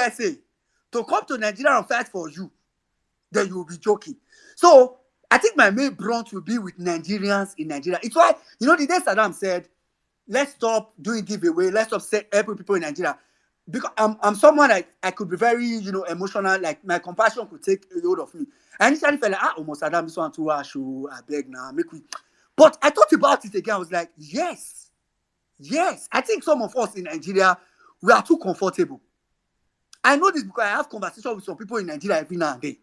USA to come to Nigeria and fight for you, then you will be joking. So I think my main brunt will be with Nigerians in Nigeria. It's why, the day Saddam said, let's stop doing giveaway, let's stop helping people in Nigeria. Because I'm someone like I could be very, emotional, like my compassion could take a hold of me. I initially felt like, almost Saddam, this one too, I beg now, make we. But I thought about it again, I was like, yes, I think some of us in Nigeria, we are too comfortable. I know this because I have conversations with some people in Nigeria every now and then.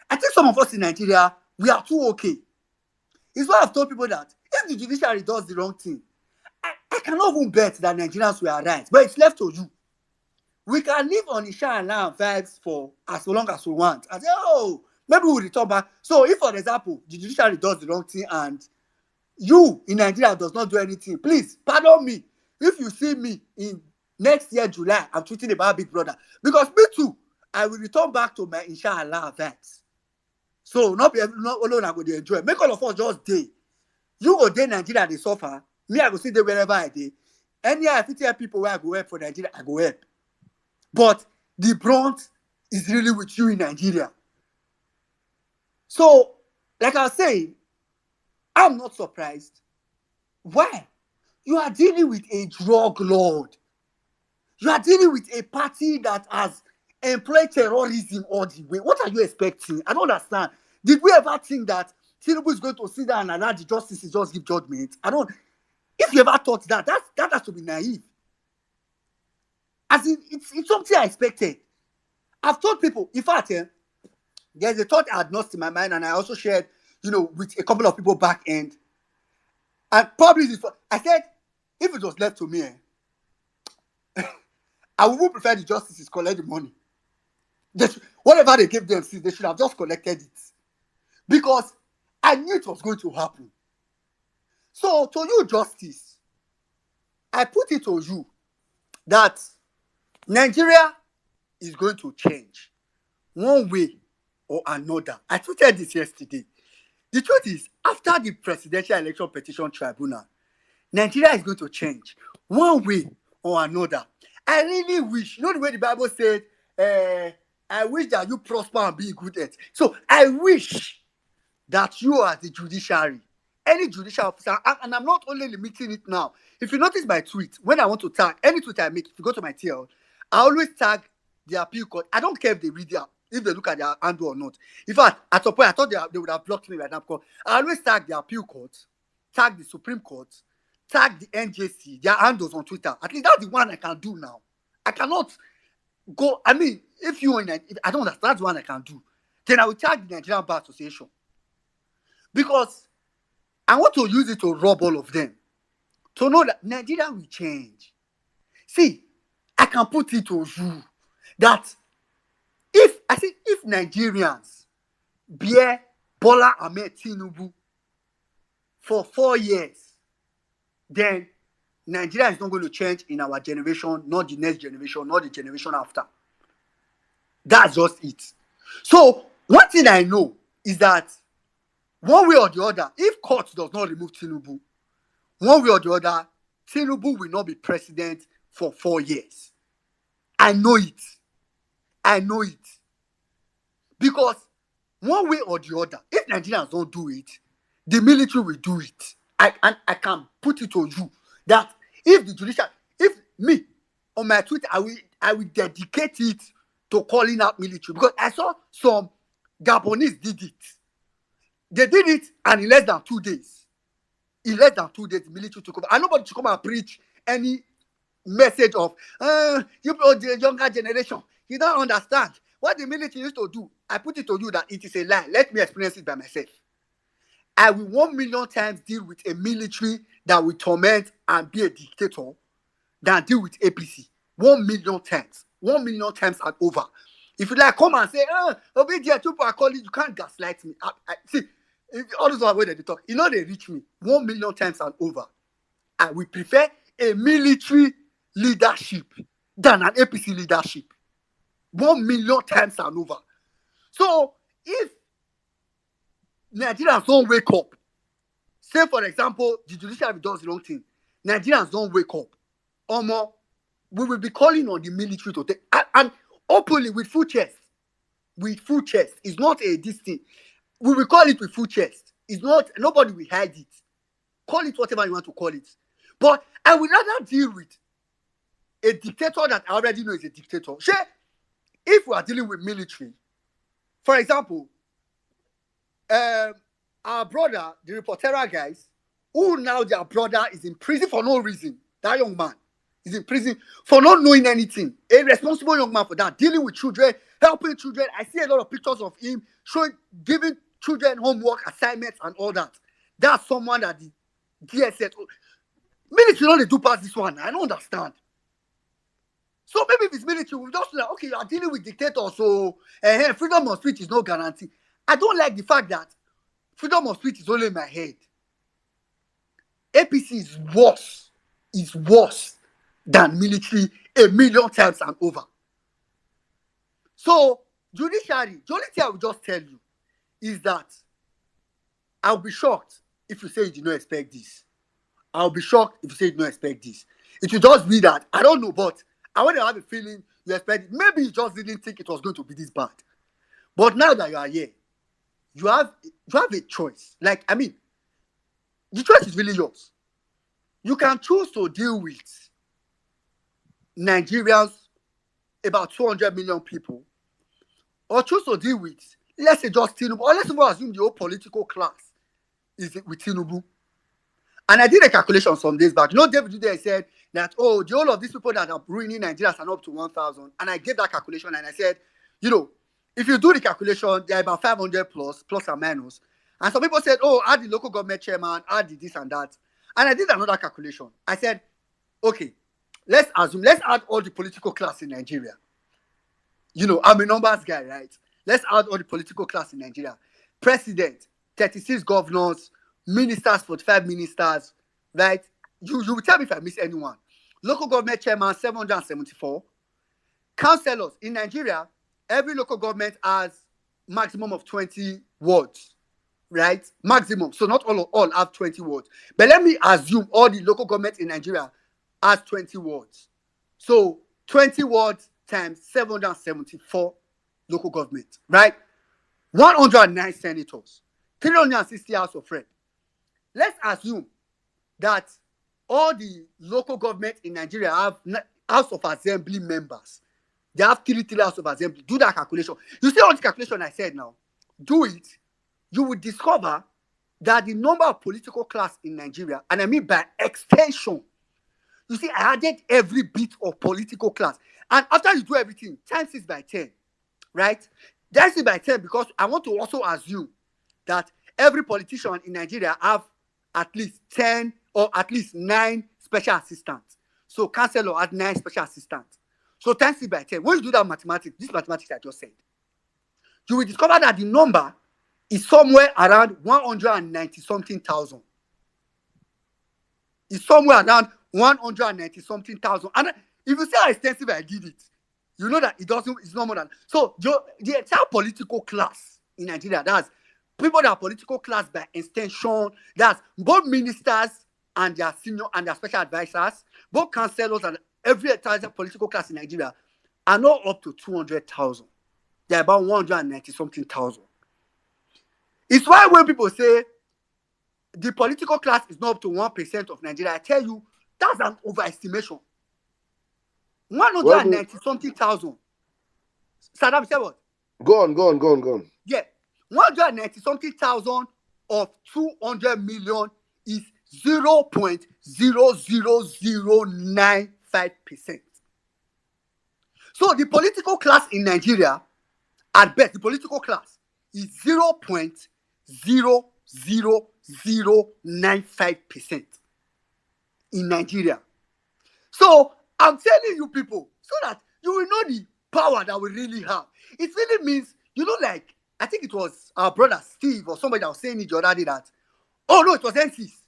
I think some of us in Nigeria, we are too okay. It's why I've told people that if the judiciary does the wrong thing, I cannot even bet that Nigerians were right, but it's left to you. We can live on Inshallah vibes for as long as we want. And say, oh, maybe we'll return back. So if, for example, the judiciary does the wrong thing and you in Nigeria does not do anything, please, pardon me. If you see me in next year, July, I'm tweeting about Big Brother. Because me too, I will return back to my Inshallah vibes. So not alone I go to enjoy. Make all of us just day. You go there Nigeria, they suffer. Me, I go see them wherever I dey. Any I fit tell people where I go help for Nigeria, I go help. But the brunt is really with you in Nigeria. So, like I was saying, I'm not surprised. Why? You are dealing with a drug lord. You are dealing with a party that has employed terrorism all the way. What are you expecting? I don't understand. Did we ever think that Tinubu is going to sit down and allow the justices just give judgment? If you ever thought that has to be naive. As in, it's something I expected. I've told people, in fact, there's a thought I had lost in my mind, and I also shared, with a couple of people back end. And probably I said, if it was left to me, I would prefer the justices collect the money. Whatever they gave them, they should have just collected it. Because I knew it was going to happen. So, to you, justice, I put it to you that Nigeria is going to change one way or another. I tweeted this yesterday. The truth is, after the Presidential Election Petition Tribunal, Nigeria is going to change one way or another. I really wish, the way the Bible said, I wish that you prosper and be in good health. So I wish that you are the judiciary, any judicial officer, and I'm not only limiting it now. If you notice my tweet, when I want to tag, any tweet I make, if you go to my TL, I always tag the appeal court. I don't care if they read it, if they look at their handle or not. In fact, at some point, I thought they would have blocked me right now because I always tag the appeal court, tag the Supreme Court, tag the NJC, their handles on Twitter. At least that's the one I can do now. I cannot go, if you in, I don't understand, that's the one I can do. Then I will tag the Nigerian Bar Association. Because I want to use it to rob all of them. To know that Nigeria will change. See, I can put it to you that if Nigerians bear Bola Ahmed Tinubu for 4 years, then Nigeria is not going to change in our generation, not the next generation, not the generation after. That's just it. So, one thing I know is that one way or the other, if court does not remove Tinubu, one way or the other, Tinubu will not be president for 4 years. I know it. Because one way or the other, if Nigerians don't do it, the military will do it. I can put it to you that if the judicial, if me on my Twitter, I will dedicate it to calling out military because I saw some Gabonese did it. They did it, and in less than 2 days, the military took over. And nobody to come and preach any message of you the younger generation. You don't understand what the military used to do. I put it to you that it is a lie. Let me experience it by myself. I will 1 million times deal with a military that will torment and be a dictator than deal with APC. 1 million times. 1 million times and over. If you like, come and say, obedient people are calling, you can't gaslight me. See, all those way they talk, they reach me 1 million times and over. I will prefer a military leadership than an APC leadership. 1 million times and over. So, if Nigerians don't wake up, say for example, the judiciary does the wrong thing, Nigerians don't wake up, we will be calling on the military to take. And openly with full chest. With full chest. It's not a this thing. We will call it with full chest. It's not, nobody will hide it. Call it whatever you want to call it. But I would rather deal with a dictator that I already know is a dictator. Sure, if we are dealing with military, for example, our brother, the Reportera guys, who now their brother is in prison for no reason. That young man is in prison for not knowing anything. A responsible young man for that, dealing with children, helping children. I see a lot of pictures of him showing, giving children homework assignments and all that. That's someone that the DSS military don't they do past this one. I don't understand. So maybe if it's military, we'll just like, okay, you are dealing with dictators, so freedom of speech is no guarantee. I don't like the fact that freedom of speech is only in my head. APC is worse than military a million times and over. So, judiciary, the only thing I will just tell you is that I'll be shocked if you say you did not expect this. I'll be shocked if you say you did not expect this. It will just be that, I don't know, but I want to have a feeling you expect it. Maybe you just didn't think it was going to be this bad. But now that you are here, you have a choice. Like, I mean, the choice is really yours. You can choose to deal with Nigerians, about 200 million people, or choose to deal with, let's say, just Tinubu, or let's even assume the whole political class is with Tinubu. And I did a calculation some days back. You know, David Jude said that, oh, the whole of these people that are ruining Nigeria are up to 1,000. And I gave that calculation and I said, you know, if you do the calculation, they're about 500 plus and minus. And some people said, oh, add the local government chairman, add the this and that. And I did another calculation. I said, okay, let's add all the political class in Nigeria. You know, I'm a numbers guy, right? Let's add all the political class in Nigeria. President, 36 governors, ministers, 45 ministers, right? You will tell me if I miss anyone. Local government chairman, 774. Councillors in Nigeria, every local government has maximum of 20 wards, right? Maximum. So not all have 20 wards. But let me assume all the local government in Nigeria has 20 wards. So 20 wards times 774 local government, right? 109 senators, 360 House of Reps. Let's assume that all the local government in Nigeria have House of Assembly members. They have 3 House of Assembly. Do that calculation. You see all the calculation I said now? Do it. You will discover that the number of political class in Nigeria, and I mean by extension, you see, I added every bit of political class. And after you do everything, times it by 10, right? That's it by 10 because I want to also assume that every politician in Nigeria have at least 10 or at least 9 special assistants. So councillor had 9 special assistants. So times it by 10. When you do that mathematics, this mathematics I just said, you will discover that the number is somewhere around 190 something thousand. It's somewhere around 190 something thousand. And if you see how extensive I did it, you know that it's not more than. So the entire political class in Nigeria, that's people that are political class by extension, that's both ministers and their senior and their special advisors, both councillors and every entire political class in Nigeria are not up to 200,000. They're about 190 something thousand. It's why when people say the political class is not up to 1% of Nigeria, I tell you, that's an overestimation. 190 something thousand. Saddam said what? Go on. Yeah. 190 something thousand of 200 million is 0.00095%. So the political class in Nigeria, at best, the political class is 0.00095% in Nigeria. So I'm telling you people, so that you will know the power that we really have. It really means, you know, like, I think it was our brother Steve or somebody that was saying it the other day that, oh no, it was NCs.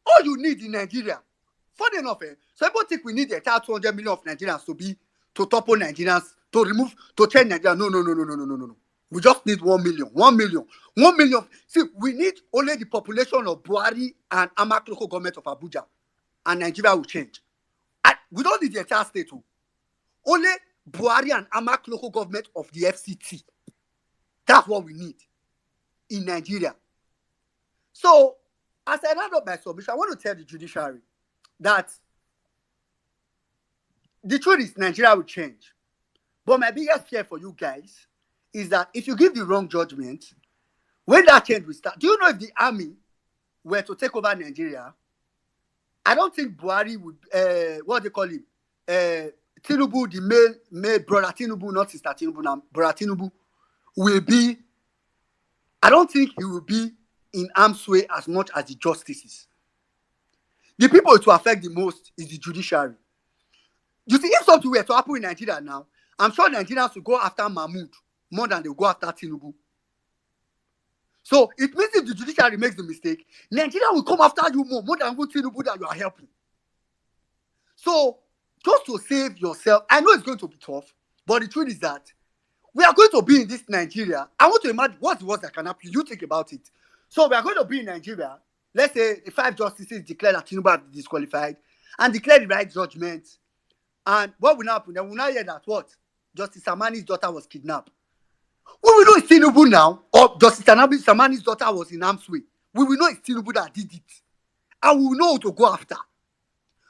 All you need in Nigeria, funny enough, so people think we need the entire 200 million of Nigerians to topple Nigerians, to change Nigeria. No. We just need 1 million. 1 million. 1 million. See, we need only the population of Buhari and Amak local government of Abuja, and Nigeria will change. We don't need the entire state. Only Buhari and Amak local government of the FCT. That's what we need in Nigeria. So, as I round up my submission, I want to tell the judiciary that the truth is Nigeria will change. But my biggest fear for you guys is that if you give the wrong judgment, when that change will start, do you know if the army were to take over Nigeria, I don't think Buhari would, what they call him, Tinubu, the male brother Tinubu, not sister Tinubu, now brother Tinubu, will be, I don't think he will be in arm's way as much as the justices. The people it will affect the most is the judiciary. You see, if something were to happen in Nigeria now, I'm sure Nigerians will go after Mahmoud more than they will go after Tinubu. So it means if the judiciary makes the mistake, Nigeria will come after you more than Tinubu that you are helping. So just to save yourself, I know it's going to be tough, but the truth is that we are going to be in this Nigeria. I want to imagine what's the worst that can happen. You think about it. So we are going to be in Nigeria. Let's say the 5 justices declare that Tinubu has been disqualified and declare the right judgment. And what will happen? Then we will now hear that what? Justice Samani's daughter was kidnapped. We will know it's Tinubu now, or Justice Samani's daughter was in harm's way. We will know it's Tinubu that did it. And we will know who to go after.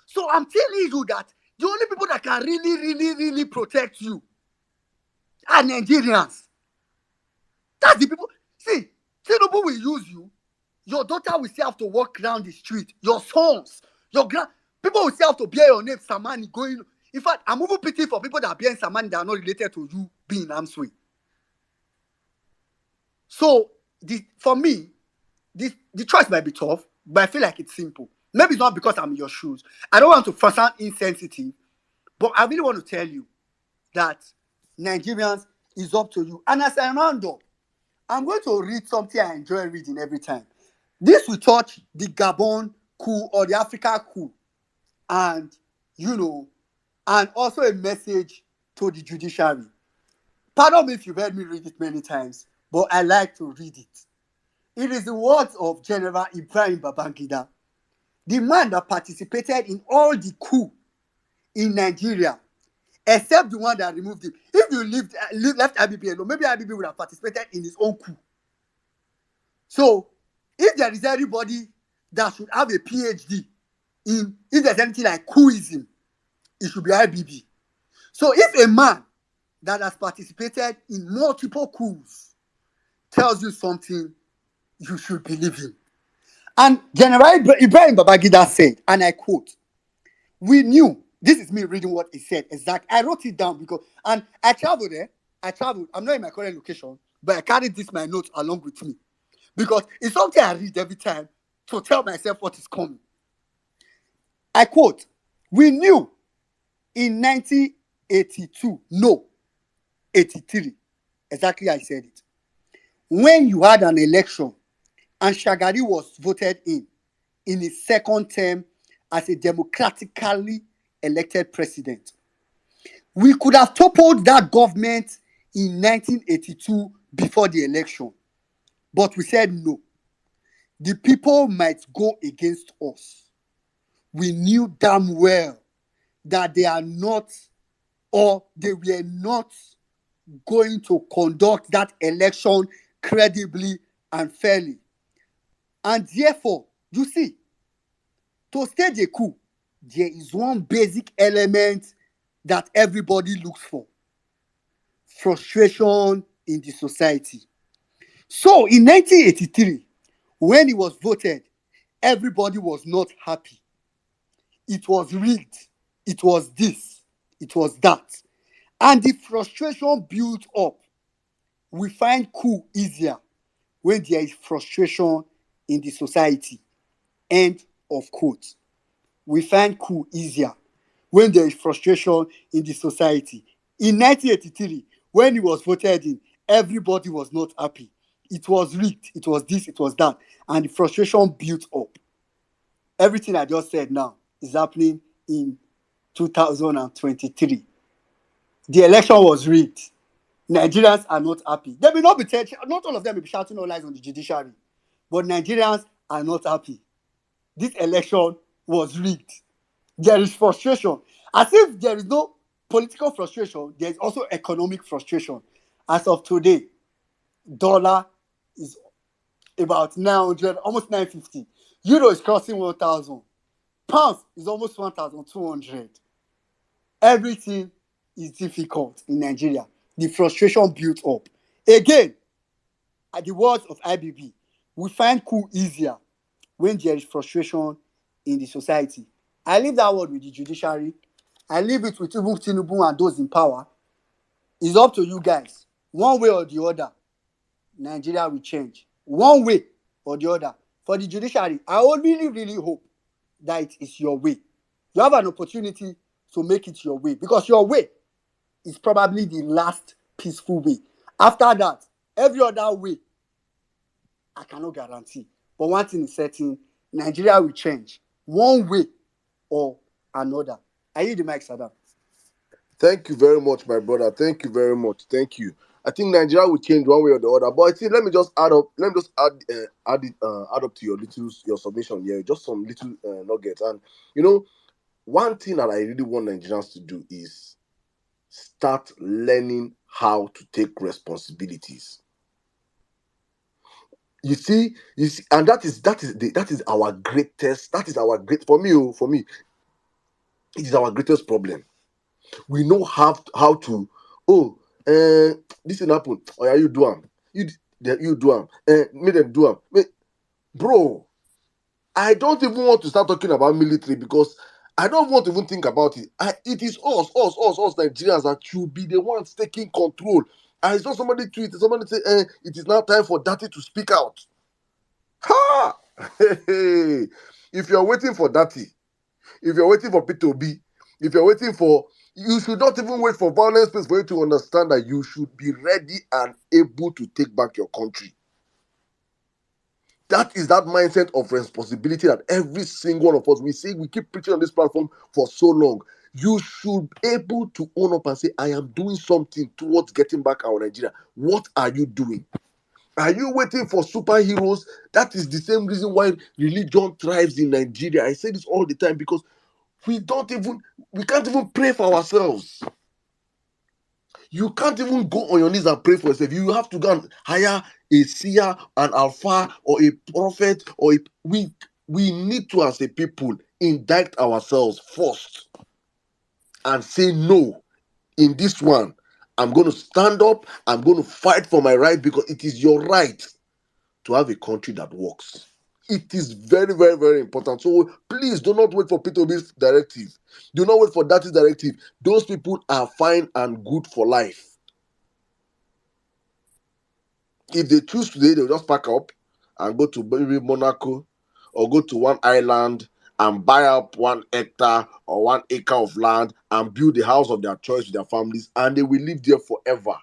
So I'm telling you that the only people that can really protect you are Nigerians. That's the people. See, Tinubu will use you. Your daughter will still have to walk around the street. Your sons, your people will still have to bear your name, Samani, going. In fact, I'm even pity for people that are bearing Samani that are not related to you being in harm's way. So, for me, the choice might be tough, but I feel like it's simple. Maybe it's not because I'm in your shoes. I don't want to sound insensitive, but I really want to tell you that Nigerians is up to you. And as I round up, I'm going to read something I enjoy reading every time. This will touch the Gabon coup or the Africa coup. And, and also a message to the judiciary. Pardon me if you've heard me read it many times, but I like to read it. It is the words of General Ibrahim Babangida, the man that participated in all the coup in Nigeria, except the one that removed him. If you left IBB alone, maybe IBB would have participated in his own coup. So, if there is anybody that should have a PhD in, if there's anything like coupsism, it should be IBB. So, if a man that has participated in multiple coups tells you something, you should believe him. And General Ibrahim Babangida said, and I quote, "We knew," this is me reading what he said exactly. I wrote it down because, and I traveled there. I'm not in my current location, but I carried my notes along with me because it's something I read every time to tell myself what is coming. I quote, "We knew in 1982, no, 83, exactly I said it, when you had an election and Shagari was voted in his second term as a democratically elected president. We could have toppled that government in 1982 before the election, but we said no. The people might go against us. We knew damn well that they are not, or they were not going to conduct that election credibly and fairly. And therefore, you see, to stage a coup, there is one basic element that everybody looks for: frustration in the society. So in 1983, when he was voted, everybody was not happy. It was rigged. It was this. It was that. And the frustration built up. We find coup easier when there is frustration in the society. End of quote. We find coup easier when there is frustration in the society. In 1983, when he was voted in, everybody was not happy. It was rigged. It was this. It was that. And the frustration built up. Everything I just said now is happening in 2023. The election was rigged. Nigerians are not happy. They may not be not all of them will be shouting all lies on the judiciary, but Nigerians are not happy. This election was rigged. There is frustration. As if there is no political frustration, there's also economic frustration. As of today, dollar is about 900, almost 950. Euro is crossing 1,000. Pounds is almost 1,200. Everything is difficult in Nigeria. The frustration built up. Again, at the words of IBB, we find coup easier when there is frustration in the society. I leave that word with the judiciary. I leave it with even Tinubu and those in power. It's up to you guys. One way or the other, Nigeria will change. One way or the other. For the judiciary, I really, really hope that it is your way. You have an opportunity to make it your way because your way is probably the last peaceful way. After that, every other way, I cannot guarantee. But one thing is certain, Nigeria will change. One way or another. I hear the mic, Saddam. Thank you very much, my brother. Thank you very much. Thank you. I think Nigeria will change one way or the other. But I think let me just add up. Let me just add up to your submission here. Just some little nuggets. And one thing that I really want Nigerians to do is start learning how to take responsibilities. You see, and that is our greatest. That is our great for me. It is our greatest problem. We know how to. Oh, this thing happen. Oh yeah, you do them. You do them. Make them do them. Bro, I don't even want to start talking about military because I don't want to even think about it. It is us Nigerians that should be the ones taking control. I saw somebody tweet. Somebody say, "It is now time for Daddy to speak out." Ha! If you're waiting for Daddy, if you're waiting for P2B, if you're waiting for, you should not even wait for violence space for you to understand that you should be ready and able to take back your country. That is that mindset of responsibility that every single one of us, we keep preaching on this platform for so long. You should be able to own up and say, I am doing something towards getting back our Nigeria. What are you doing? Are you waiting for superheroes? That is the same reason why religion thrives in Nigeria. I say this all the time because we can't even pray for ourselves. You can't even go on your knees and pray for yourself. You have to go and hire a seer, an alpha, or a prophet, we need to, as a people, indict ourselves first and say no. In this one, I'm going to stand up. I'm going to fight for my right because it is your right to have a country that works. It is very, very, very important. So please do not wait for P2B's directive. Do not wait for that directive. Those people are fine and good for life. If they choose today, they'll just pack up and go to maybe Monaco or go to one island and buy up 1 hectare or 1 acre of land and build the house of their choice with their families, and they will live there forever.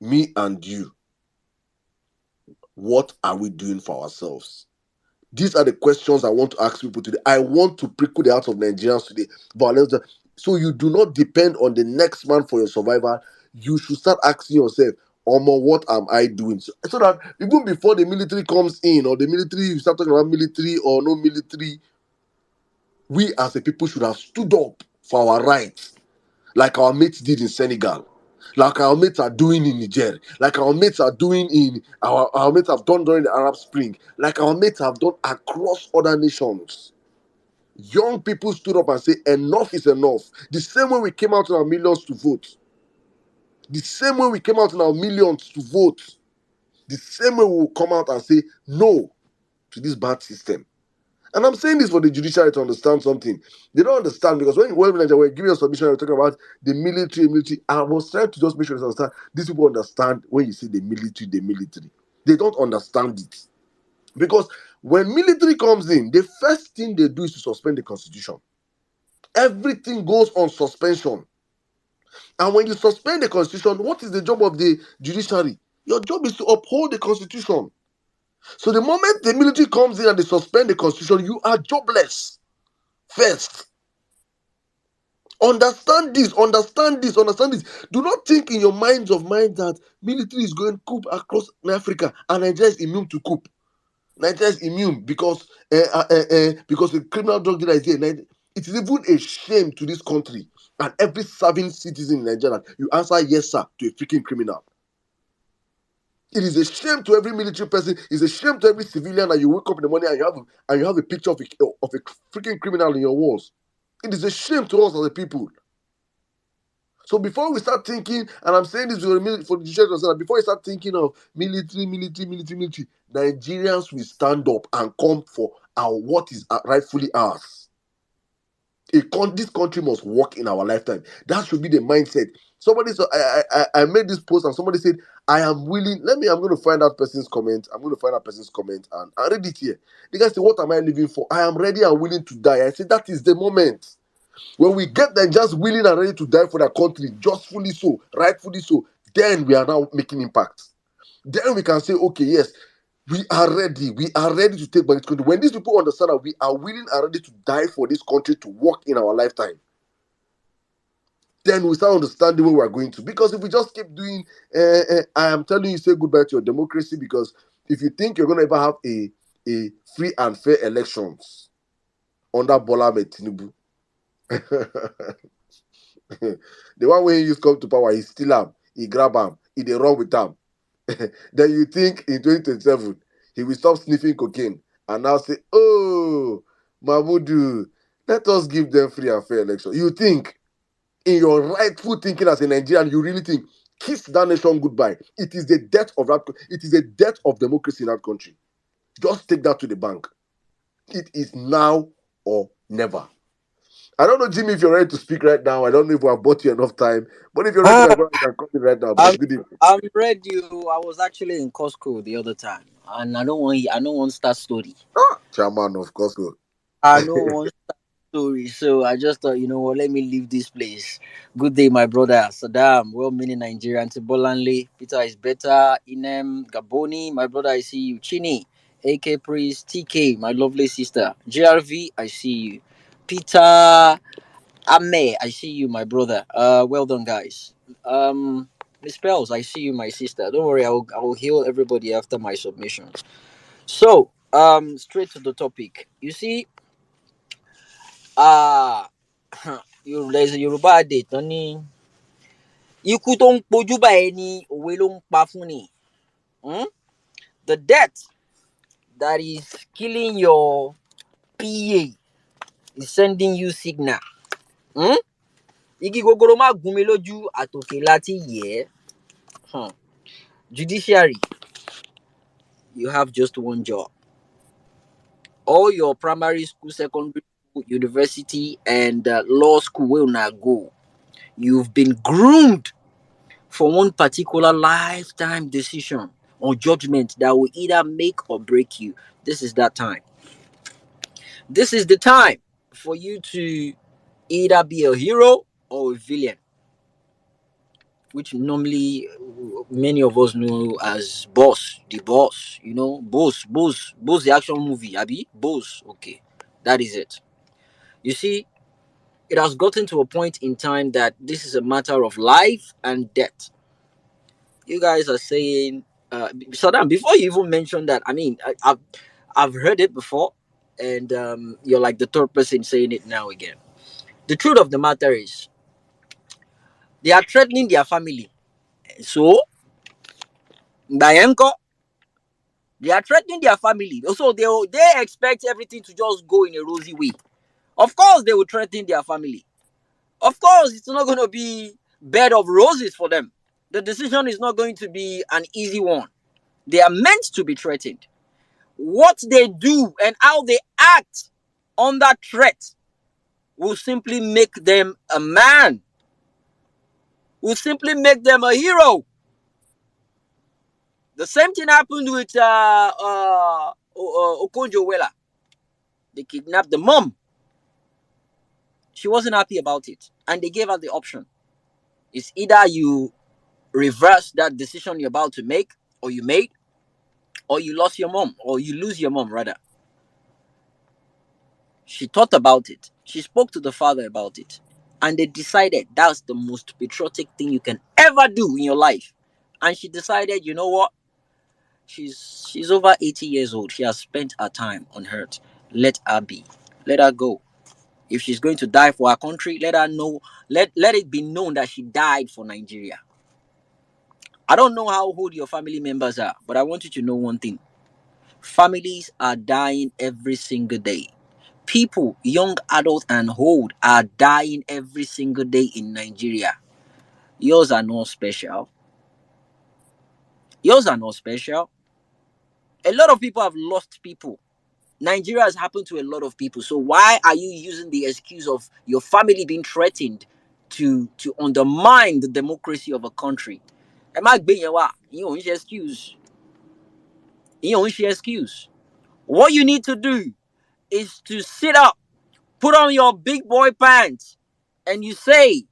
Me and you, what are we doing for ourselves? These are the questions I want to ask people today. I want to prickle the hearts of Nigerians today. Violence. So you do not depend on the next man for your survival. You should start asking yourself, Omo, what am I doing? So that even before the military comes in, or the military, you start talking about military or no military, we as a people should have stood up for our rights, like our mates did in Senegal, like our mates are doing in Niger, like our mates are doing our mates have done during the Arab Spring, like our mates have done across other nations. Young people stood up and said, enough is enough. The same way we came out in our millions to vote. The same way we came out in our millions to vote. The same way we will come out and say no to this bad system. And I'm saying this for the judiciary to understand something. They don't understand because when we're giving a submission, we're talking about the military. I was trying to just make sure they understand. These people understand when you say the military. They don't understand it. Because when military comes in, the first thing they do is to suspend the constitution. Everything goes on suspension. And when you suspend the constitution, what is the job of the judiciary? Your job is to uphold the constitution. So the moment the military comes in and they suspend the constitution, you are jobless. First. Understand this. Do not think in your minds that military is going coup across Africa and Nigeria is immune to coup. Nigeria is immune because the criminal drug dealer is here. It is even a shame to this country and every serving citizen in Nigeria. You answer yes, sir, to a freaking criminal. It is a shame to every military person. It's a shame to every civilian that you wake up in the morning and you have a picture of a freaking criminal in your walls. It is a shame to us as a people. So before we start thinking, and I'm saying this for the judiciary, before we start thinking of military, Nigerians will stand up and come for what is rightfully ours. This country must work in our lifetime. That should be the mindset. Somebody said, I made this post and somebody said, I am willing. I'm going to find out person's comment. I'm going to find out person's comment and I read it here. The guy said, what am I living for? I am ready and willing to die. I said, that is the moment. When we get them just willing and ready to die for their country, justfully so, rightfully so, then we are now making impact. Then we can say, okay, yes, we are ready. We are ready to take back this country. When these people understand that we are willing and ready to die for this country to work in our lifetime, then we start understanding where we're going to. Because if we just keep doing, I am telling you, say goodbye to your democracy, because if you think you're going to ever have a free and fair elections under Bola Ahmed Tinubu, the one way he used come to power, he steal him, he grab him, he dey run with him. Then you think in 2027 he will stop sniffing cocaine and now say, "Oh, Mahmudu, let us give them free and fair election." You think in your rightful thinking as a Nigerian, you really think kiss that nation goodbye. It is the death of that. It is the death of democracy in that country. Just take that to the bank. It is now or never. I don't know, Jimmy, if you're ready to speak right now. I don't know if we have bought you enough time, but if you're ready, my Ah, brother, you can come in right now. I'm But good evening. I'm ready. I was actually in Costco the other time, and I don't want to start story. Chairman of Costco. I don't want story, so I just thought, let me leave this place. Good day, my brother Saddam, well-meaning Nigerian. Tibolanle, Peter is better. Inem Gaboni, my brother, I see you. Chini, AK Priest, TK, my lovely sister. JRV, I see you. Peter Ame, I see you, my brother. Well done, guys. Miss Pels, I see you, my sister. Don't worry, I will heal everybody after my submission. So, straight to the topic. You see, uh there's a Yoruba adage tó ní ikú tó ń pojú bá ẹni òwe ló ń pa fún ni. Hmm? The death that is killing your PA is sending you signal. Hmm? Igi gogoro má gún mi lójú àtòkè láti yẹ̀. Hmm. Judiciary, you have just one job. All your primary school, secondary school, university, and law school will not go. You've been groomed for one particular lifetime decision or judgment that will either make or break you. This is that time. This is the time for you to either be a hero or a villain, which normally many of us know as boss, the boss, boss, the action movie, Abby, boss. Okay, that is it. You see, it has gotten to a point in time that this is a matter of life and death. You guys are saying, Saddam, before you even mentioned that, I mean, I've heard it before, and you're like the third person saying it now again. The truth of the matter is, they are threatening their family. So, Bayenko, they are threatening their family. Also, they expect everything to just go in a rosy way. Of course, they will threaten their family. Of course, it's not going to be bed of roses for them. The decision is not going to be an easy one. They are meant to be threatened. What they do and how they act under threat will simply make them a man, will simply make them a hero. The same thing happened with Okonjo-Iweala. They kidnapped the mom. She wasn't happy about it, and they gave her the option. It's either you reverse that decision you're about to make, or you made, or you lost your mom, or you lose your mom rather. She thought about it. She spoke to the father about it. And they decided that's the most patriotic thing you can ever do in your life. And she decided, you know what? She's over 80 years old. She has spent her time on earth. Let her be. Let her go. If she's going to die for her country, let her know, let it be known that she died for Nigeria. I don't know how old your family members are, but I want you to know one thing. Families are dying every single day. People, young, adult, and old, are dying every single day in Nigeria. Yours are not special. Yours are not special. A lot of people have lost people. Nigeria has happened to a lot of people. So why are you using the excuse of your family being threatened to undermine the democracy of a country? Ẹ má gbé yẹn wá. Ìyẹn ò ń ṣe excuse. Ìyẹn ò ń ṣe excuse. What you need to do is to sit up, put on your big boy pants, and you say,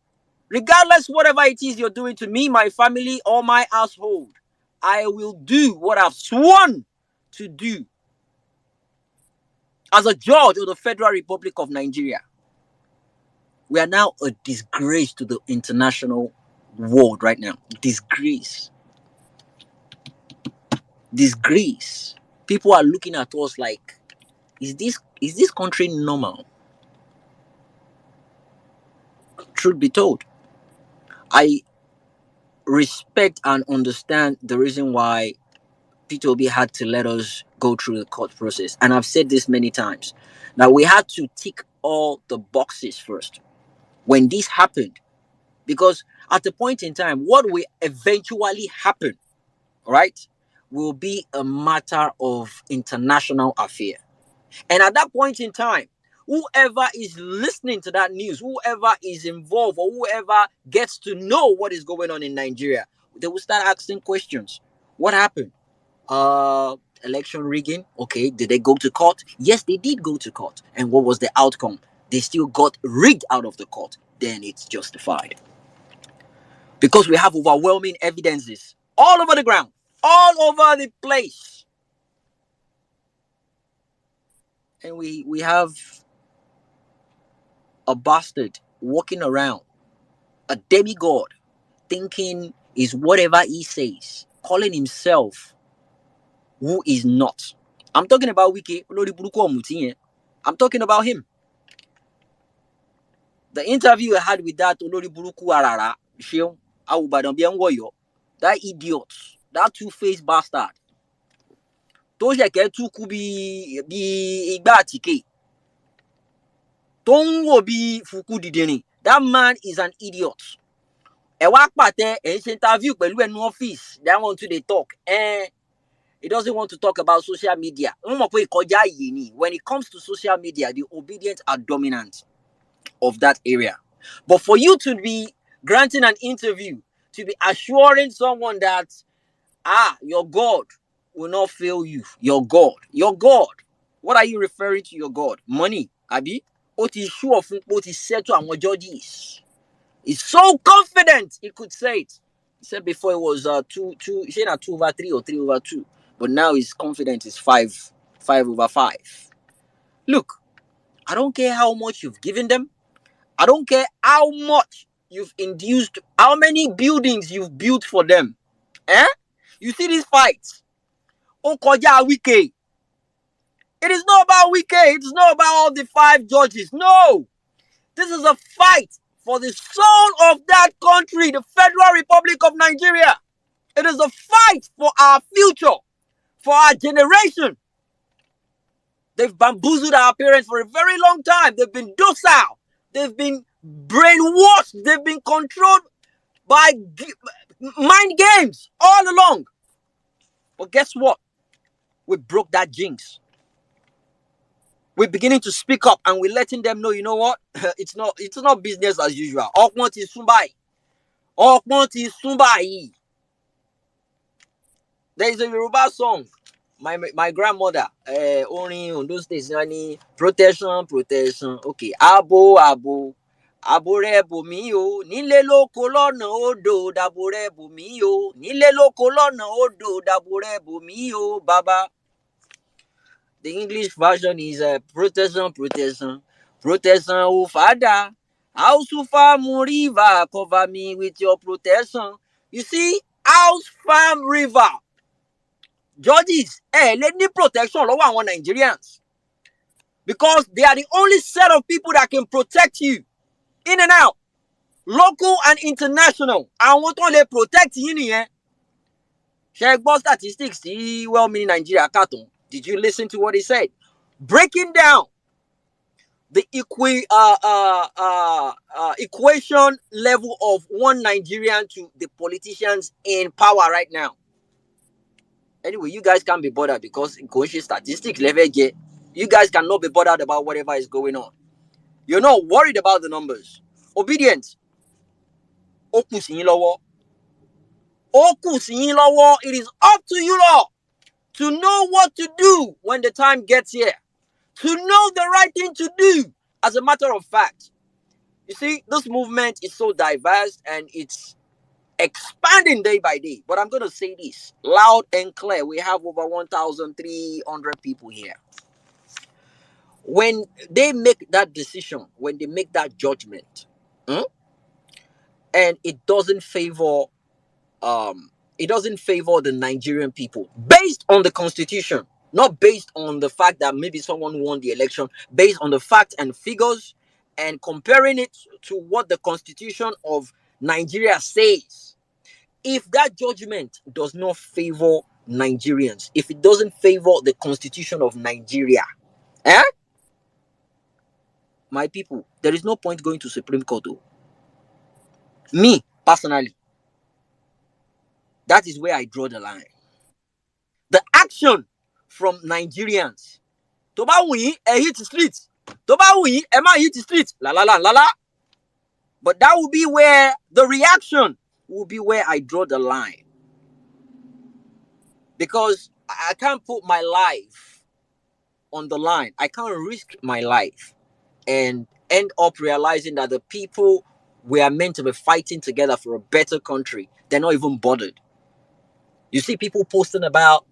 regardless whatever it is you're doing to me, my family, or my household, I will do what I've sworn to do as a judge of the Federal Republic of Nigeria. We are now a disgrace to the international world right now. Disgrace. Disgrace. People are looking at us like, is this country normal? Truth be told, I respect and understand the reason why P2B had to let us go through the court process. And I've said this many times. Now, we had to tick all the boxes first when this happened. Because at a point in time, what will eventually happen, right, will be a matter of international affair. And at that point in time, whoever is listening to that news, whoever is involved, or whoever gets to know what is going on in Nigeria, they will start asking questions. What happened? Election rigging. Okay, did they go to court? Yes, they did go to court. And what was the outcome? They still got rigged out of the court. Then it's justified. Because we have overwhelming evidences all over the ground, all over the place. And we have a bastard walking around, a demigod, thinking is whatever he says, calling himself who is not. I'm talking about Wike. I'm talking about him. The interview I had with that Olori Buruku Arara, that idiot, that two-faced bastard, tó ṣẹ̀kẹ́ tún kú bí igbá àtìkè, tó ń wò bí fùkú dìdìrìn. That man is an idiot. Ẹ wá pàtẹ ẹ ń ṣe interview pẹ̀lú ẹnu ọ́fíìsì, that one too dey talk. He doesn't want to talk about social media. Wọ́n mọ̀ pé ìkọjá yìí ni. When it comes to social media, the obedient are dominant of that area. But for you to be granting an interview, to be assuring someone that, your God will not fail you. Your God. Your God. What are you referring to your God? Money. Abi? Ó ti sure fún pé ó ti settle àwọn judges. He's so confident he could say it. He said before it was 2, he said 2/3 or 3/2. But now his confidence is 5/5. Look, I don't care how much you've given them. I don't care how much you've induced, how many buildings you've built for them. You see these fights? Okoja Wike. It is not about Wike. It is not about all the 5 judges. No. This is a fight for the soul of that country, the Federal Republic of Nigeria. It is a fight for our future, for our generation. They've bamboozled our parents for a very long time. They've been docile. They've been brainwashed. They've been controlled by mind games all along. But guess what? We broke that jinx. We're beginning to speak up and we're letting them know, you know what? It's not business as usual. Ọpọ́n ti sún báyìí. Ọpọ́n ti sún báyìí. There is a Yoruba song. My grandmother, orin Ondo State, protection. Okay, abo rẹ̀ bò mí o, nílé lóko lọ́nà odò, dàbò rẹ̀ bò mí o, nílé lóko lọ́nà odò, dàbò rẹ̀ bò mí o, baba. The English version is protection. Oh, Father, house farm river, cover me with your protection. You see, house farm river. Judges, let me protection lọ́wọ́ àwọn Nigerians. because they are the only set of people that can protect you in and out, local and international. And what only protect you nìyẹn. Ṣé gbọ́ statistics tí well-meaning Nigeria kàtún? Did you listen to what he said? Breaking down the equation level of one Nigerian to the politicians in power right now. Anyway, you guys can't be bothered because in statistics level, you guys cannot be bothered about whatever is going on. You're not worried about the numbers. Obedience. It is up to you all to know what to do when the time gets here. To know the right thing to do. As a matter of fact, you see, this movement is so diverse and it's expanding day by day. But I'm going to say this loud and clear. We have over 1,300 people here. When they make that decision, when they make that judgment, and it doesn't favor the Nigerian people based on the constitution, not based on the fact that maybe someone won the election, based on the facts and figures and comparing it to what the constitution of Nigeria says. If that judgment does not favor Nigerians, if it doesn't favor the constitution of Nigeria, my people, there is no point going to Supreme Court. Me, personally, that is where I draw the line. The action from Nigerians. Tó bá wù yín, ẹ hit the street. Tó bá wù yín, ẹ má hit the street. La la la la la. But that will be where the reaction will be where I draw the line. Because I can't put my life on the line. I can't risk my life and end up realizing that the people we are meant to be fighting together for a better country, they're not even bothered. You see people posting about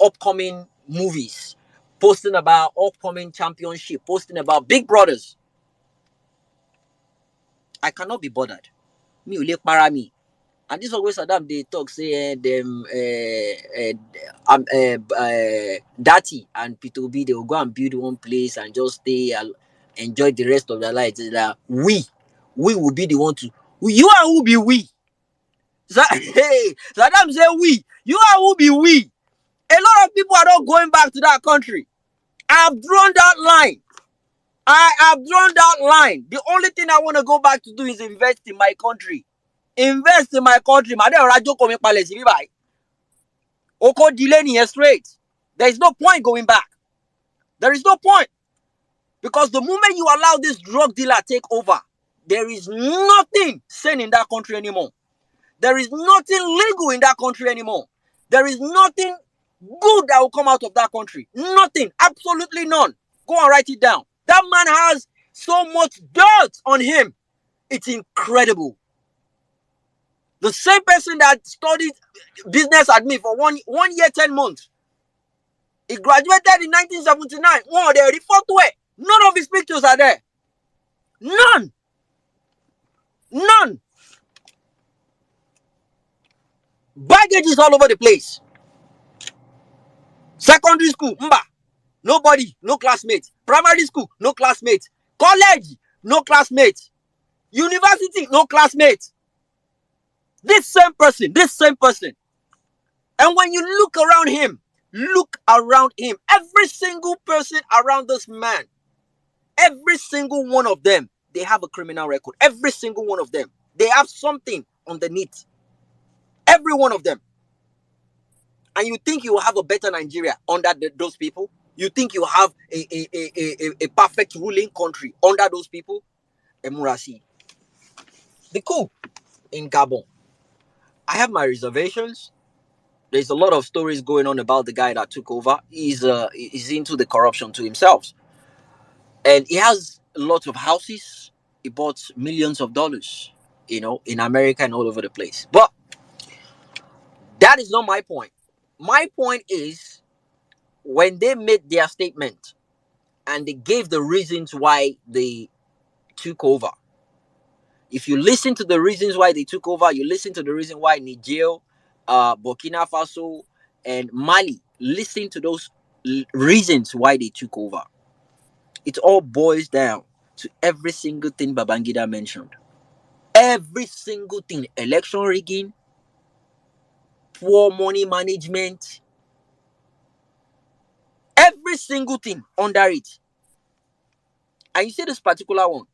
upcoming movies, posting about upcoming championship, posting about Big Brothers. I cannot be bothered. Me ò lè para mi. And this always Adam they talk say them Dati and P2B they will go and build one place and just stay and enjoy the rest of their life. That we will be the one to you and who be we. Hey, Saddam say we. You and who be we. A lot of people are not going back to that country. I have drawn that line. I have drawn that line. The only thing I want to go back to do is invest in my country. Invest in my country. Oko delay here straight. There is no point going back. There is no point. Because the moment you allow this drug dealer take over, there is nothing sane in that country anymore. There is nothing legal in that country anymore. There is nothing good that will come out of that country. Nothing. Absolutely none. Go and write it down. That man has so much dirt on him. It's incredible. The same person that studied business admin for one year, 10 months. He graduated in 1979. Wow, they refer to it. None of his pictures are there. None. None. Baggages all over the place. Secondary school, nobody, no classmates. Primary school, no classmates. College, no classmates. University, no classmates. This same person. And when you look around him, every single person around this man, every single one of them, they have a criminal record. Every single one of them. They have something underneath. Every one of them. And you think you will have a better Nigeria under those people? You think you have a perfect ruling country under those people? Emurasi. The coup in Gabon. I have my reservations. There's a lot of stories going on about the guy that took over. He's into the corruption to himself. And he has a lot of houses. He bought millions of dollars, in America and all over the place. But that is not my point. My point is when they made their statement and they gave the reasons why they took over. If you listen to the reasons why they took over, you listen to the reason why Niger, Burkina Faso, and Mali, listen to those reasons why they took over. it all boils down to every single thing Babangida mentioned. Every single thing. Election rigging, poor money management, every single thing under it. And you see this particular one,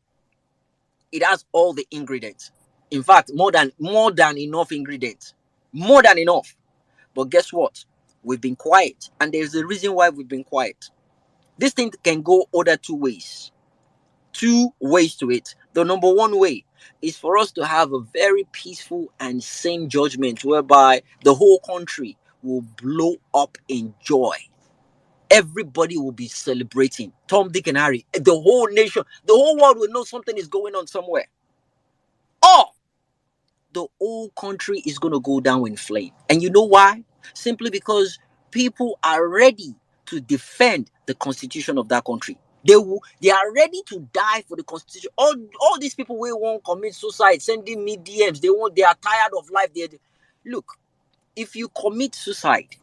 it has all the ingredients. In fact, more than enough ingredients. More than enough. But guess what? We've been quiet. And there's a reason why we've been quiet. This thing can go other two ways. Two ways to it. The number one way is for us to have a very peaceful and sane judgment whereby the whole country will blow up in joy. Everybody will be celebrating. Tom, Dick, and Harry. The whole nation, the whole world will know something is going on somewhere. Or the whole country is going to go down in flame. And you know why? Simply because people are ready to defend the constitution of that country. They are ready to die for the constitution. All these people will won't commit suicide, sending me DMs. They are tired of life. Look, if you commit suicide,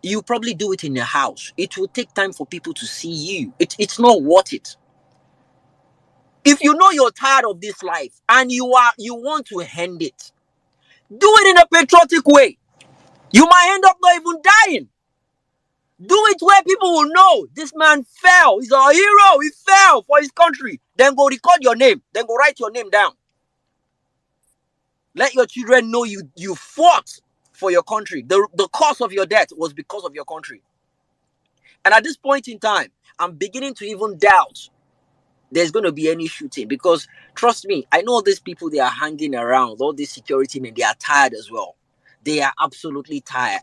you probably do it in your house. It will take time for people to see you. It's not worth it. If you know you're tired of this life and you want to end it, do it in a patriotic way. You might end up not even dying. Do it where people will know this man fell. He's a hero. He fell for his country. Then go record your name. Then go write your name down. Let your children know you fought for your country. The cause of your death was because of your country. And at this point in time, I'm beginning to even doubt there's going to be any shooting, because trust me, I know all these people, they are hanging around, all these security men, they are tired as well. They are absolutely tired.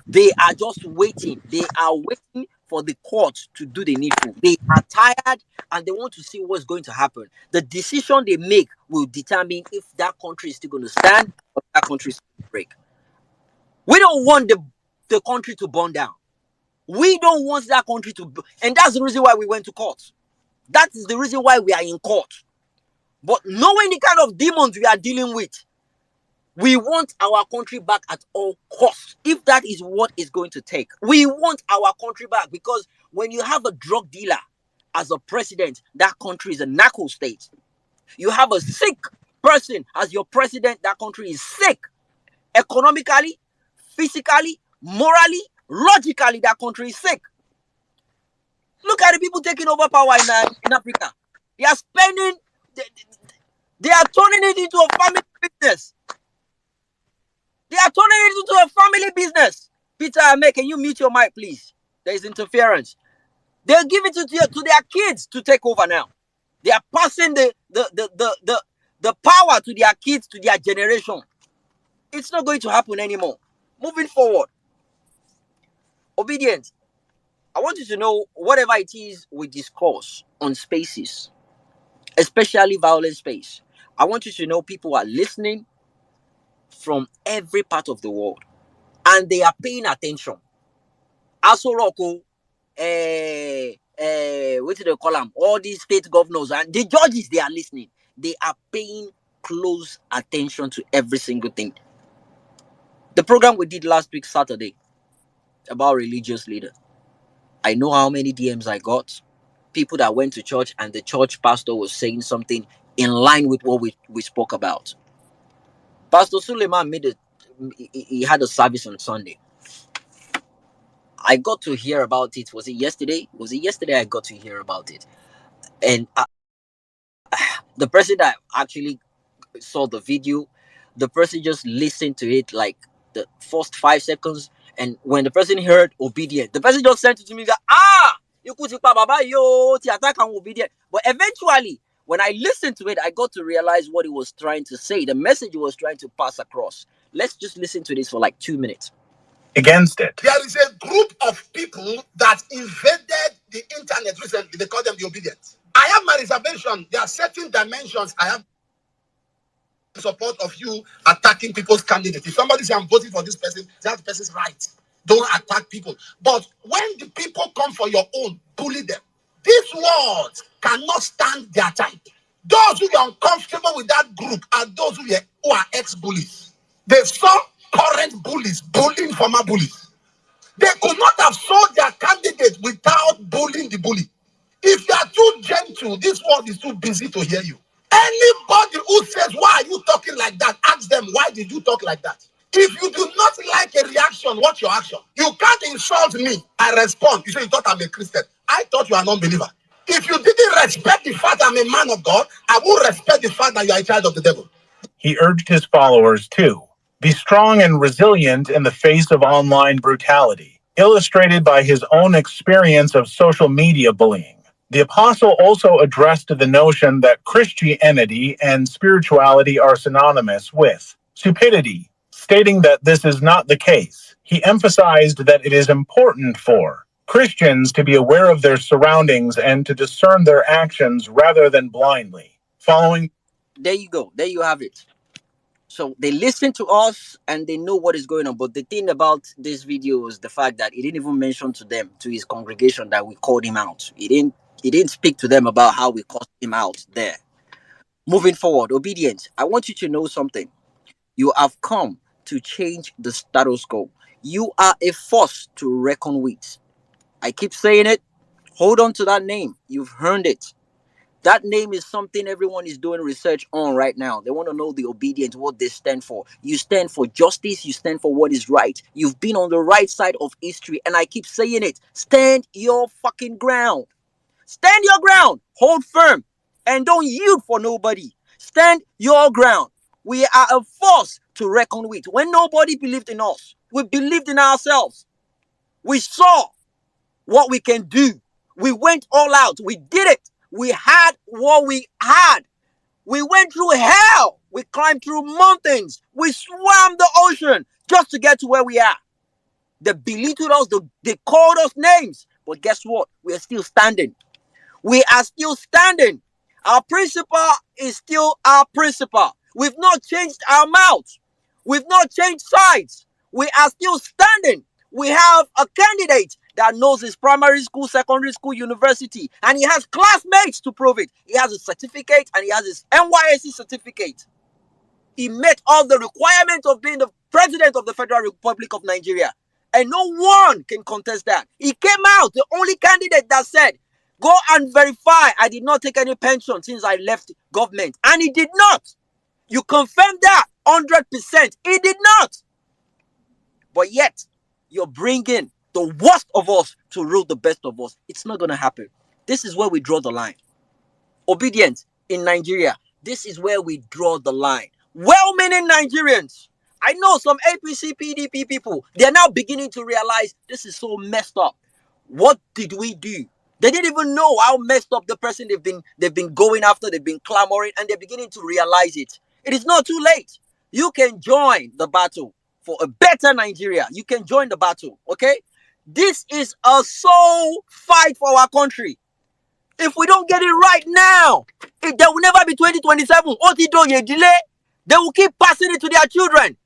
They are just waiting. They are waiting for the court to do the needful. They are tired and they want to see what's going to happen. The decision they make will determine if that country is still going to stand or that country is going to break. We don't want the country to burn down. We don't want that country to, and that's the reason why we went to court. That is the reason why we are in court. But knowing the kind of demons we are dealing with, we want our country back at all costs. If that is what it's going to take, we want our country back, because when you have a drug dealer as a president, that country is a narco state. You have a sick person as your president, that country is sick. Economically, physically, morally, logically, that country is sick. Look at the people taking over power in Africa. They are spending, they are turning it into a family business. They are turning it into a family business. Peter Ame, can you mute your mic, please? There is interference. They'll give it to their kids to take over now. They are passing the power to their kids, to their generation. It's not going to happen anymore. Moving forward. Obedience. I want you to know whatever it is we discuss on spaces, especially Vawulence space. I want you to know people are listening from every part of the world, and they are paying attention. Asoroko, what do they call them? All these state governors and the judges, they are listening. They are paying close attention to every single thing. The program we did last week, Saturday, about religious leader. I know how many DMs I got. People that went to church and the church pastor was saying something in line with what we spoke about. Pastor Suleiman he had a service on Sunday. I got to hear about it. Was it yesterday? I got to hear about it. And the person that actually saw the video, the person just listened to it like the first 5 seconds. And when the person heard obedient, the person just sent it to me that, you could see Baba, yo, obedient. But eventually, when I listened to it, I got to realize what he was trying to say, the message he was trying to pass across. Let's just listen to this for like 2 minutes. Against it. There is a group of people that invaded the internet recently. They call them the obedient. I have my reservation. There are certain dimensions I have in support of you attacking people's candidates. If somebody says I'm voting for this person, that person's right. Don't attack people. But when the people come for your own, bully them. These words cannot stand their type. Those who are uncomfortable with that group are those who are ex-bullies. They saw current bullies bullying former bullies. They could not have sold their candidate without bullying the bully. If you are too gentle, this world is too busy to hear you. Anybody who says, why are you talking like that? Ask them, why did you talk like that? If you do not like a reaction, what's your action? You can't insult me. I respond. You say you thought I'm a Christian. I thought you are a non-believer. If you didn't respect the fact I'm a man of God, I won't respect the fact that you are a child of the devil. He urged his followers to be strong and resilient in the face of online brutality, illustrated by his own experience of social media bullying. The apostle also addressed the notion that Christianity and spirituality are synonymous with stupidity, stating that this is not the case. He emphasized that it is important for Christians to be aware of their surroundings and to discern their actions rather than blindly following. There you go. There you have it. So they listen to us and they know what is going on. But the thing about this video is the fact that he didn't even mention to them, to his congregation, that we called him out. He didn't speak to them about how we called him out there. Moving forward, obedience. I want you to know something. You have come to change the status quo. You are a force to reckon with. I keep saying it. Hold on to that name. You've earned it. That name is something everyone is doing research on right now. They want to know the obedience, what they stand for. You stand for justice. You stand for what is right. You've been on the right side of history. And I keep saying it. Stand your fucking ground. Stand your ground. Hold firm. And don't yield for nobody. Stand your ground. We are a force to reckon with. When nobody believed in us, we believed in ourselves. We saw what we can do. We went all out. We did it. We had what we had. We went through hell. We climbed through mountains. We swam the ocean just to get to where we are. They belittled us. They called us names. But guess what? We are still standing. We are still standing. Our principle is still our principle. We've not changed our mouth. We've not changed sides. We are still standing. We have a candidate that knows his primary school, secondary school, university, and he has classmates to prove it. He has a certificate and he has his NYSC certificate. He met all the requirements of being the president of the Federal Republic of Nigeria. And no one can contest that. He came out, the only candidate that said, go and verify I did not take any pension since I left government. And he did not. You confirmed that 100%. He did not. But yet, you're bringing the worst of us to rule the best of us. It's not going to happen. This is where we draw the line. Obedience in Nigeria. This is where we draw the line. Well-meaning Nigerians. I know some APC, PDP people. They're now beginning to realize this is so messed up. What did we do? They didn't even know how messed up the person they've been going after. They've been clamoring, and they're beginning to realize it. It is not too late. You can join the battle for a better Nigeria. You can join the battle, okay? This is a soul fight for our country. If we don't get it right now, there will never be 2027. They will keep passing it to their children.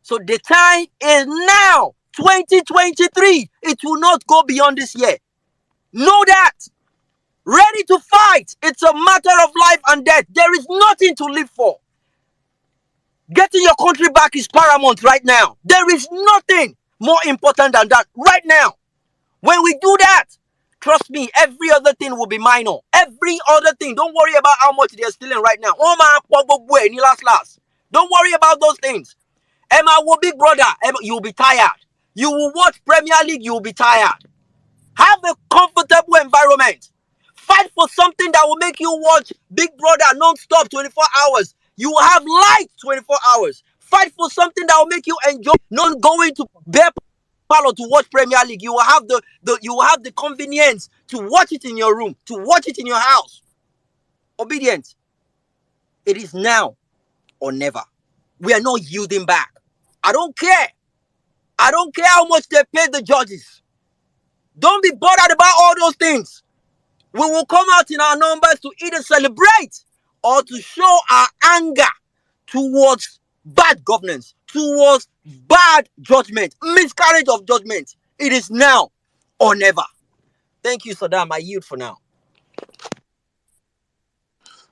So the time is now. 2023. It will not go beyond this year. Know that. Ready to fight. It's a matter of life and death. There is nothing to live for. Getting your country back is paramount right now. There is nothing more important than that right now. When we do that, trust me, every other thing will be minor. Every other thing. Don't worry about how much they're stealing right now. Don't worry about those things. Emma will Big Brother. Emma, you'll be tired. You will watch Premier League. You'll be tired. Have a comfortable environment. Fight for something that will make you watch Big Brother non-stop 24 hours. You will have light 24 hours. Fight for something that will make you enjoy not going to Bear Palo to watch Premier League. You will have the convenience to watch it in your room, to watch it in your house. Obedience. It is now or never. We are not yielding back. I don't care. I don't care how much they pay the judges. Don't be bothered about all those things. We will come out in our numbers to either celebrate or to show our anger towards bad governance, towards bad judgment, miscarriage of judgment. It is now or never. Thank you, Saddam. I yield for now.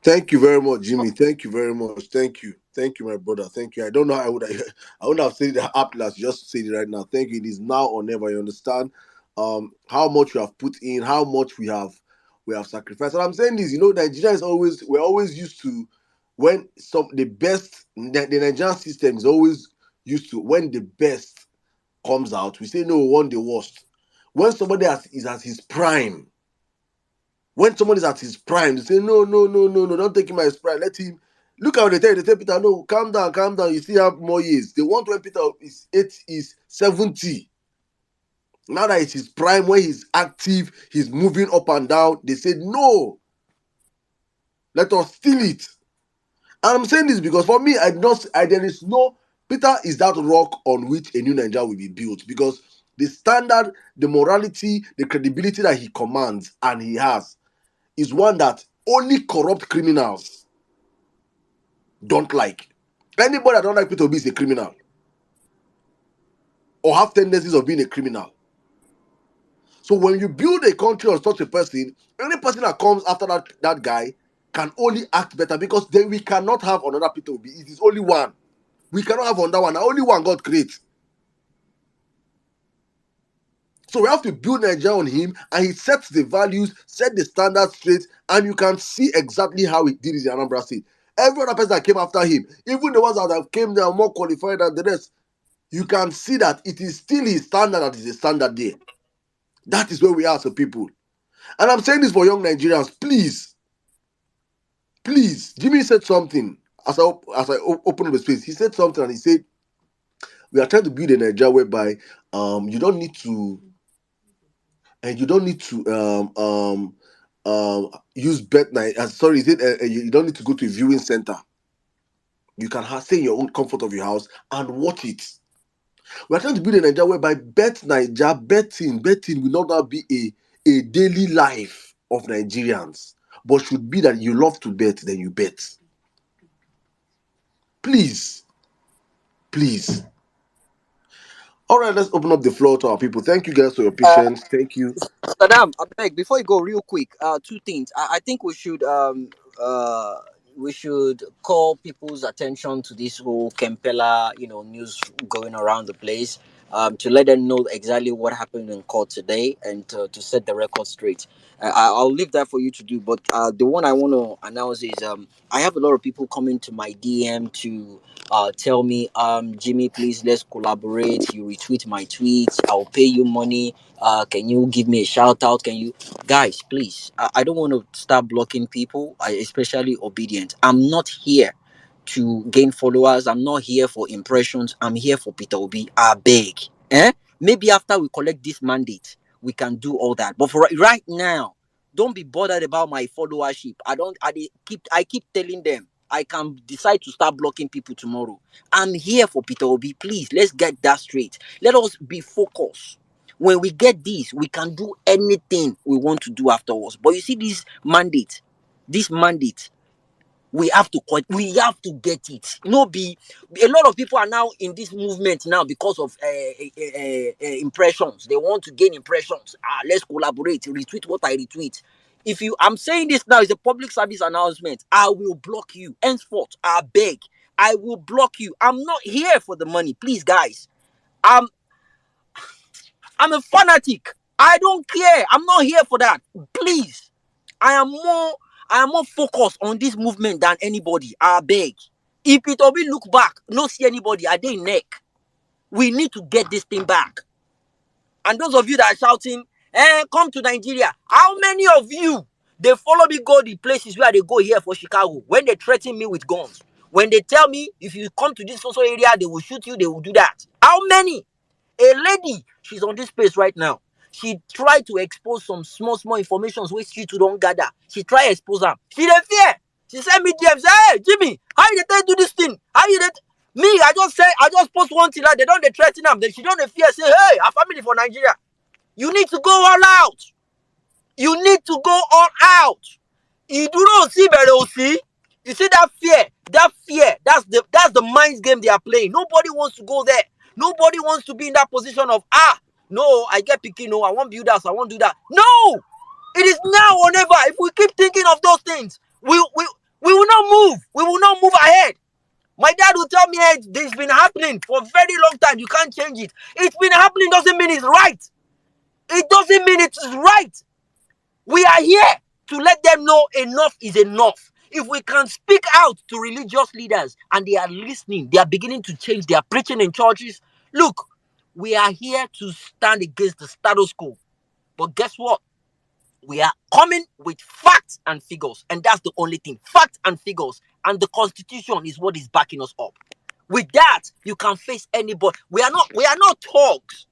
Thank you very much, Jimmy. Thank you very much. Thank you, my brother. Thank you. I don't know how I would have said it up last. Just say it right now. Thank you. It is now or never. You understand? How much you have put in, how much we have we have sacrificed. And I'm saying this, Nigeria we're always used to when the Nigerian system is always used to when the best comes out, we say no, we want the worst. When somebody is at his prime, when somebody is at his prime, they say no, no, no, no, no, don't take him at his prime. Let him look at what they tell Peter, no, calm down, calm down. You still have more years. They want when Peter is 70. Now that it's his prime, when he's active, he's moving up and down. They said no. Let us steal it. And I'm saying this because for me, there is no Peter is that rock on which a new Nigeria will be built, because the standard, the morality, the credibility that he commands and he has is one that only corrupt criminals don't like. Anybody that don't like Peter Obi is a criminal or have tendencies of being a criminal. So when you build a country on such a person, any person that comes after that guy can only act better, because then we cannot have another Peter Obi. It is only one. We cannot have another one. Now, only one God creates. So we have to build Nigeria on him, and he sets the values, set the standards straight, and you can see exactly how he did it in Anambra State. Every other person that came after him, even the ones that came there more qualified than the rest, you can see that it is still his standard that is a standard there. That is where we are as a people. And I'm saying this for young Nigerians, please. Jimmy said something as I opened up the space. He said something, and he said, we are trying to build a Nigeria whereby you don't need to use bet night. Sorry, is it you don't need to go to a viewing center. You can stay in your own comfort of your house and watch it. We are trying to build a Nigeria whereby betting will not be a daily life of Nigerians, but should be that you love to bet, then you bet. Please. All right, let's open up the floor to our people. Thank you guys for your patience. Thank you. Saddam, I beg, before you go, real quick, two things. I think we should call people's attention to this whole Kempela, news going around the place, to let them know exactly what happened in court today, and to set the record straight. I'll leave that for you to do. But the one I want to announce is I have a lot of people coming to my DM to tell me, Jimmy, please, let's collaborate. You retweet my tweets, I'll pay you money. Can you give me a shout out? Can you guys, please? I don't want to start blocking people, especially obedient. I'm not here to gain followers. I'm not here for impressions. I'm here for Peter Obi. I beg. Maybe after we collect this mandate, we can do all that. But for right now, don't be bothered about my followership. I keep telling them I can decide to start blocking people tomorrow. I'm here for Peter Obi. Please, let's get that straight. Let us be focused. When we get this, we can do anything we want to do afterwards. But you see, this mandate, we have to get it. A lot of people are now in this movement now because of impressions. They want to gain impressions. Let's collaborate. Retweet what I retweet. I'm saying this now is a public service announcement. I will block you henceforth. I beg. I will block you. I'm not here for the money, please, guys. I'm a fanatic. I don't care. I'm not here for that. Please. I am more focused on this movement than anybody. I beg. If it will be look back, not see anybody, I dey neck. We need to get this thing back. And those of you that are shouting, come to Nigeria. How many of you, they follow me go the places where they go here for Chicago, when they threaten me with guns? When they tell me, if you come to this social area, they will shoot you, they will do that. How many? A lady, she's on this place right now. She tried to expose some small information which she don't gather. She tried to expose them. She dey fear. She sent me DMs. Hey, Jimmy, how you dey do this thing? How you dey? Me, I just post one thing like they don't threaten them. Then she don't fear. Say, hey, our family for Nigeria. You need to go all out. You need to go all out. You do not see, but see. You see that fear. That's the mind game they are playing. Nobody wants to go there. Nobody wants to be in that position of no, I get picky. No, I won't build that. I won't do that. No, it is now or never. If we keep thinking of those things, we will not move. We will not move ahead. My dad will tell me, hey, this has been happening for a very long time. You can't change it. It's been happening doesn't mean it's right. It doesn't mean it's right. We are here. to let them know enough is enough. If we can speak out to religious leaders and they are listening, they are beginning to change, they are preaching in churches. Look, we are here to stand against the status quo. But guess what? We are coming with facts and figures, and that's the only thing. Facts and figures, and the constitution is what is backing us up. With that, you can face anybody. We are not thugs.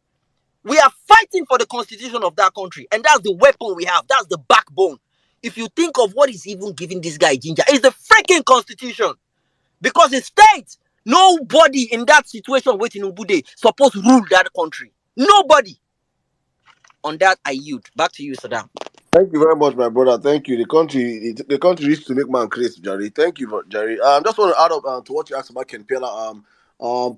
We are fighting for the constitution of that country, and that's the weapon we have. That's the backbone. If you think of what is even giving this guy ginger, it's the freaking constitution. Because it states nobody in that situation waiting Tinubu supposed to rule that country. Nobody. On that, I yield. Back to you, Saddam. Thank you very much, my brother. Thank you. The country used to make man crazy, Jerry. Thank you, Jerry. Just want to add up to what you asked about Ken Pela.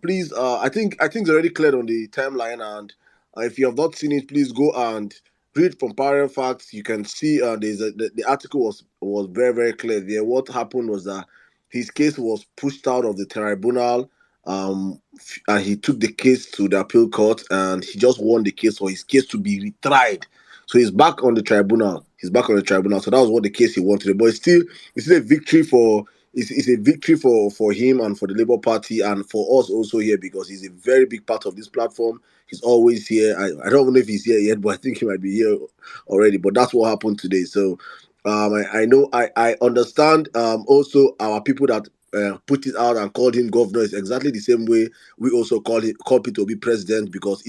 Please. I think it's already cleared on the timeline, and if you have not seen it, please go and read from Parallel Facts. You can see the article was very very clear there. What happened was that his case was pushed out of the tribunal. And he took the case to the appeal court, and he just won the case for his case to be retried. So he's back on the tribunal. He's back on the tribunal. So that was what the case he wanted. But it's still a victory it's a victory for him and for the Labour Party and for us also here, because he's a very big part of this platform. He's always here. I don't know if he's here yet, but I think he might be here already. But that's what happened today. So I know I understand also our people that put it out and called him governor is exactly the same way we also call Peter Obi president, because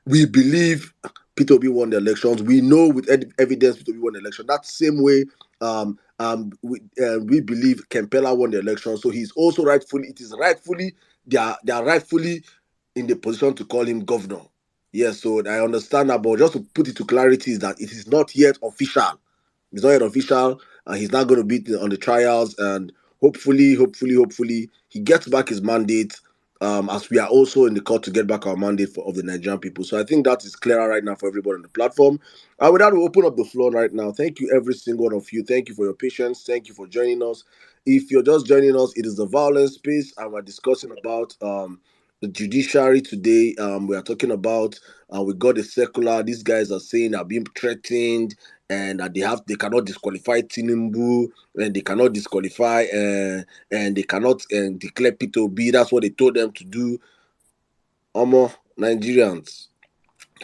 we believe Peter Obi won the elections. We know with evidence Peter Obi won the election. That same way we believe Kempela won the election. So he's also they are rightfully in the position to call him governor. Yes, so I understand that, but just to put it to clarity is that it is not yet official. It's not yet official, and he's not going to be on the trials, and hopefully he gets back his mandate, as we are also in the court to get back our mandate of the Nigerian people. So I think that is clearer right now for everybody on the platform. With that, we open up the floor right now. Thank you, every single one of you. Thank you for your patience. Thank you for joining us. If you're just joining us, it is the Vawulence space, and we're discussing about the judiciary today. We are talking about we got a circular. These guys are saying are being threatened, and that they cannot disqualify Tinubu, and they cannot disqualify and they cannot declare P2B. That's what they told them to do. Nigerians,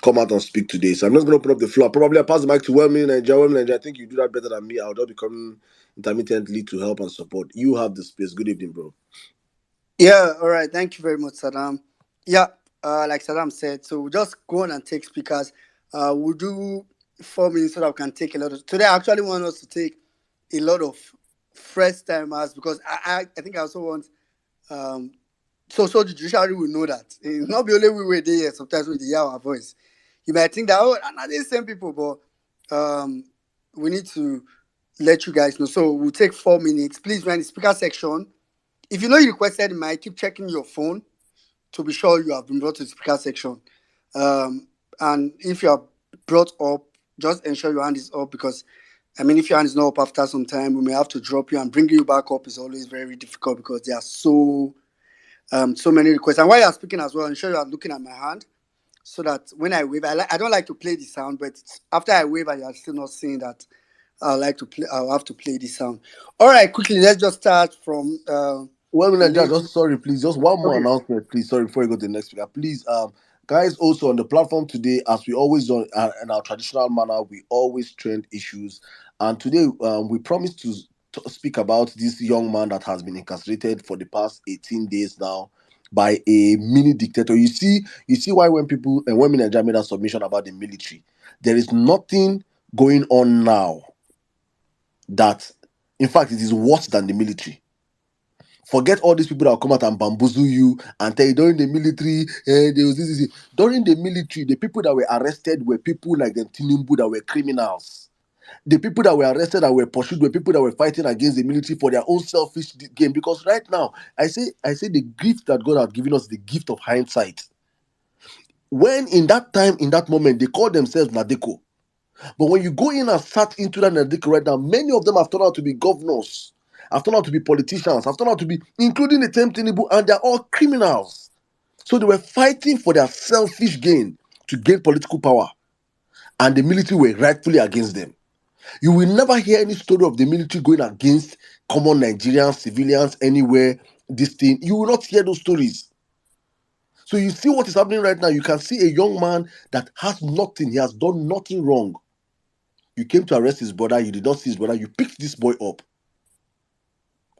come out and speak today. So I'm just going to open up the floor. Probably I'll pass the mic to Wellman Nigeria. I think you do that better than me. I'll just be coming intermittently to help and support. You have the space. Good evening, bro. Yeah, all right. Thank you very much, Saddam. Yeah, like Saddam said, so we'll just go on and take speakers. We'll do 4 minutes so that we can take a lot of. Today, I actually want us to take a lot of fresh timers, because I think I also want so the judiciary will know that it's not the only we were there. Sometimes we hear our voice, you might think that not the same people, but we need to let you guys know. So we'll take 4 minutes. Please, when the speaker section, if you know you requested the mic, keep checking your phone to be sure you have been brought to the speaker section. And if you are brought up, just ensure your hand is up, because if your hand is not up after some time, we may have to drop you, and bringing you back up is always very difficult because there are so many requests. And while you are speaking as well, ensure you are looking at my hand, so that when I wave, I don't like to play the sound, but after I wave and you are still not seeing that, I'll have to play the sound. All right, quickly, let's just start from. Sorry, please, just one more announcement, please. Sorry, before you go to the next speaker, please, guys, also on the platform today, as we always do in our traditional manner, we always trend issues, and today we promised to speak about this young man that has been incarcerated for the past 18 days now by a mini dictator. You see why when Nigeria made a submission about the military, there is nothing going on now that, in fact, it is worse than the military. Forget all these people that will come out and bamboozle you and tell you during the military, there was this. During the military, the people that were arrested were people like the Tinubu that were criminals. The people that were arrested and were pursued were people that were fighting against the military for their own selfish gain. Because right now, I say the gift that God has given us, the gift of hindsight. When in that time, in that moment, they called themselves Nadeko. But when you go in and start into that Nadeko right now, many of them have turned out to be governors, have turned out to be politicians, have turned out to be, including the same Tinubu, and they're all criminals. So they were fighting for their selfish gain to gain political power, and the military were rightfully against them. You will never hear any story of the military going against common Nigerians, civilians, anywhere. This thing, you will not hear those stories. So you see what is happening right now. You can see a young man that has nothing. He has done nothing wrong. You came to arrest his brother. You did not see his brother. You picked this boy up.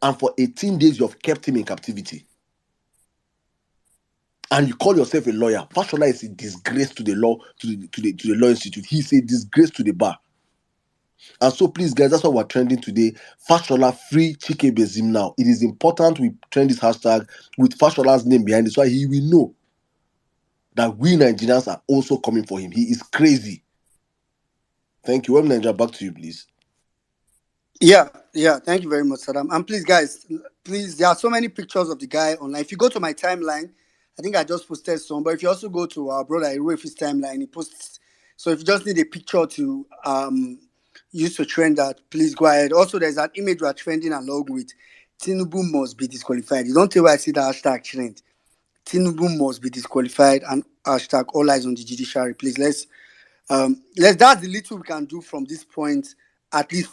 And for 18 days, you have kept him in captivity. And you call yourself a lawyer. Fashola is a disgrace to the law, to the law institute. He's a disgrace to the bar. And so please, guys, that's why we're trending today. Fashola free Chike Bezim now. It is important we trend this hashtag with Fashola's name behind it, so he will know that we Nigerians are also coming for him. He is crazy. Thank you. Nigeria, back to you, please. Yeah, thank you very much, Saddam. And please, guys, there are so many pictures of the guy online. If you go to my timeline, I think I just posted some, but if you also go to our brother Iruefi's timeline, he posts. So if you just need a picture to use to trend that, please go ahead. Also, there's an image we are trending along with. Tinubu must be disqualified. You don't tell why I see the hashtag trend. Tinubu must be disqualified and hashtag all eyes on the judiciary. Please, that's the little we can do from this point, at least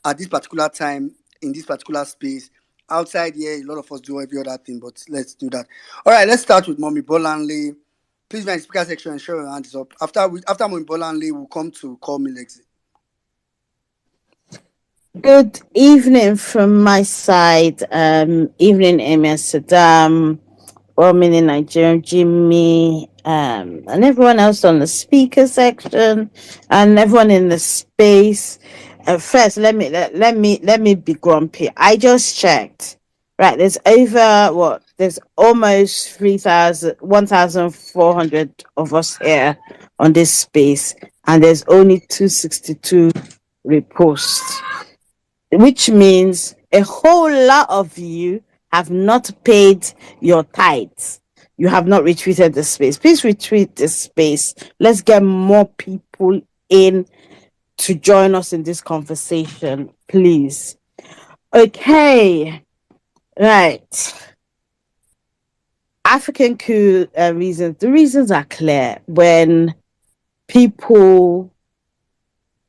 at this particular time, in this particular space. Outside here, a lot of us do every other thing, but let's do that. All right, let's start with Mommy Bolanle. Please, my speaker section, ensure your hand is up. After Mommy Bolanle, we'll come to Call Me Lexi. Good evening from my side. Evening, MS Saddam, Mini Nigerian Jimmy, and everyone else on the speaker section, and everyone in the space. First, let me be grumpy. I just checked. Right, there's almost 1,400 of us here on this space, and there's only 262 reposts, which means a whole lot of you have not paid your tithes. You have not retweeted the space. Please retweet the space. Let's get more people in to join us in this conversation, please. Okay, right. African coup reasons. The reasons are clear. When people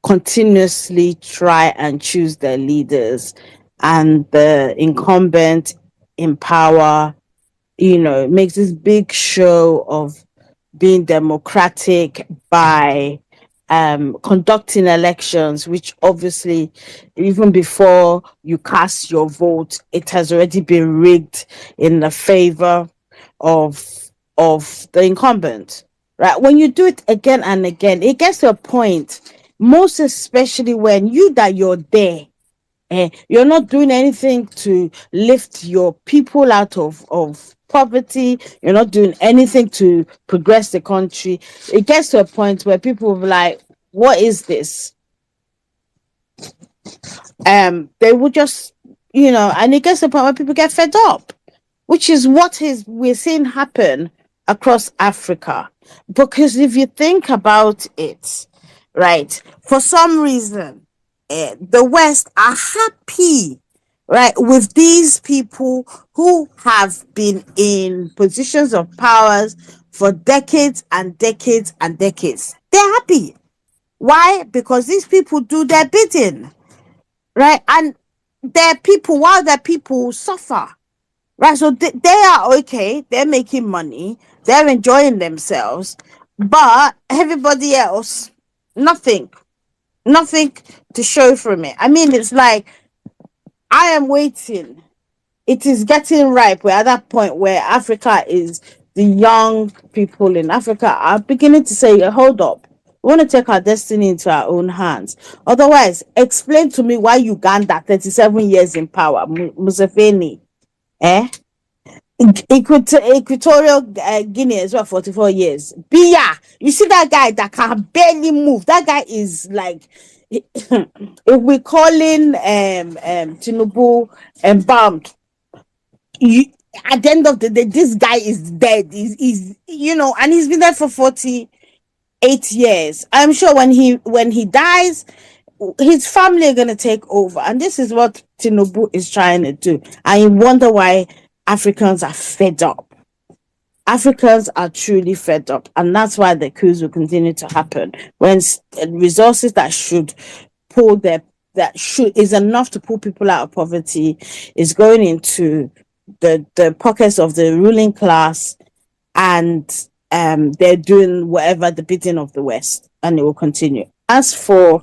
continuously try and choose their leaders, and the incumbent in power, makes this big show of being democratic by conducting elections, which obviously, even before you cast your vote, it has already been rigged in the favor of the incumbent. Right? When you do it again and again, it gets to a point, most especially when you're there, you're not doing anything to lift your people out of poverty. You're not doing anything to progress the country. It gets to a point where people will be like, what is this? They will just, and it gets to a point where people get fed up, which is what we're seeing happen across Africa. Because if you think about it, right, for some reason, the West are happy, right, with these people who have been in positions of powers for decades and decades and decades. They're happy. Why? Because these people do their bidding, right? And while their people suffer, right? So they are okay. They're making money. They're enjoying themselves. But everybody else, nothing to show from it. I mean, it's like, I am waiting. It is getting ripe. We're at that point where the young people in Africa are beginning to say, hold up, we want to take our destiny into our own hands. Otherwise, explain to me why Uganda, 37 years in power, Museveni, Equatorial Guinea as well, 44 years. Biya, you see that guy that can barely move. That guy is like, if we're calling Tinubu embalmed, at the end of the day, this guy is dead. He's and he's been there for 48 years. I'm sure when he dies, his family are gonna take over, and this is what Tinubu is trying to do. And you wonder why Africans are fed up. Africans are truly fed up, and that's why the coups will continue to happen when resources that should pull their that should is enough to pull people out of poverty is going into the pockets of the ruling class, and they're doing whatever the bidding of the West, and it will continue. As for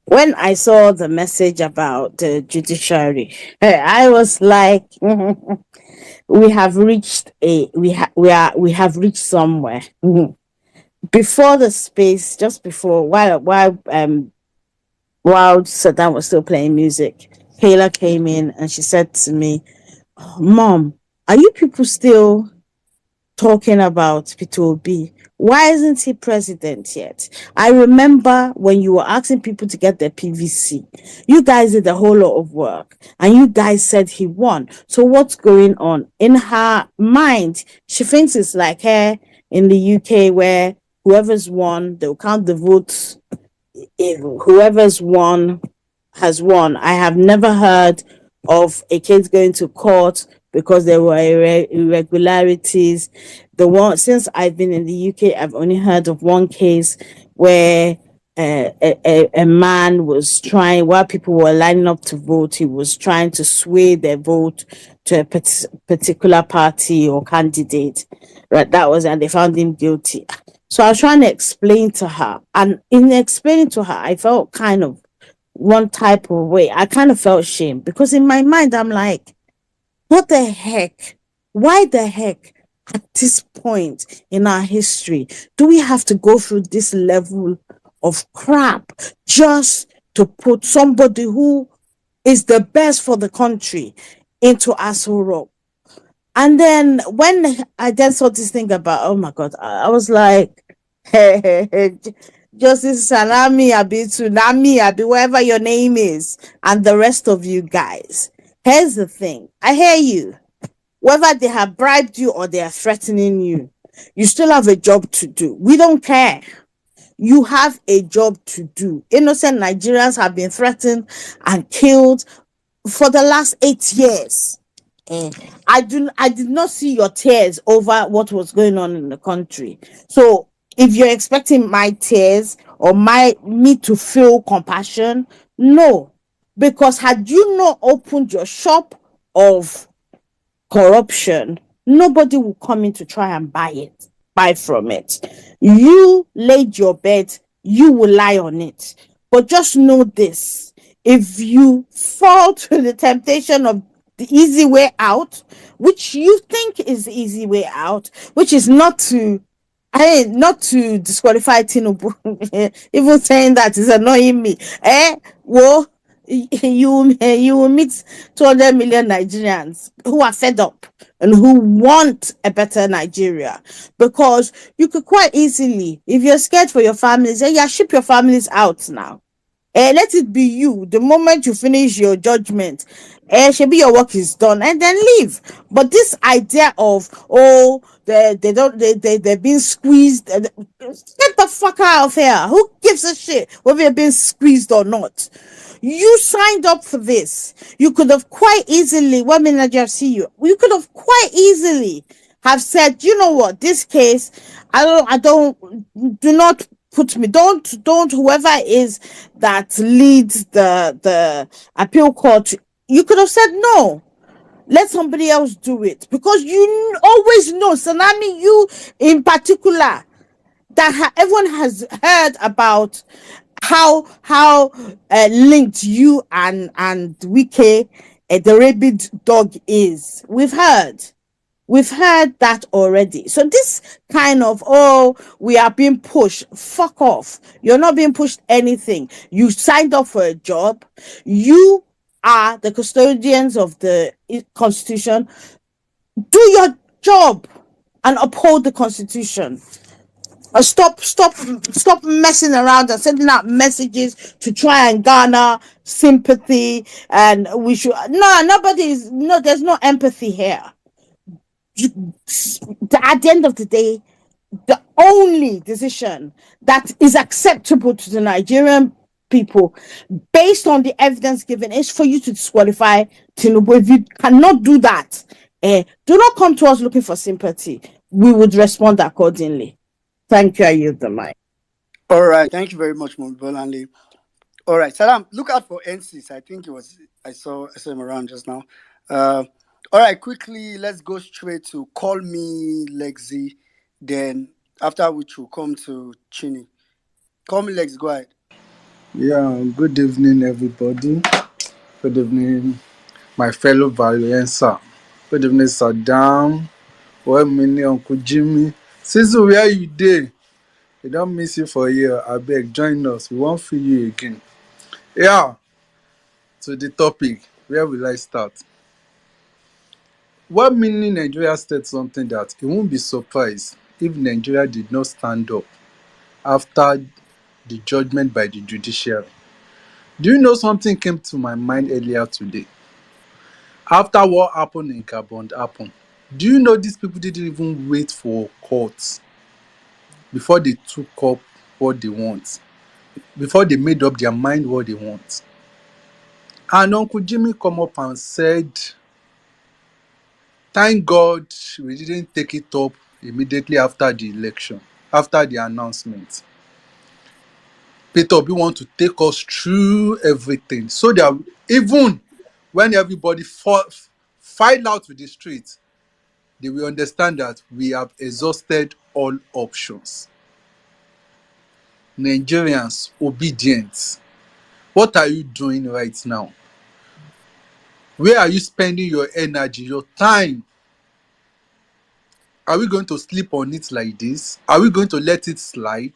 when I saw the message about the judiciary, I was like, we have reached we have reached somewhere. Before the space, just before while Saddam was still playing music, Kayla came in and she said to me, "Mom, are you people still talking about Peter Obi? Why isn't he president yet? I remember when you were asking people to get their PVC, you guys did a whole lot of work and you guys said he won. So what's going on?" In her mind, she thinks it's like her in the UK where whoever's won, they'll count the votes. If whoever's won has won. I have never heard of a case going to court because there were irregularities. The one since I've been in the UK, I've only heard of one case where a man was trying, while people were lining up to vote, he was trying to sway their vote to a particular party or candidate. Right, that was, and they found him guilty. So I was trying to explain to her, and in explaining to her, I felt kind of one type of way. I kind of felt shame because in my mind, I'm like, what the heck? Why the heck at this point in our history do we have to go through this level of crap just to put somebody who is the best for the country into Aso Rock? And then when I then saw this thing about, oh my God, I was like, hey, Justice Salami, Abi Tsunami, Abi, whatever your name is, and the rest of you guys. Here's the thing. I hear you. Whether they have bribed you or they are threatening you, you still have a job to do. We don't care. You have a job to do. Innocent Nigerians have been threatened and killed for the last 8 years. I did not see your tears over what was going on in the country. So if you're expecting my tears or me to feel compassion, no. Because had you not opened your shop of corruption, nobody will come in to try and buy from it. You laid your bed, you will lie on it. But just know this, if you fall to the temptation of the easy way out, which you think is the easy way out, which is not to disqualify Tinubu. Even saying that is annoying me. Well, you will meet 200 million Nigerians who are fed up and who want a better Nigeria, because you could quite easily, if you're scared for your families, ship your families out now. Let it be you. The moment you finish your judgment, maybe your work is done, and then leave. But this idea of they're being squeezed, get the fuck out of here. Who gives a shit whether you're being squeezed or not? You signed up for this. You could have quite easily, one minute I see you. You could have quite easily have said, you know what, this case, do not put me, don't whoever is that leads the appeal court, you could have said no, let somebody else do it, because you always know, Tsunami, you in particular, that everyone has heard about how linked you and Wike, the rabid dog, is. We've heard that already. So this kind of, we are being pushed, fuck off. You're not being pushed anything. You signed up for a job. You are the custodians of the Constitution. Do your job and uphold the Constitution. Stop messing around and sending out messages to try and garner sympathy. And we should, there's no empathy here. At the end of the day, the only decision that is acceptable to the Nigerian people, based on the evidence given, is for you to disqualify Tinubu. If you cannot do that, do not come to us looking for sympathy. We would respond accordingly. Thank you. I yield the mic. All right. Thank you very much, Mobibolanle. All right, Salam, look out for NCs. I think it was I saw him around just now. Uh, all right, quickly, let's go straight to Call Me Lexi. Then after which we'll come to Chini. Call Me Lex, go ahead. Yeah, good evening, everybody. Good evening, my fellow Valencia. Good evening, Saddam. Well, mini Uncle Jimmy. Sisu, where you dey? We don't miss you for a year. I beg, join us. We won't feel you again. Yeah, to the topic. Where will I start? What mini Nigeria said something that it won't be surprised if Nigeria did not stand up after the judgment by the judiciary. Do you know something came to my mind earlier today? After what happened in Gabon happened, do you know these people didn't even wait for courts before they took up what they want, before they made up their mind what they want? And Uncle Jimmy come up and said, thank God we didn't take it up immediately after the election, after the announcement. Peter Obi want to take us through everything so that even when everybody file out with the streets, they will understand that we have exhausted all options. Nigerians, obedient. What are you doing right now? Where are you spending your energy, your time? Are we going to sleep on it like this? Are we going to let it slide?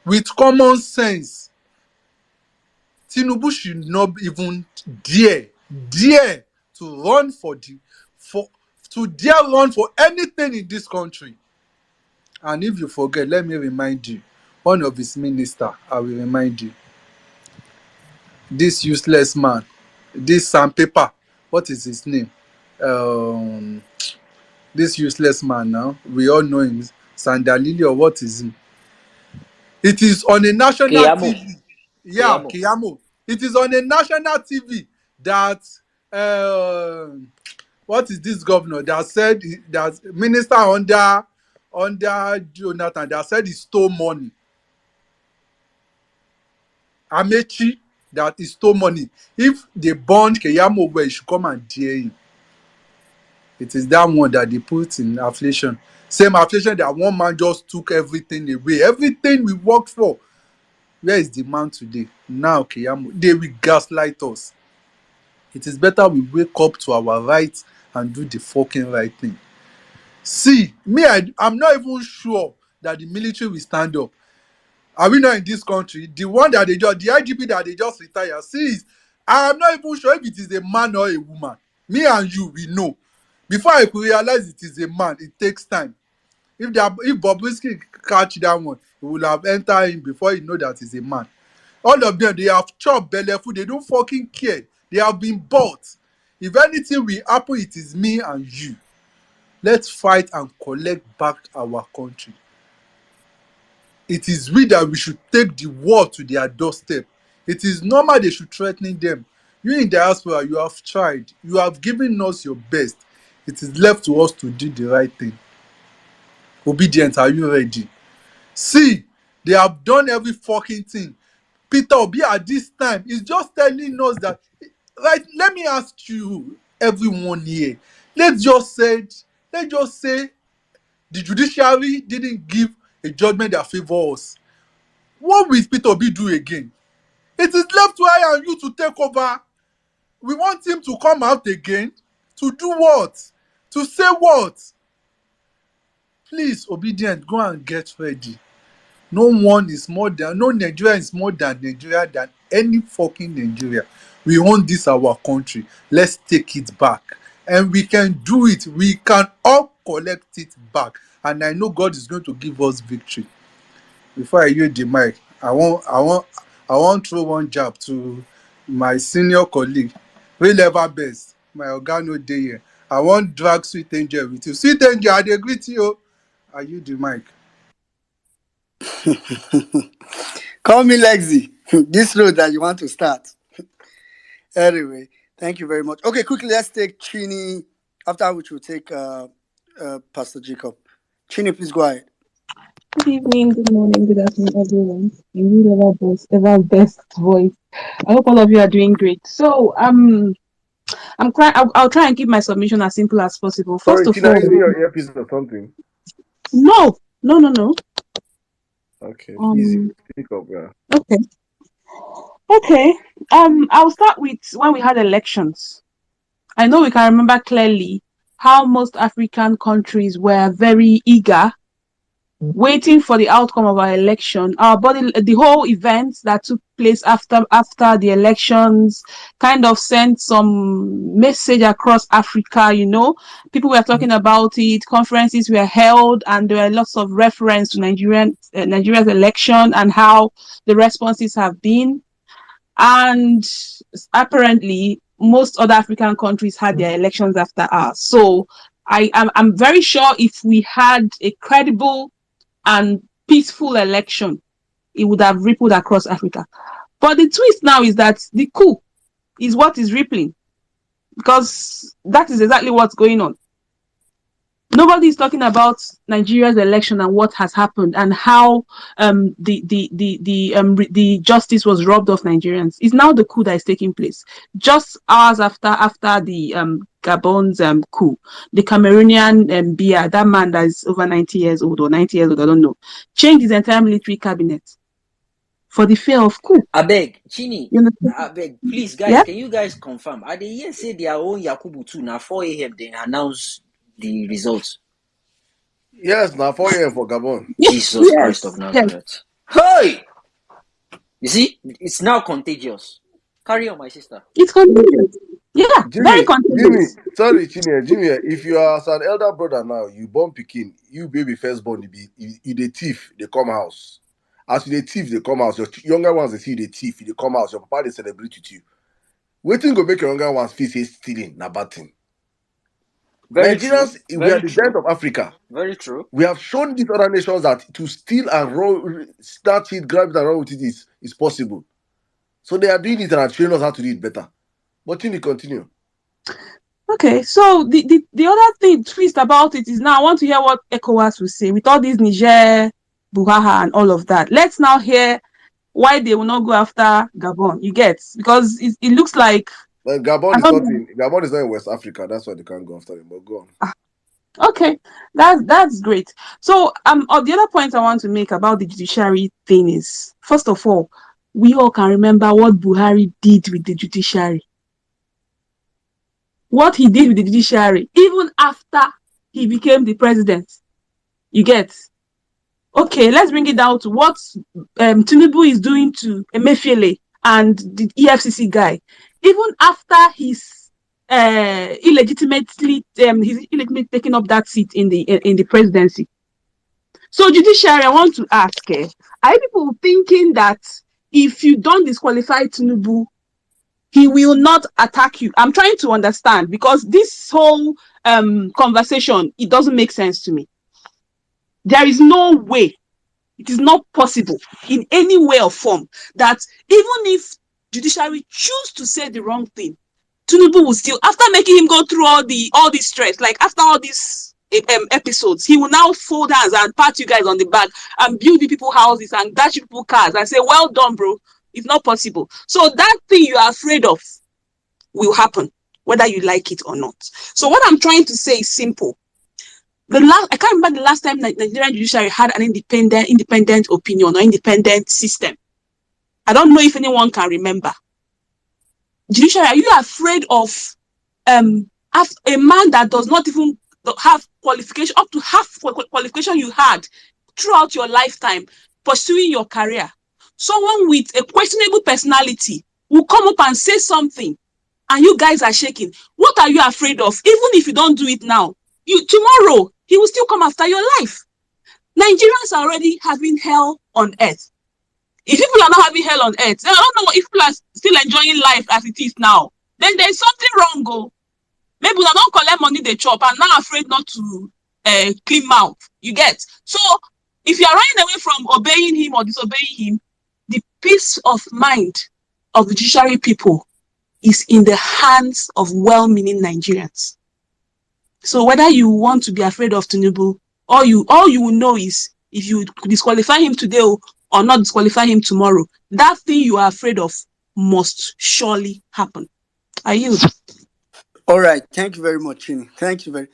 With common sense, Tinubu should not even dare to run to run for anything in this country. And if you forget, let me remind you, one of his ministers, I will remind you, this useless man, this sandpaper, what is his name? Um, this useless man now, we all know him, Sandalili or what is he? It is on a national Keyamo. TV. Yeah, Keyamo. Kiyamo. It is on a national TV that what is this governor that said that minister under Jonathan that said he stole money. Amechi that he stole money. If they bond Keyamo well, he should come and dare him. It is that one that they put in afflation. Same afflation that one man just took everything away. Everything we worked for. Where is the man today? Now, Keyamo, they will gaslight us. It is better we wake up to our rights and do the fucking right thing. See, me, I'm not even sure that the military will stand up. Are we not in this country? The one that the IGP that they just retired, see, I am not even sure if it is a man or a woman. Me and you, we know. Before I could realize it is a man, it takes time. If Bobrisky catch that one, he will have entered in before he know that he's a man. All of them, they have chopped belly food. They don't fucking care. They have been bought. If anything will happen, it is me and you. Let's fight and collect back our country. It is we that we should take the war to their doorstep. It is normal they should threaten them. You in diaspora, you have tried. You have given us your best. It is left to us to do the right thing. Obedient, are you ready? See, they have done every fucking thing. Peter Obi at this time is just telling us that, right? Let me ask you, everyone here. Let's just say the judiciary didn't give a judgment that favors us. What will Peter Obi do again? It is left to I and you to take over. We want him to come out again. To do what? To say what? Please, obedient, go and get ready. No Nigeria is more than Nigeria than any fucking Nigeria. We own this our country. Let's take it back. And we can do it. We can all collect it back. And I know God is going to give us victory. Before I use the mic, I want throw one jab to my senior colleague, wey level best, my oga no dey here. I want drag Sweet Angel with you. Sweet Angel, I dey greet you. I use the mic. Call me Lexi. This road that you want to start. Anyway, thank you very much. Okay, quickly, let's take Chini, after which we'll take Pastor Jacob. Chini, please go ahead. Good evening, good morning, good afternoon, everyone. In whoever best voice. I hope all of you are doing great. So I'll try and keep my submission as simple as possible. First Sorry, of Tina, all, using your earpiece or something. no. Okay, please speak up, yeah. Okay. I'll start with when we had elections. I know we can remember clearly how most African countries were very eager waiting for the outcome of our election. The whole events that took place after the elections kind of sent some message across Africa. People were talking about it, conferences were held, and there were lots of reference to Nigeria's election and how the responses have been. And apparently most other African countries had their elections after ours. So I'm very sure if we had a credible and peaceful election, it would have rippled across Africa. But the twist now is that the coup is what is rippling, because that is exactly what's going on. Nobody is talking about Nigeria's election and what has happened and how the justice was robbed of Nigerians. It's now the coup that is taking place. Just hours after the Gabon's coup, the Cameroonian Biya, that man that is over 90 years old or 90 years old, I don't know, changed his entire military cabinet for the fear of coup. I beg, Chini, You know? I beg, please, guys, Yeah? can you guys confirm? Are they here say their own Yakubu 2 now 4 a.m. they announce the results? Yes, now 4 a.m. for Gabon. Jesus Christ of Nazareth. Hey! You see, it's now contagious. Carry on, my sister. It's contagious. Yeah, very Jimmy, contagious. sorry, Jimmy, if you are as an elder brother now, you born Pekin, you baby firstborn, you the thief, they come house. As you the thief, they come house. Your younger ones, they see you the thief, they come house. Your papa, they celebrate with you. Waiting go make your younger ones feel say stealing, na bad thing. Nigerians, we are the dent of Africa. Very true. We have shown these other nations that to steal and snatch it, grab it, and run with it is possible. So they are doing it and are training us how to do it better. But Chini, continue. Okay, so the other twist about it is now I want to hear what ECOWAS will say with all these Niger, Buhaha, and all of that. Let's now hear why they will not go after Gabon. You get, because it looks like Gabon is not in West Africa. That's why they can't go after him. But go on. Okay, that's great. So the other point I want to make about the judiciary thing is, first of all, we all can remember what Buhari did with the judiciary. What he did with the judiciary, even after he became the president. You get? Okay, let's bring it down to what Tinubu is doing to Emefiele and the EFCC guy. Even after he's illegitimately taking up that seat in the presidency. So judiciary, I want to ask, are people thinking that if you don't disqualify Tinubu, he will not attack you? I'm trying to understand, because this whole conversation, it doesn't make sense to me. There is no way, it is not possible in any way or form that even if judiciary choose to say the wrong thing, Tinubu will still, after making him go through all this stress, like after all these episodes, he will now fold hands and pat you guys on the back and build the people houses and dash people cars and say, well done, bro. It's not possible. So that thing you are afraid of will happen, whether you like it or not. So what I'm trying to say is simple. I can't remember the last time Nigerian judiciary had an independent opinion or independent system. I don't know if anyone can remember. Judiciary, are you afraid of a man that does not even have qualification, up to half qualification you had throughout your lifetime pursuing your career? Someone with a questionable personality will come up and say something and you guys are shaking. What are you afraid of? Even if you don't do it now, tomorrow he will still come after your life. Nigerians are already having hell on earth. If people are not having hell on earth, I don't know if people are still enjoying life as it is now. Then there's something wrong. Go. Maybe they don't collect money they chop and now afraid not to clean mouth. You get? So if you are running away from obeying him or disobeying him, the peace of mind of the judiciary people is in the hands of well-meaning Nigerians. So whether you want to be afraid of Tinubu, all you will know is if you disqualify him today or not disqualify him tomorrow, that thing you are afraid of must surely happen. I yield. All right, thank you very much, Chini. Thank you very.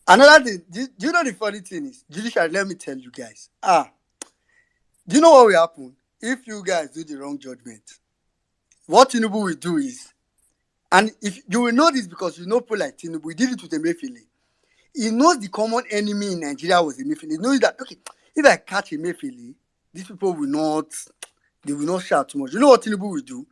Another thing, do you know the funny thing is, Judiciary? Let me tell you guys. Do you know what will happen if you guys do the wrong judgment? What Tinubu will do is, and if you will know this because you know people like Tinubu, we did it with Emefiele. He knows the common enemy in Nigeria was Emefiele. He knows that, okay, if I catch Emefiele, these people will not shout too much. You know what Tinubu will do?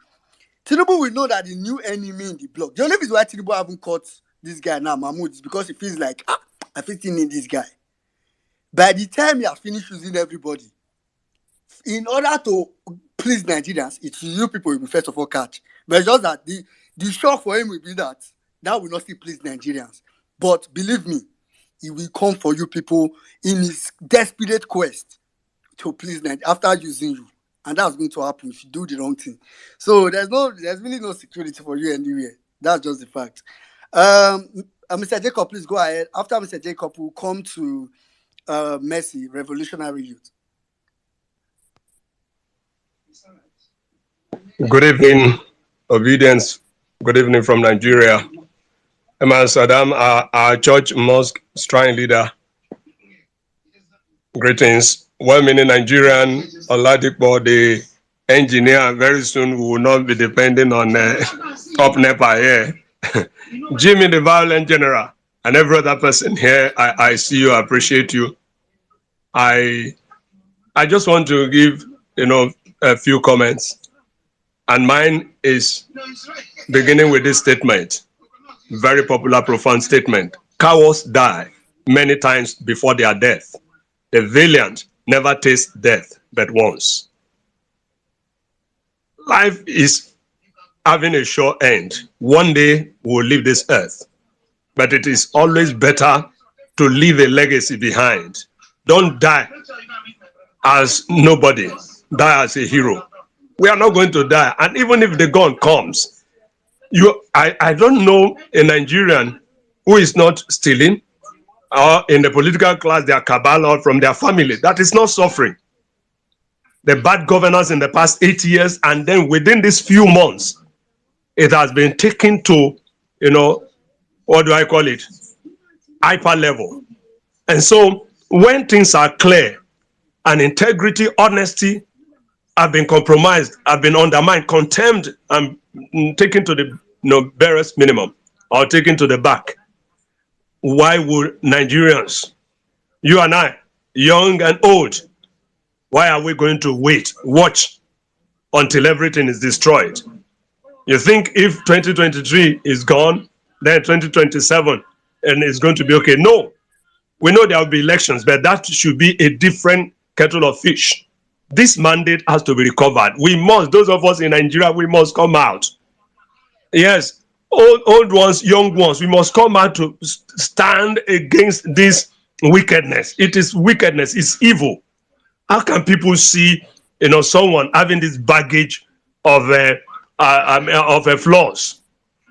Tinubu will know that the new enemy in the block. The only reason why Tinubu haven't caught this guy now, Mahmoud, is because he feels like, I still need this guy. By the time he has finished using everybody, in order to please Nigerians, it's you people will be first of all catch. But it's just that the shock for him will be that will not still please Nigerians. But believe me, he will come for you people in his desperate quest to please Nigeria after using you. And that's going to happen if you do the wrong thing. So there's really no security for you anywhere. That's just the fact. Mr. Jacob, please go ahead. After Mr. Jacob, we'll come to Mercy, Revolutionary Youth. Good evening, Obedience. Good evening from Nigeria. Emma Saddam, our church mosque shrine leader. Greetings. Well-meaning Nigerian Oladipo, the engineer. Very soon we will not be depending on top NEPA here. Jimmy, the violent general, and every other person here. I see you, I appreciate you. I just want to give a few comments. And mine is beginning with this statement, very popular, profound statement. Cowards die many times before their death. The valiant never taste death but once. Life is having a sure end. One day we'll leave this earth, but it is always better to leave a legacy behind. Don't die as nobody, die as a hero. We are not going to die. And even if the gun comes, I don't know a Nigerian who is not stealing, or in the political class, they are cabal out from their family. That is not suffering. The bad governance in the past 8 years, and then within these few months, it has been taken to, what do I call it? Hyper level. And so when things are clear and integrity, honesty, have been compromised, have been undermined, contemned, and taken to the barest minimum, or taken to the back. Why would Nigerians, you and I, young and old, why are we going to watch until everything is destroyed? You think if 2023 is gone, then 2027 and it's going to be okay? No. We know there will be elections, but that should be a different kettle of fish. This mandate has to be recovered. We must, those of us in Nigeria, we must come out. Yes, old ones, young ones, we must come out to stand against this wickedness. It is wickedness, it's evil. How can people see, someone having this baggage of flaws,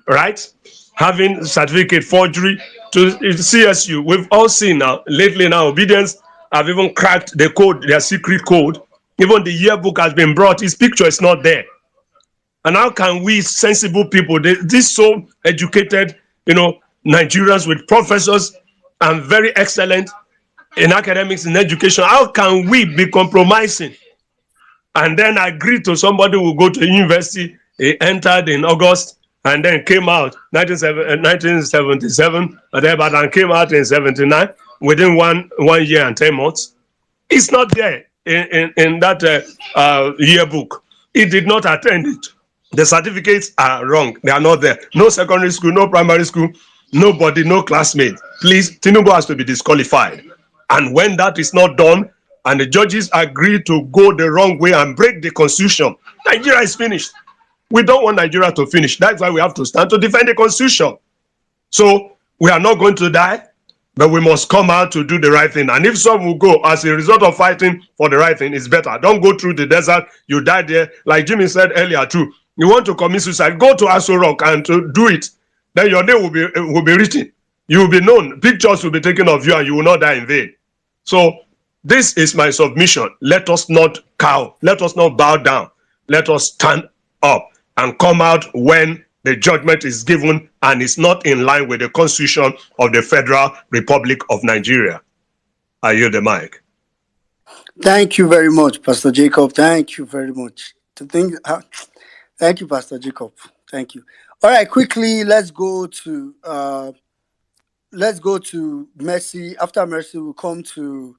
right? Having certificate forgery to CSU. We've all seen now, lately now, Obedience have even cracked the code, their secret code. Even the yearbook has been brought, his picture is not there. And how can we sensible people, these so educated, Nigerians with professors and very excellent in academics and education, how can we be compromising and then agree to somebody who go to university, he entered in August and then came out 1977, whatever, and came out in 79 within one year and 10 months. It's not there. In that yearbook. He did not attend it. The certificates are wrong. They are not there. No secondary school, no primary school, nobody, no classmate. Please, Tinubu has to be disqualified. And when that is not done, and the judges agree to go the wrong way and break the constitution, Nigeria is finished. We don't want Nigeria to finish. That's why we have to stand to defend the constitution. So we are not going to die. But we must come out to do the right thing. And if some will go as a result of fighting for the right thing, it's better. Don't go through the desert. You die there. Like Jimmy said earlier too. You want to commit suicide, go to Aso Rock and to do it. Then your name will be written. You will be known. Pictures will be taken of you and you will not die in vain. So This is my submission. Let us not cow. Let us not bow down. Let us stand up and come out when the judgment is given and is not in line with the Constitution of the Federal Republic of Nigeria. I yield the mic. Thank you very much, Pastor Jacob. Thank you very much. Thank you, Pastor Jacob. Thank you. All right, quickly, let's go to Mercy. After Mercy, we'll come to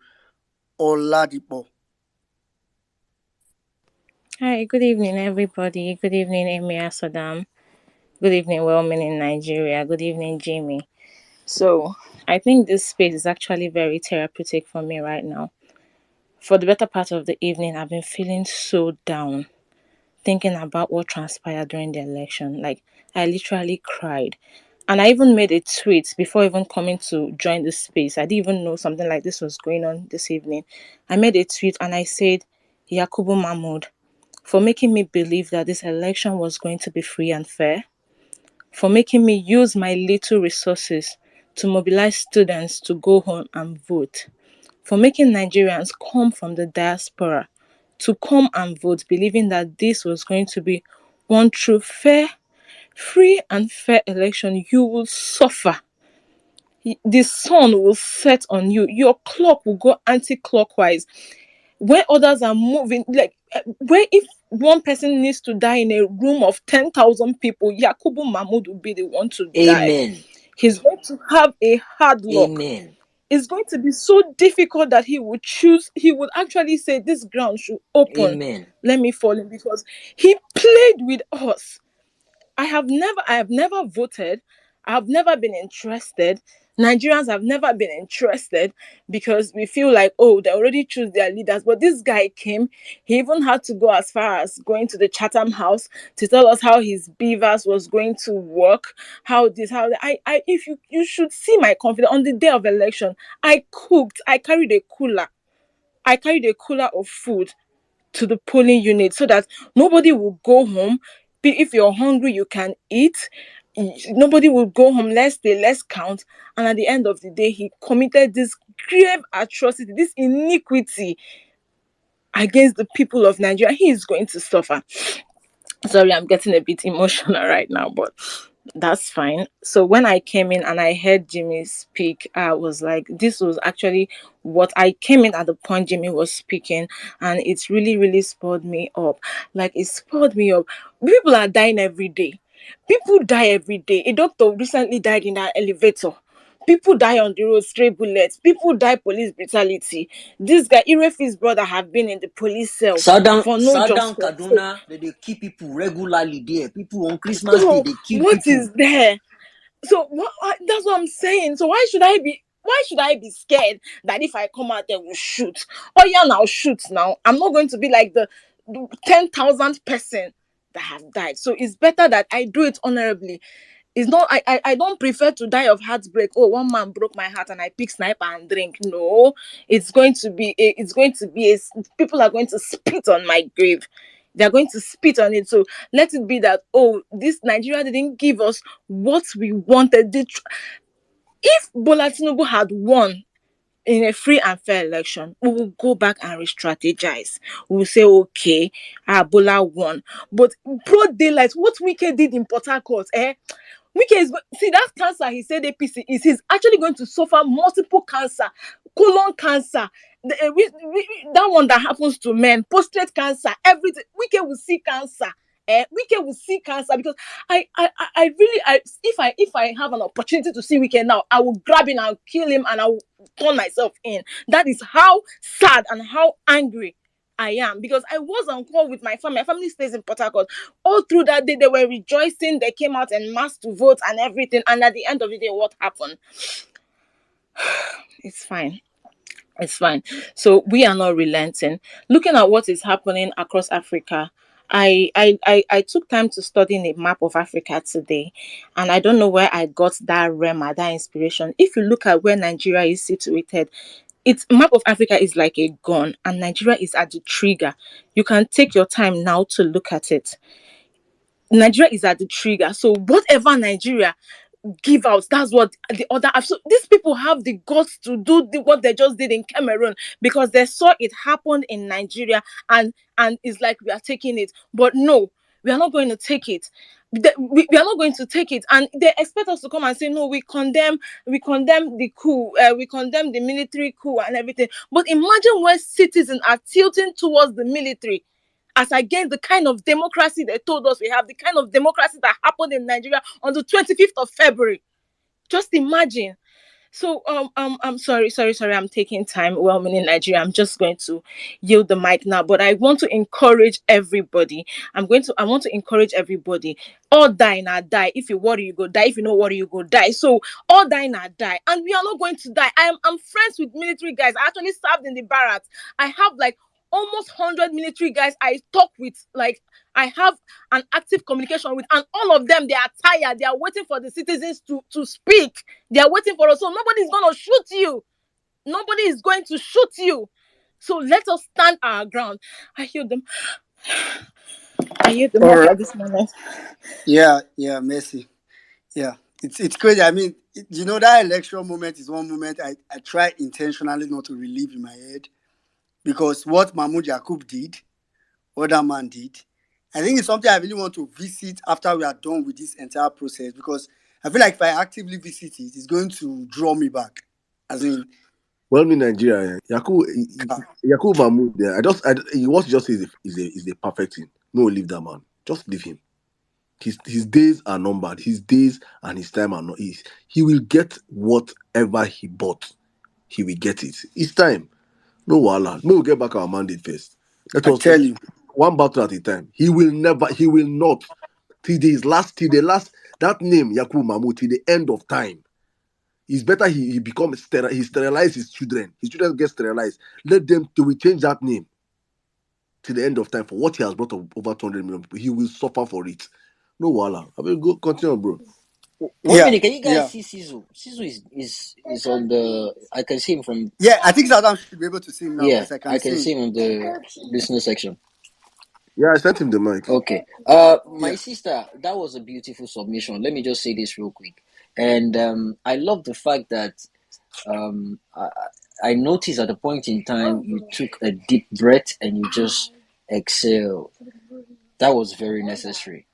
Oladipo. Hi, good evening, everybody. Good evening, Emir Saddam. Good evening, well-meaning Nigeria. Good evening, Jamie. So, I think this space is actually very therapeutic for me right now. For the better part of the evening, I've been feeling so down, thinking about what transpired during the election. Like, I literally cried. And I even made a tweet before even coming to join this space. I didn't even know something like this was going on this evening. I made a tweet and I said, Yakubu Mahmoud, for making me believe that this election was going to be free and fair, for making me use my little resources to mobilize students to go home and vote, for making Nigerians come from the diaspora to come and vote, believing that this was going to be one true, fair, free and fair election. You will suffer. The sun will set on you. Your clock will go anti-clockwise. When others are moving, like where if one person needs to die in a room of 10,000 people, Yakubu Mahmoud will be the one to die. Amen. He's going to have a hard luck. Amen. It's going to be so difficult that he would actually say this ground should open. Amen. Let me fall in, because he played with us. I have never voted. I have never been interested. Nigerians have never been interested because we feel like, oh, they already choose their leaders. But this guy came, he even had to go as far as going to the Chatham House to tell us how his beavers was going to work, how that. If you should see my confidence on the day of election, I cooked. I carried a cooler of food to the polling unit so that nobody will go home. If you're hungry, you can eat. Nobody will go home. Let's count. And at the end of the day, he committed this grave atrocity, this iniquity against the people of Nigeria. He is going to suffer. Sorry, I'm getting a bit emotional right now, but that's fine. So when I came in and I heard Jimmy speak, I was like, this was actually what I came in at the point Jimmy was speaking, and it's really, really spurred me up. Like, it spurred me up. People are dying every day. People die every day. A doctor recently died in an elevator. People die on the road, stray bullets. People die police brutality. This guy, Irefi's brother, have been in the police cell for no just cause. Kaduna, they keep people regularly there. People on Christmas Day, they kill what people. is there? So that's what I'm saying. So why should I be scared that if I come out they will shoot? Oh yeah, now shoot now. I'm not going to be like the 10,000th person that have died. So it's better that I do it honorably. It's not I don't prefer to die of heartbreak. Oh, one man broke my heart and I pick sniper and drink. No, people are going to spit on my grave. They're going to spit on it. So let it be that, oh, this Nigeria didn't give us what we wanted. If Bola Tinubu had won in a free and fair election, we will go back and re-strategize. We will say, okay, Bola won. But broad daylight, what Wike did in Port Harcourt, see that cancer he said APC he's actually going to suffer multiple cancer, colon cancer, that one that happens to men, prostate cancer, everything. Wike will see cancer. Wike will see cancer because if I have an opportunity to see Wike now, I will grab him and kill him and I will turn myself in. That is how sad and how angry I am, because I was on call with my family. My family stays in Port Harcourt. All through that day, they were rejoicing. They came out en masse to vote and everything. And at the end of the day, what happened? It's fine. It's fine. So we are not relenting. Looking at what is happening across Africa, I took time to study a map of Africa today, and I don't know where I got that rema, that inspiration. If you look at where Nigeria is situated, its map of Africa is like a gun, and Nigeria is at the trigger. You can take your time now to look at it. Nigeria is at the trigger. So whatever Nigeria give out. That's what the other. So these people have the guts to do what they just did in Cameroon, because they saw it happened in Nigeria, and it's like we are taking it. But no, we are not going to take it. We are not going to take it, and they expect us to come and say no. We condemn the coup, we condemn the military coup and everything. But imagine where citizens are tilting towards the military as against the kind of democracy they told us we have, the kind of democracy that happened in Nigeria on the 25th of February. Just imagine. So I'm sorry, I'm taking time. Well, meaning Nigeria, I'm just going to yield the mic now. But I want to encourage everybody. I want to encourage everybody. All die now die. If you worry, you go die. If you know worry, you go die. So all die now die. And we are not going to die. I'm friends with military guys. I actually served in the barracks. I have like almost 100 military guys I talk with. Like, I have an active communication with, and all of them, they are tired. They are waiting for the citizens to speak. They are waiting for us. So nobody's going to shoot you. Nobody is going to shoot you. So let us stand our ground. I hear them. All Mic right. at this moment. Yeah, Messi. Yeah, it's crazy. I mean, that election moment is one moment I try intentionally not to relive in my head, because what Mahmoud Yakub did, what that man did, I think it's something I really want to visit after we are done with this entire process, because I feel like if I actively visit it, it's going to draw me back. As in, Well, me Nigeria, Yakub Mahmoud there. What you just say is a perfect thing. No, leave that man. Just leave him. His days are numbered. His days and his time are not. He will get whatever he bought. He will get it. It's time. No wahala. We will get back our mandate first. Let I us tell you, one battle at a time. He will not. Till the last, that name, Yakub Mahmoud, till the end of time. It's better he becomes he sterilize his children. His children get sterilized. Let them to change that name to the end of time for what he has brought over 200 million people. He will suffer for it. No wahala. I will go continue, bro. One yeah, minute, can you guys yeah, see Sisu? Sisu is on the. I can see him from. yeah. I think Saddam should be able to see him now, Yeah, because I I can can see him. see him on the listener section. Yeah, I sent him the mic. Okay. My Yeah, sister, that was a beautiful submission. Let me just say this real quick. And I love the fact that um, I, I noticed at a point in time you took a deep breath and you just exhale. That was very necessary.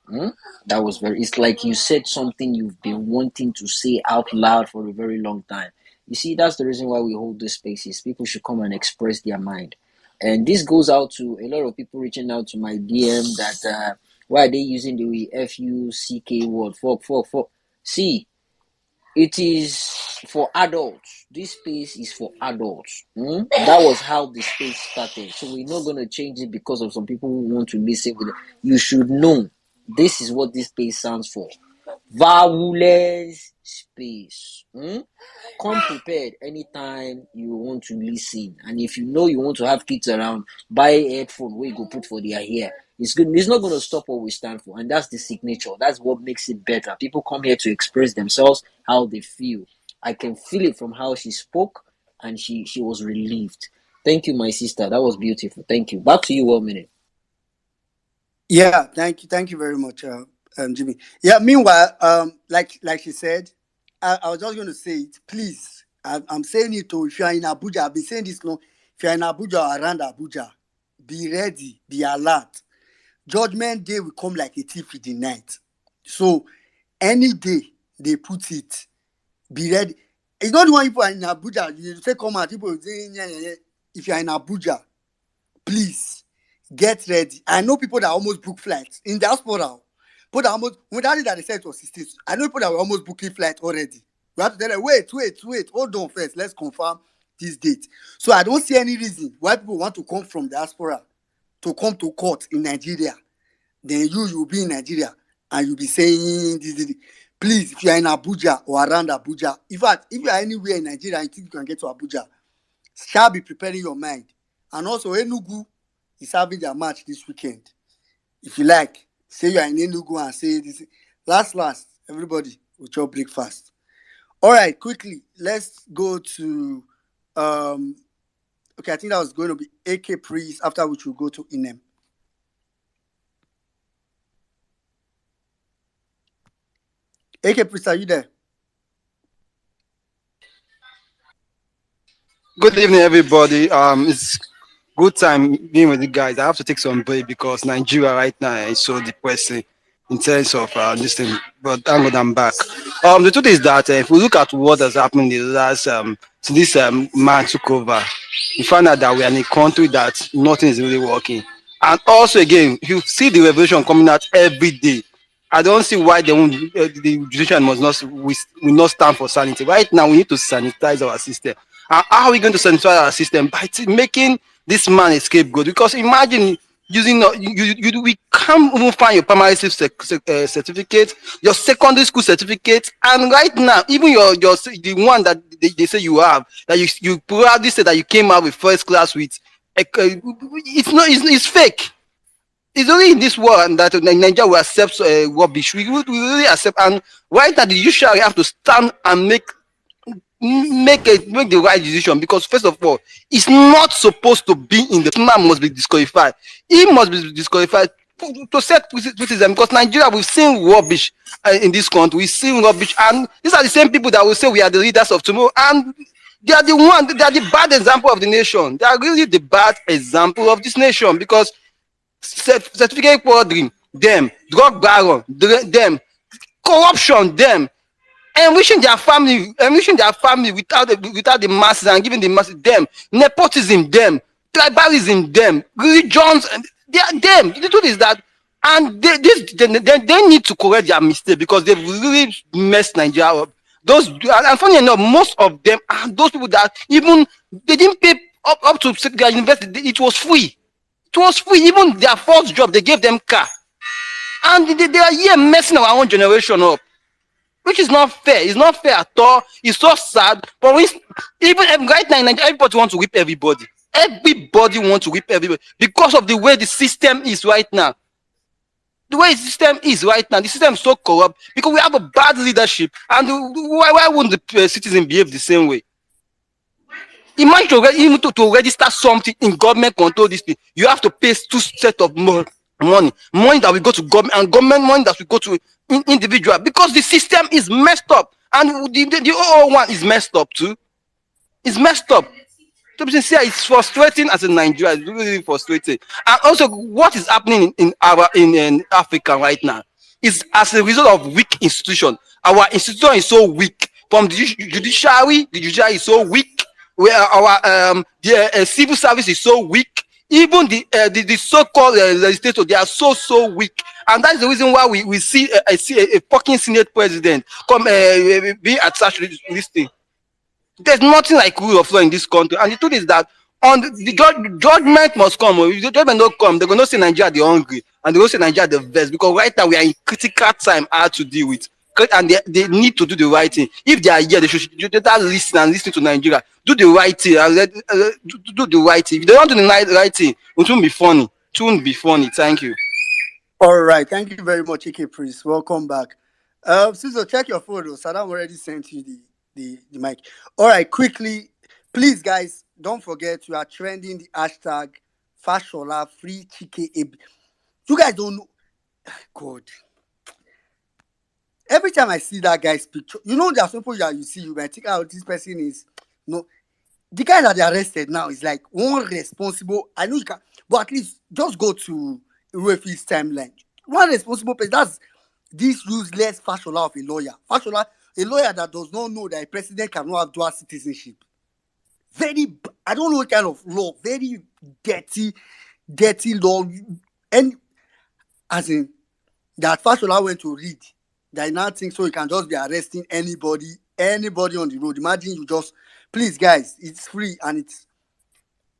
That was it's like you said something you've been wanting to say out loud for a very long time. You see, that's the reason why we hold these spaces. People should come and express their mind. And this goes out to a lot of people reaching out to my DM that why are they using the FUCK word? Fuck. See, it is for adults. This space is for adults. That was how the space started. So we're not going to change it because of some people who want to listen with it. You should know this is what this space stands for. Vawulence space. Come prepared anytime you want to listen. And if you know you want to have kids around, buy a headphone where you go put for their ear. It's good. It's not going to stop what we stand for. And that's the signature. That's what makes it better. People come here to express themselves, how they feel. I can feel it from how she spoke, and she was relieved. Thank you, my sister. That was beautiful. Thank you. Back to you, 1 minute. yeah. Thank you very much, Jimmy. Yeah. Meanwhile, like she said, I was just going to say it. Please, I'm saying it too. If you are in Abuja, I've been saying this long. If you are in Abuja or around Abuja, be ready, be alert. Judgment Day will come like a thief in the night. So any day they put it, be ready. It's not the one people are in Abuja. You say come out, people say, yeah. If you are in Abuja, please get ready. I know people that almost book flights in diaspora. People that almost, when that they said it was 16, I know people that were almost booking flight already. We have to tell them, wait, hold on first. Let's confirm this date. So I don't see any reason why people want to come from diaspora to come to court in Nigeria. Then you will be in Nigeria and you'll be saying this. Please, if you are in Abuja or around Abuja, in fact, if you are anywhere in Nigeria and you think you can get to Abuja, shall be preparing your mind. And also, Enugu is having their match this weekend. If you like, say you are in Enugu and say this. Last, everybody will chop breakfast. All right, quickly, let's go to okay, I think that was going to be AK Priest, after which we'll go to Inem. AK Priest, are you there? Good evening, everybody. It's good time being with you guys. I have to take some break because Nigeria right now is so depressing in terms of this thing. But thank God I'm back. The truth is that if we look at what has happened in the last since this man took over, we find out that we are in a country that nothing is really working. And also again, you see the revolution coming out every day. I don't see why they won't, the judiciary must not will not stand for sanity. Right now, we need to sanitize our system. And how are we going to sanitize our system? By making this man a scapegoat. Because imagine using we can't even find your primary school certificate, your secondary school certificate, and right now even your the one that they say you have, that you proudly say that you came out with first class with, it's not, it's fake. It's only in this world that Nigeria will accept rubbish. We really accept, and right now the judiciary have to stand and make the right decision, because first of all, it's not supposed to be in the man must be disqualified. He must be disqualified to set criticism, because Nigeria, we've seen rubbish in this country. We've seen rubbish, and these are the same people that will say we are the leaders of tomorrow, and they are the bad example of the nation. They are really the bad example of this nation, because certificate frauding, them, drug baron, them, corruption, them, enriching their family without the masses and giving the masses, them, nepotism, them, tribalism, them, religions, they are them. The truth is that, and they need to correct their mistake, because they've really messed Nigeria up. Those, and funny enough, most of them are those people that even they didn't pay up to their university. It was free. It was free. Even their first job, they gave them car, and they are here messing our own generation up, which is not fair. It's not fair at all. It's so sad. But even right now in Nigeria, everybody wants to whip everybody. Everybody wants to whip everybody because of the way the system is right now. The way the system is right now, the system is so corrupt because we have a bad leadership. And why wouldn't the citizen behave the same way? Imagine even to register something in government control this thing, you have to pay two sets of money that will go to government, and government money that will go to individual, because the system is messed up, and the overall one is messed up too. It's messed up. To be sincere, it's frustrating as a Nigerian. It's really frustrating. And also, what is happening in Africa right now is as a result of weak institution. Our institution is so weak. From the judiciary is so weak. Where our civil service is so weak. Even the so-called legislators, they are so weak, and that is the reason why we see a fucking Senate president come be attached to this thing. There's nothing like rule of law in this country, and the truth is that on the judgment must come. If the judgment don't come, they're gonna say Nigeria the hungry, and they're gonna say Nigeria the best, because right now we are in critical time hard to deal with, and they need to do the right thing. If they are here, they should listen to Nigeria, do the right thing, and do the right thing. If they don't do the right thing, it won't be funny. It won't be funny. Thank you. All right, thank you very much, AK Priest. Welcome back. Susan, check your photos. Saddam already sent you the mic. All right, quickly, please, guys, don't forget you are trending the hashtag Fashola Free Chike Ebi. You guys don't know. God. Every time I see that guy's picture, you know, there are some people that you see, you might think, oh, this person is no. The guy that they arrested now is like one responsible. I know you can, but at least just go to Uefi's timeline. One responsible person. That's this useless Fashola of a lawyer. Fashola, a lawyer that does not know that a president cannot have dual citizenship. I don't know what kind of law. Very dirty law. And as in that Fashola went to read. That I now think so he can just be arresting anybody on the road. Imagine you just, please guys, it's free, and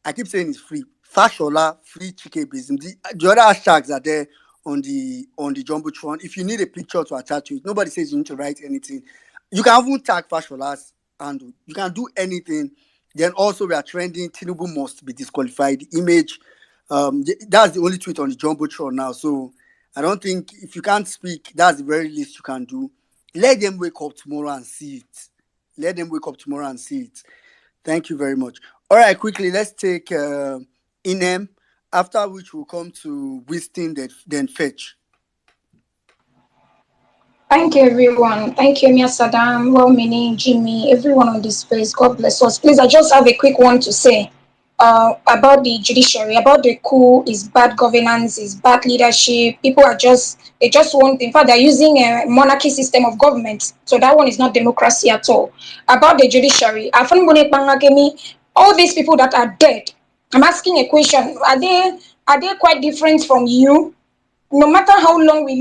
I keep saying it's free. Fashola Free Chikebism. The other hashtags are there on the Jumbotron. If you need a picture to attach to it, nobody says you need to write anything. You can even tag Fashola's and you can do anything. Then also we are trending Tinubu must be disqualified. The image, that's the only tweet on the Jumbotron now. So I don't think, if you can't speak, that's the very least you can do. Let them wake up tomorrow and see it. Thank you very much. All right, quickly, let's take Inem, after which we'll come to Wisdom, then Fetch. Thank you, everyone. Thank you, Mia Saddam, Well-meaning, Jimmy, everyone on this space. God bless us. Please, I just have a quick one to say about the judiciary, about the coup. Is bad governance, is bad leadership. People are they just want, in fact, they're using a monarchy system of government. So that one is not democracy at all. About the judiciary, all these people that are dead, I'm asking a question. Are they quite different from you? No matter how long we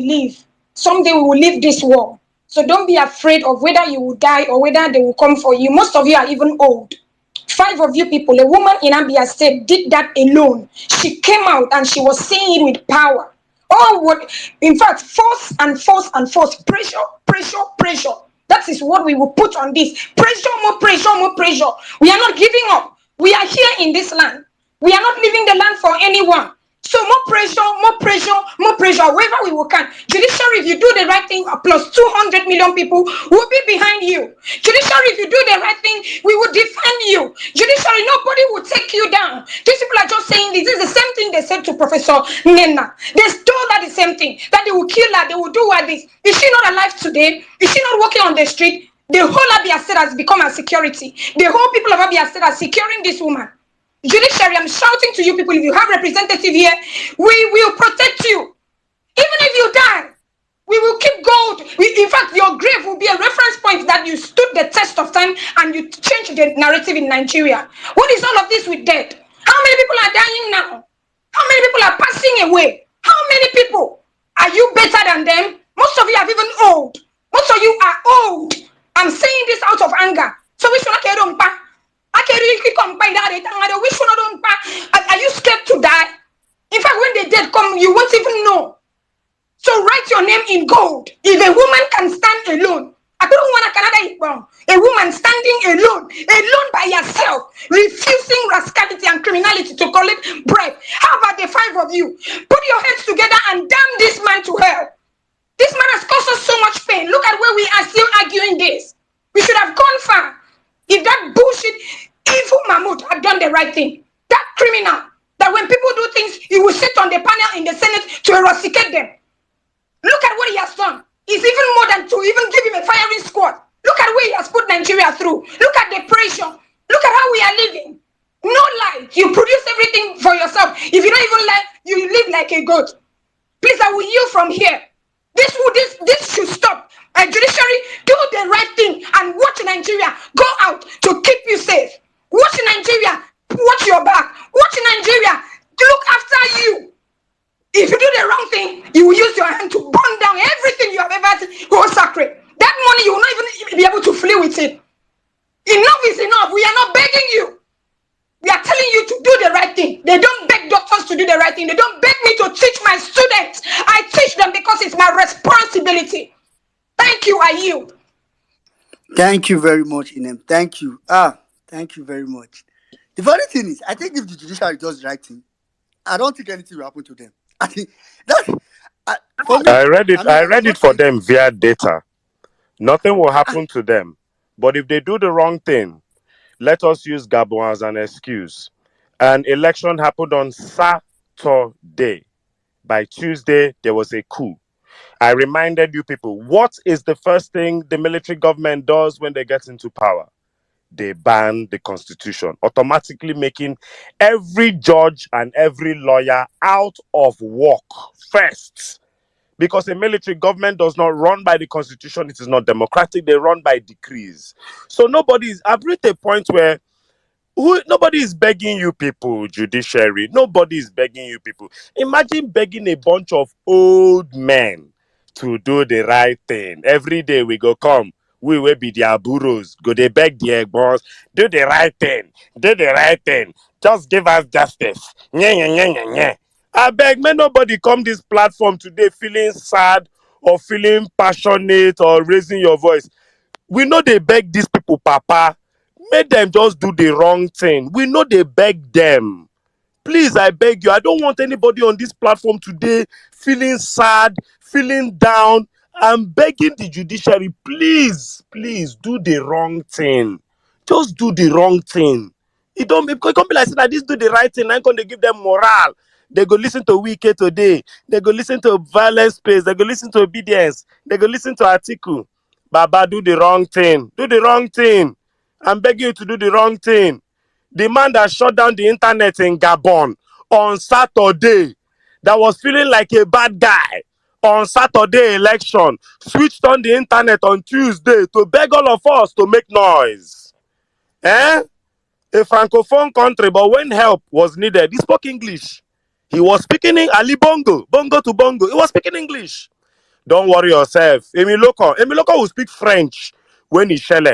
live, someday we will leave this world. So don't be afraid of whether you will die or whether they will come for you. Most of you are even old. 5 of you people, a woman in Abia State did that alone. She came out and she was saying it with power. Oh, what? In fact, force and force and force, pressure, pressure, pressure. That is what we will put on this. Pressure, more pressure, more pressure. We are not giving up. We are here in this land. We are not leaving the land for anyone. So more pressure, more pressure, more pressure, wherever we will can. Judiciary, if you do the right thing, plus 200 million people will be behind you. Judiciary, if you do the right thing, we will defend you. Judiciary, nobody will take you down. These people are just saying this. This is the same thing they said to Professor Nena. They told her the same thing, that they will kill her, they will do her this. Is she not alive today? Is she not walking on the street? The whole Abia State has become a security. The whole people of Abia State are securing this woman. Judiciary, I'm shouting to you people, if you have representative here, we will protect you. Even if you die, we will keep gold. In fact, your grave will be a reference point that you stood the test of time and you changed the narrative in Nigeria. What is all of this with death? How many people are dying now? How many people are passing away? How many people? Are you better than them? Most of you are even old. Most of you are old. I'm saying this out of anger. So we should not carry on back. Are you scared to die? In fact, when the dead come, you won't even know. So write your name in gold. If a woman can stand alone, I don't want Canada. A woman standing alone by herself, refusing rascality and criminality to collect bribe. How about the 5 of you? Put your heads together and damn this man to hell. This man has caused us so much pain. Look at where we are still arguing this. We should have gone far. If that bullshit, evil Mahmoud had done the right thing, that criminal, that when people do things, he will sit on the panel in the Senate to eradicate them. Look at what he has done. It's even more than to even give him a firing squad. Look at where he has put Nigeria through. Look at the pressure. Look at how we are living. No lie. You produce everything for yourself. If you don't even lie, you live like a goat. Please, I will yield from here. This should stop. Judiciary, do the right thing and watch Nigeria go out to keep you safe. Watch Nigeria, watch your back. Watch Nigeria, look after you. If you do the wrong thing, you will use your hand to burn down everything you have ever hold sacred. That money, you will not even be able to flee with it. Enough is enough. We are not begging you. We are telling you to do the right thing. They don't beg doctors to do the right thing. They don't beg me to teach my students. I teach them because it's my responsibility. Thank you, I yield. Thank you very much, Inem. Thank you. Thank you very much. The funny thing is, I think if the judiciary does the right thing, I don't think anything will happen to them. I think that for me, I read it. I I'm read it not for saying them via data. Nothing will happen to them. But if they do the wrong thing, let us use Gabon as an excuse. An election happened on Saturday. By Tuesday, there was a coup. I reminded you people, what is the first thing the military government does when they get into power? They ban the constitution, automatically making every judge and every lawyer out of work first. Because a military government does not run by the constitution, it is not democratic, they run by decrees. So I've reached a point where nobody is begging you people, judiciary. Nobody is begging you people. Imagine begging a bunch of old men to do the right thing. Every day we go come, we will be their burros. Go they beg their boss, do the right thing. Do the right thing. Just give us justice. Nye, nye, nye, nye, nye. I beg, may nobody come this platform today feeling sad or feeling passionate or raising your voice. We know they beg these people, Papa. Make them just do the wrong thing. We know they beg them. Please, I beg you. I don't want anybody on this platform today feeling sad, feeling down. I'm begging the judiciary, please do the wrong thing. Just do the wrong thing. It can't be like saying that this do the right thing. I'm going to give them morale. They go listen to Wike today. They go listen to Violence Space. They go listen to Obedience. They go listen to Article. Baba, do the wrong thing. Do the wrong thing. I'm begging you to do the wrong thing. The man that shut down the internet in Gabon on Saturday, that was feeling like a bad guy on Saturday election, switched on the internet on Tuesday to beg all of us to make noise. A francophone country, but when help was needed, he spoke English. He was speaking in Ali Bongo, Bongo to Bongo. He was speaking English. Don't worry yourself. Emiloko will speak French when he's shelled.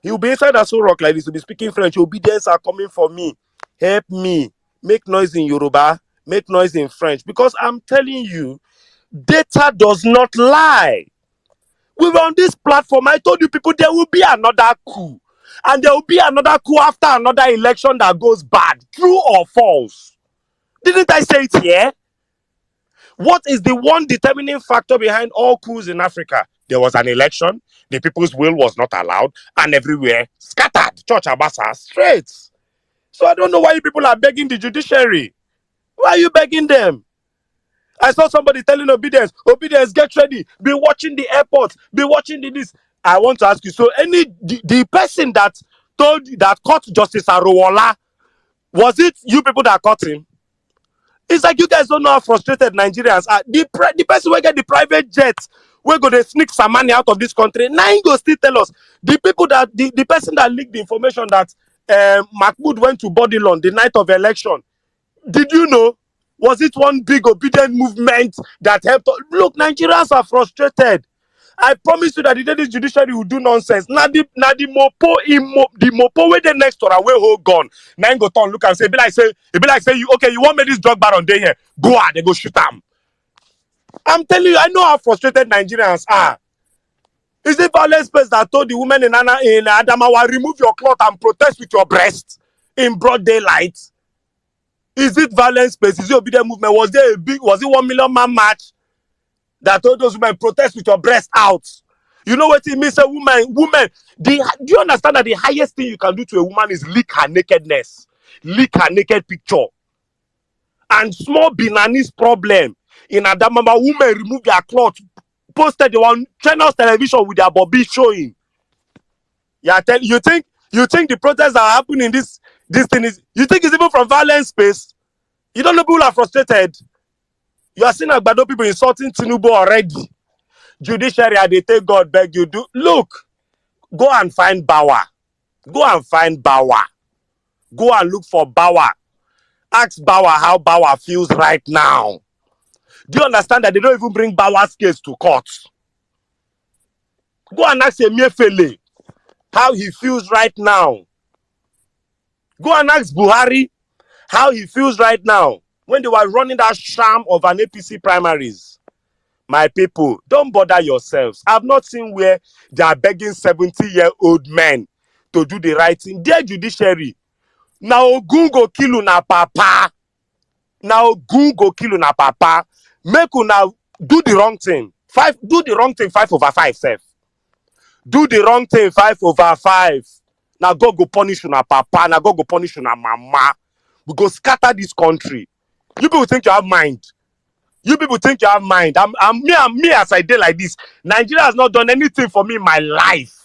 He will be inside a soul rock like this. He'll be speaking French. Obedience are coming for me. Help me. Make noise in Yoruba. Make noise in French. Because I'm telling you, data does not lie. We were on this platform. I told you people there will be another coup. And there will be another coup after another election that goes bad. True or false? Didn't I say it here? What is the one determining factor behind all coups in Africa? There was an election, the people's will was not allowed, and everywhere scattered. Church Abasa, straight. So I don't know why you people are begging the judiciary. Why are you begging them? I saw somebody telling Obedience, get ready, be watching the airport, be watching this. I want to ask you, so the person that caught Justice Arowola, was it you people that caught him? It's like you guys don't know how frustrated Nigerians are. The person will get the private jet, we're going to sneak some money out of this country. Now he go still tell us. The people that, the person that leaked the information that Mahmoud went to Bodilon the night of election, did you know? Was it one big obedient movement that helped us? Look, Nigerians are frustrated. I promise you that the day this judiciary will do nonsense. Now the mopo where the next or away hold gun. Now go turn look and say, it be like say you okay, you want me this drug baron day here. Go out, they go shoot them. I'm telling you, I know how frustrated Nigerians are. Is it Vawulence Space that told the woman in Adamawa, remove your cloth and protest with your breast in broad daylight? Is it Vawulence Space? Is it obedient movement? Was it 1 million man march that told those women protest with your breast out? You know what it means? A woman. Do you understand that the highest thing you can do to a woman is lick her nakedness, lick her naked picture? And small Binanese problem in Adamawa, women remove their clothes, posted on channels television with their bobby showing. Yeah, you think the protests that are happening this thing is, you think it's even from Vawulence Space? You don't know people are frustrated. You are seeing Agbado people insulting Tinubu already. Judiciary, they take God beg you do. Look, go and find Bawa. Go and find Bawa. Go and look for Bawa. Ask Bawa how Bawa feels right now. Do you understand that they don't even bring Bawa's case to court? Go and ask Emefiele how he feels right now. Go and ask Buhari how he feels right now when they were running that sham of an APC primaries. My people, don't bother yourselves. I've not seen where they are begging 70-year-old men to do the right thing. Dear judiciary, now Ogun go kill una papa. Now Ogun go kill una papa. Make una do the wrong thing. Do the wrong thing 5/5, sef. Do the wrong thing 5/5. Now God go punish una papa. Now God go punish una mama. We go scatter this country. You people think you have mind. You people think you have mind. Me as I did like this. Nigeria has not done anything for me in my life.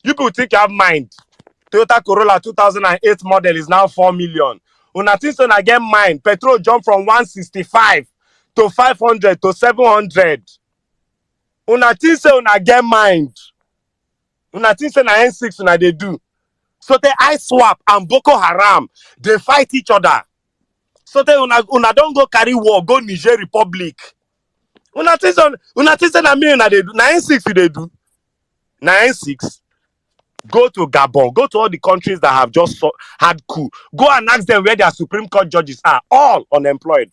You people think you have mind. Toyota Corolla 2008 model is now 4 million. Una think so na get mind. Petrol jump from 165 to 500 to 700. Una think so una get mind. Una think so na N6 una they do. So the ISWAP and Boko Haram, they fight each other. So they una don't go carry war, go Niger Republic. Una think na me una they do. Na N6 they do. Na N6. Go to Gabon. Go to all the countries that have just had coup. Go and ask them where their Supreme Court judges are. All unemployed.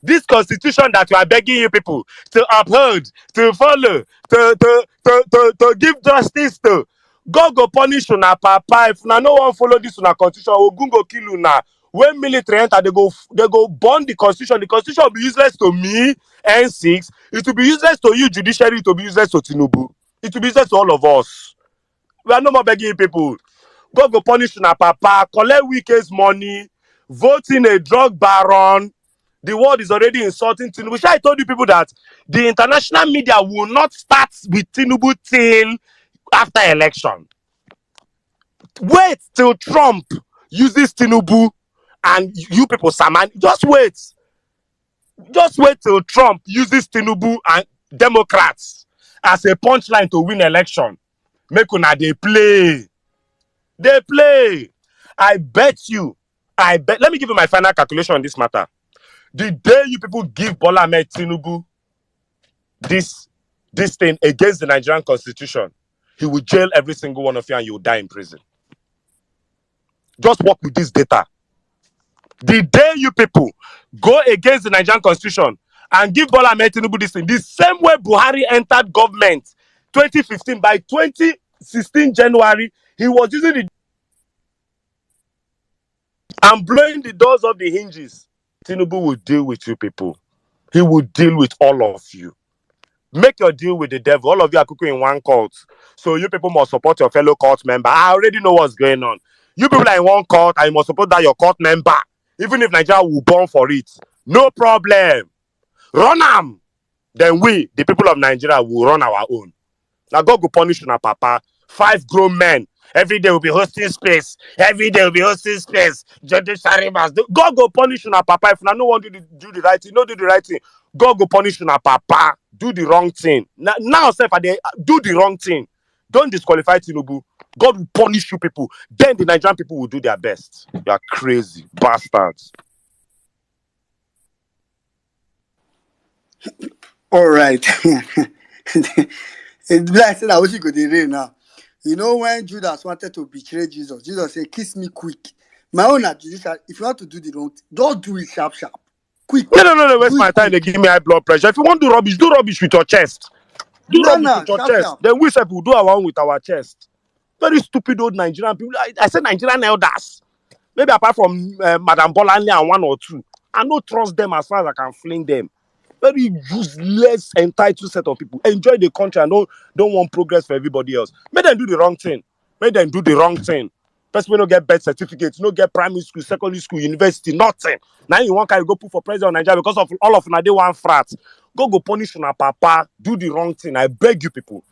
This constitution that we are begging you people to uphold, to follow, to give justice to, God go punish una papa. If una no one follow this una constitution, Ogun go kill una. When military enter, they go burn the constitution. The constitution will be useless to me, N6. It will be useless to you, judiciary. It will be useless to Tinubu. It will be useless to all of us. We are no more begging people. God go punish una papa. Collect Wike's money. voting a drug baron. The world is already insulting Tinubu. I told you people that the international media will not start with Tinubu till after election. Wait till Trump uses Tinubu and you people, Saman, just wait. Just wait till Trump uses Tinubu and Democrats as a punchline to win election. Make una they play. They play. I bet. Let me give you my final calculation on this matter. The day you people give Bola Ahmed Tinubu this thing against the Nigerian constitution, he will jail every single one of you and you will die in prison. Just work with this data. The day you people go against the Nigerian constitution and give Bola Ahmed Tinubu this thing, the same way Buhari entered government 2015, by 2016 January, he was using the and blowing the doors of the hinges. Tinubu will deal with you people. He will deal with all of you. Make your deal with the devil. All of you are cooking in one cult. So you people must support your fellow cult member. I already know what's going on. You people are in one cult and you must support that your cult member. Even if Nigeria will burn for it. No problem. Run them. Then we, the people of Nigeria, will run our own. Now God will punish you, papa. 5 grown men. Every day will be hosting space. Every day will be hosting space. Judiciary must do. God will punish you, papa. If you no want to do the right thing, no do the right thing. God will punish you, papa. Do the wrong thing. Now self, do the wrong thing. Don't disqualify Tinubu. God will punish you people. Then the Nigerian people will do their best. You are crazy bastards. All right. It's like I said, I wish you could rain now. You know, when Judas wanted to betray Jesus, Jesus said, "Kiss me quick." My own Judiciary, if you want to do the wrong thing, don't do it sharp. Quick. No, waste my time. They give me high blood pressure. If you want to do rubbish with your chest. Do rubbish with your chest. Sharp. Then we said we'll do our own with our chest. Very stupid old Nigerian people. I said Nigerian elders. Maybe apart from Madam Bolanle and 1 or 2. I don't trust them as far as I can fling them. Very useless, entitled set of people. Enjoy the country and don't want progress for everybody else. Make them do the wrong thing. Person don't get birth certificates, no get primary school, secondary school, university, nothing. Now you want to go put for president of Nigeria because of all of they want frat. Go punish una papa. Do the wrong thing. I beg you people.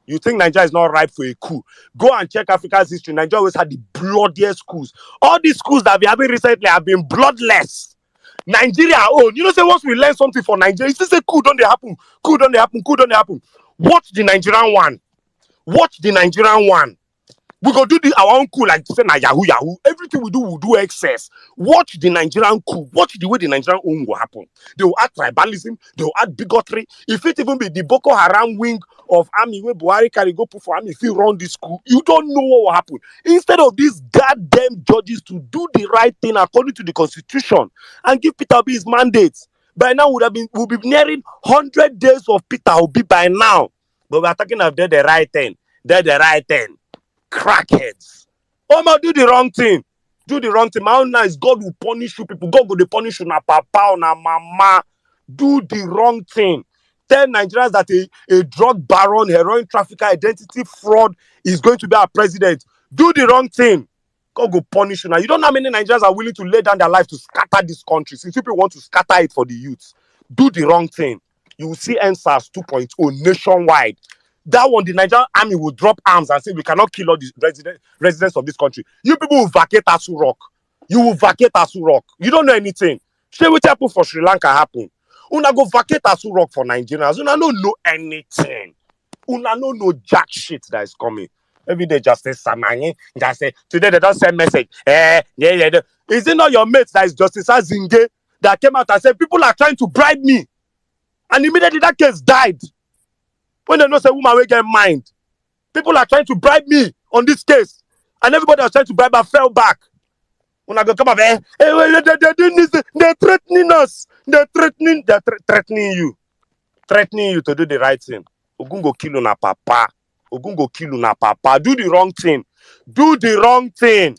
You think Nigeria is not ripe for a coup? Go and check Africa's history. Nigeria always had the bloodiest coups. All these coups that we have been recently have been bloodless. Nigeria own. You know, say once we learn something for Nigeria, it's just a coup don't they happen. Watch the Nigerian one. We go do our own coup like say na Yahoo. Everything we do excess. Watch the Nigerian coup. Watch the way the Nigerian own will happen. They will add tribalism. They will add bigotry. If it even be the Boko Haram wing of army where Buhari carry go put for army, if you run this coup, you don't know what will happen. Instead of these goddamn judges to do the right thing according to the constitution and give Peter Obi his mandate, by now we'll be nearing 100 days of Peter Obi by now. But we're talking of the right thing. They're the right thing. Crackheads. Oma, do the wrong thing. My own is God will punish you people. God will punish you na papa or na mama. Do the wrong thing. Tell Nigerians that a drug baron, heroin trafficker, identity fraud is going to be our president. Do the wrong thing. God will punish you now. You don't know how many Nigerians are willing to lay down their life to scatter this country. Since people want to scatter it for the youth. Do the wrong thing. You will see NSAS 2.0 nationwide. That one, the Nigerian army will drop arms and say, we cannot kill all the residents of this country. You people will vacate Asu Rock. You don't know anything. Shey what happened for Sri Lanka happen. Una go vacate Asu Rock for Nigerians. Una don't know anything. Una don't know jack shit that is coming. Every day just say Samanye. Just say, today they don't send message. Yeah. Is it not your mates that is Justice Azinge that came out and said, people are trying to bribe me? And immediately that case died. When they know say woman will get mind. People are trying to bribe me on this case. And everybody was trying to bribe her fell back. When I go come up, they're threatening us. They're threatening you. Threatening you to do the right thing. Ogun go kill una papa. Do the wrong thing. Do the wrong thing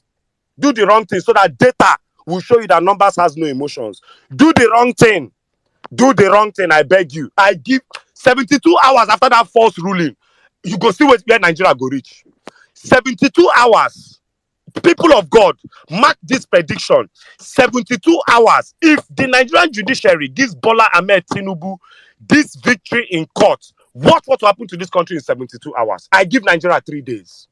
so that data will show you that numbers has no emotions. Do the wrong thing, I beg you. I give 72 hours after that false ruling. You go see where Nigeria go reach. 72 hours. People of God, mark this prediction: 72 hours. If the Nigerian judiciary gives Bola Ahmed Tinubu this victory in court, what will happen to this country in 72 hours? I give Nigeria 3 days.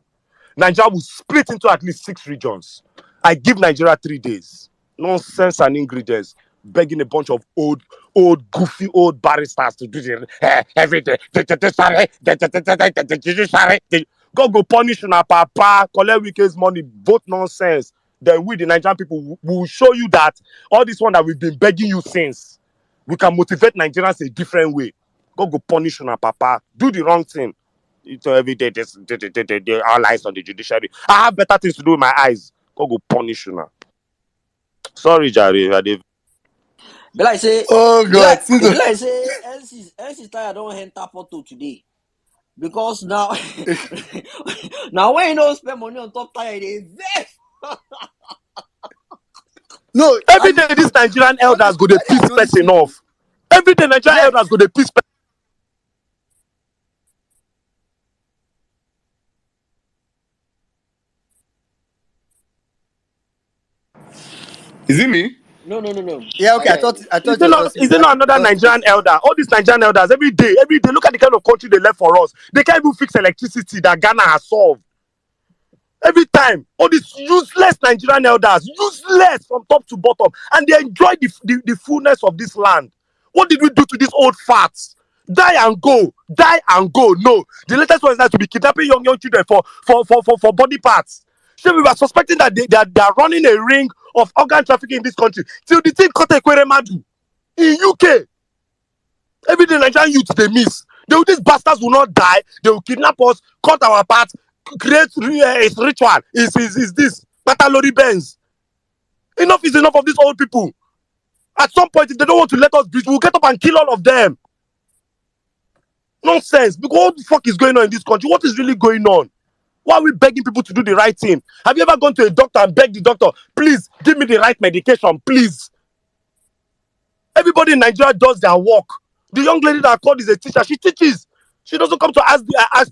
Nigeria will split into at least 6 regions. I give Nigeria 3 days. Nonsense and ingredients. Begging a bunch of goofy old barristers to do the every day. God go punish una papa, collect Wike's money, vote nonsense. Then we, the Nigerian people, will show you that all this one that we've been begging you since, we can motivate Nigerians a different way. God go punish una papa. Do the wrong thing. So every day, they all eyes on the judiciary. I have better things to do with my eyes. God go punish you now. Sorry, Jerry. Be like say, Oh be God, like say, NC tire don't enter Porto today. Because now, now when you don't spend money on top tire, it is there. no. Every day, these Nigerian elders go to piss person off. Every day, Nigerian elders go to piss person. Is it me? No. Yeah, okay. I thought Is it was just it you. not another Nigerian elder? All these Nigerian elders, every day, look at the kind of country they left for us. They can't even fix electricity that Ghana has solved. Every time, all these useless Nigerian elders, useless from top to bottom, and they enjoy the fullness of this land. What did we do to these old farts? Die and go. No, the latest one is that to be kidnapping young children for body parts. So we were suspecting that they are running a ring of organ trafficking in this country. Till the thing caught a Madu in UK. Every day Nigerian youth they miss. These bastards will not die. They will kidnap us, cut our parts, create a ritual. Is this Batalori Benz? Enough is enough of these old people. At some point, if they don't want to let us breathe, we'll get up and kill all of them. Nonsense. Because what the fuck is going on in this country? What is really going on? Why are we begging people to do the right thing? Have you ever gone to a doctor and begged the doctor, please give me the right medication, please? Everybody in Nigeria does their work. The young lady that I called is a teacher. She teaches. She doesn't come to ask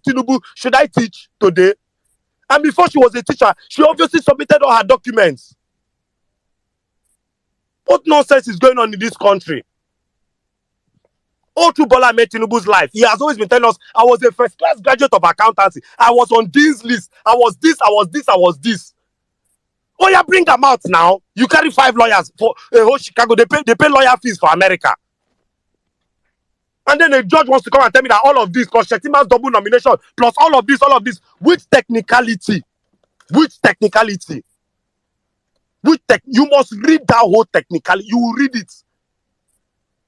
Tinubu, should I teach today? And before she was a teacher, she obviously submitted all her documents. What nonsense is going on in this country? All through Bola Ahmed Tinubu's life, he has always been telling us, I was a first-class graduate of accountancy. I was on Dean's list. I was this. Oh, yeah, bring them out now. You carry 5 lawyers for whole Chicago. They pay lawyer fees for America. And then a judge wants to come and tell me that all of this, plus Shetima's double nomination, plus all of this, which technicality? You must read that whole technicality. You will read it.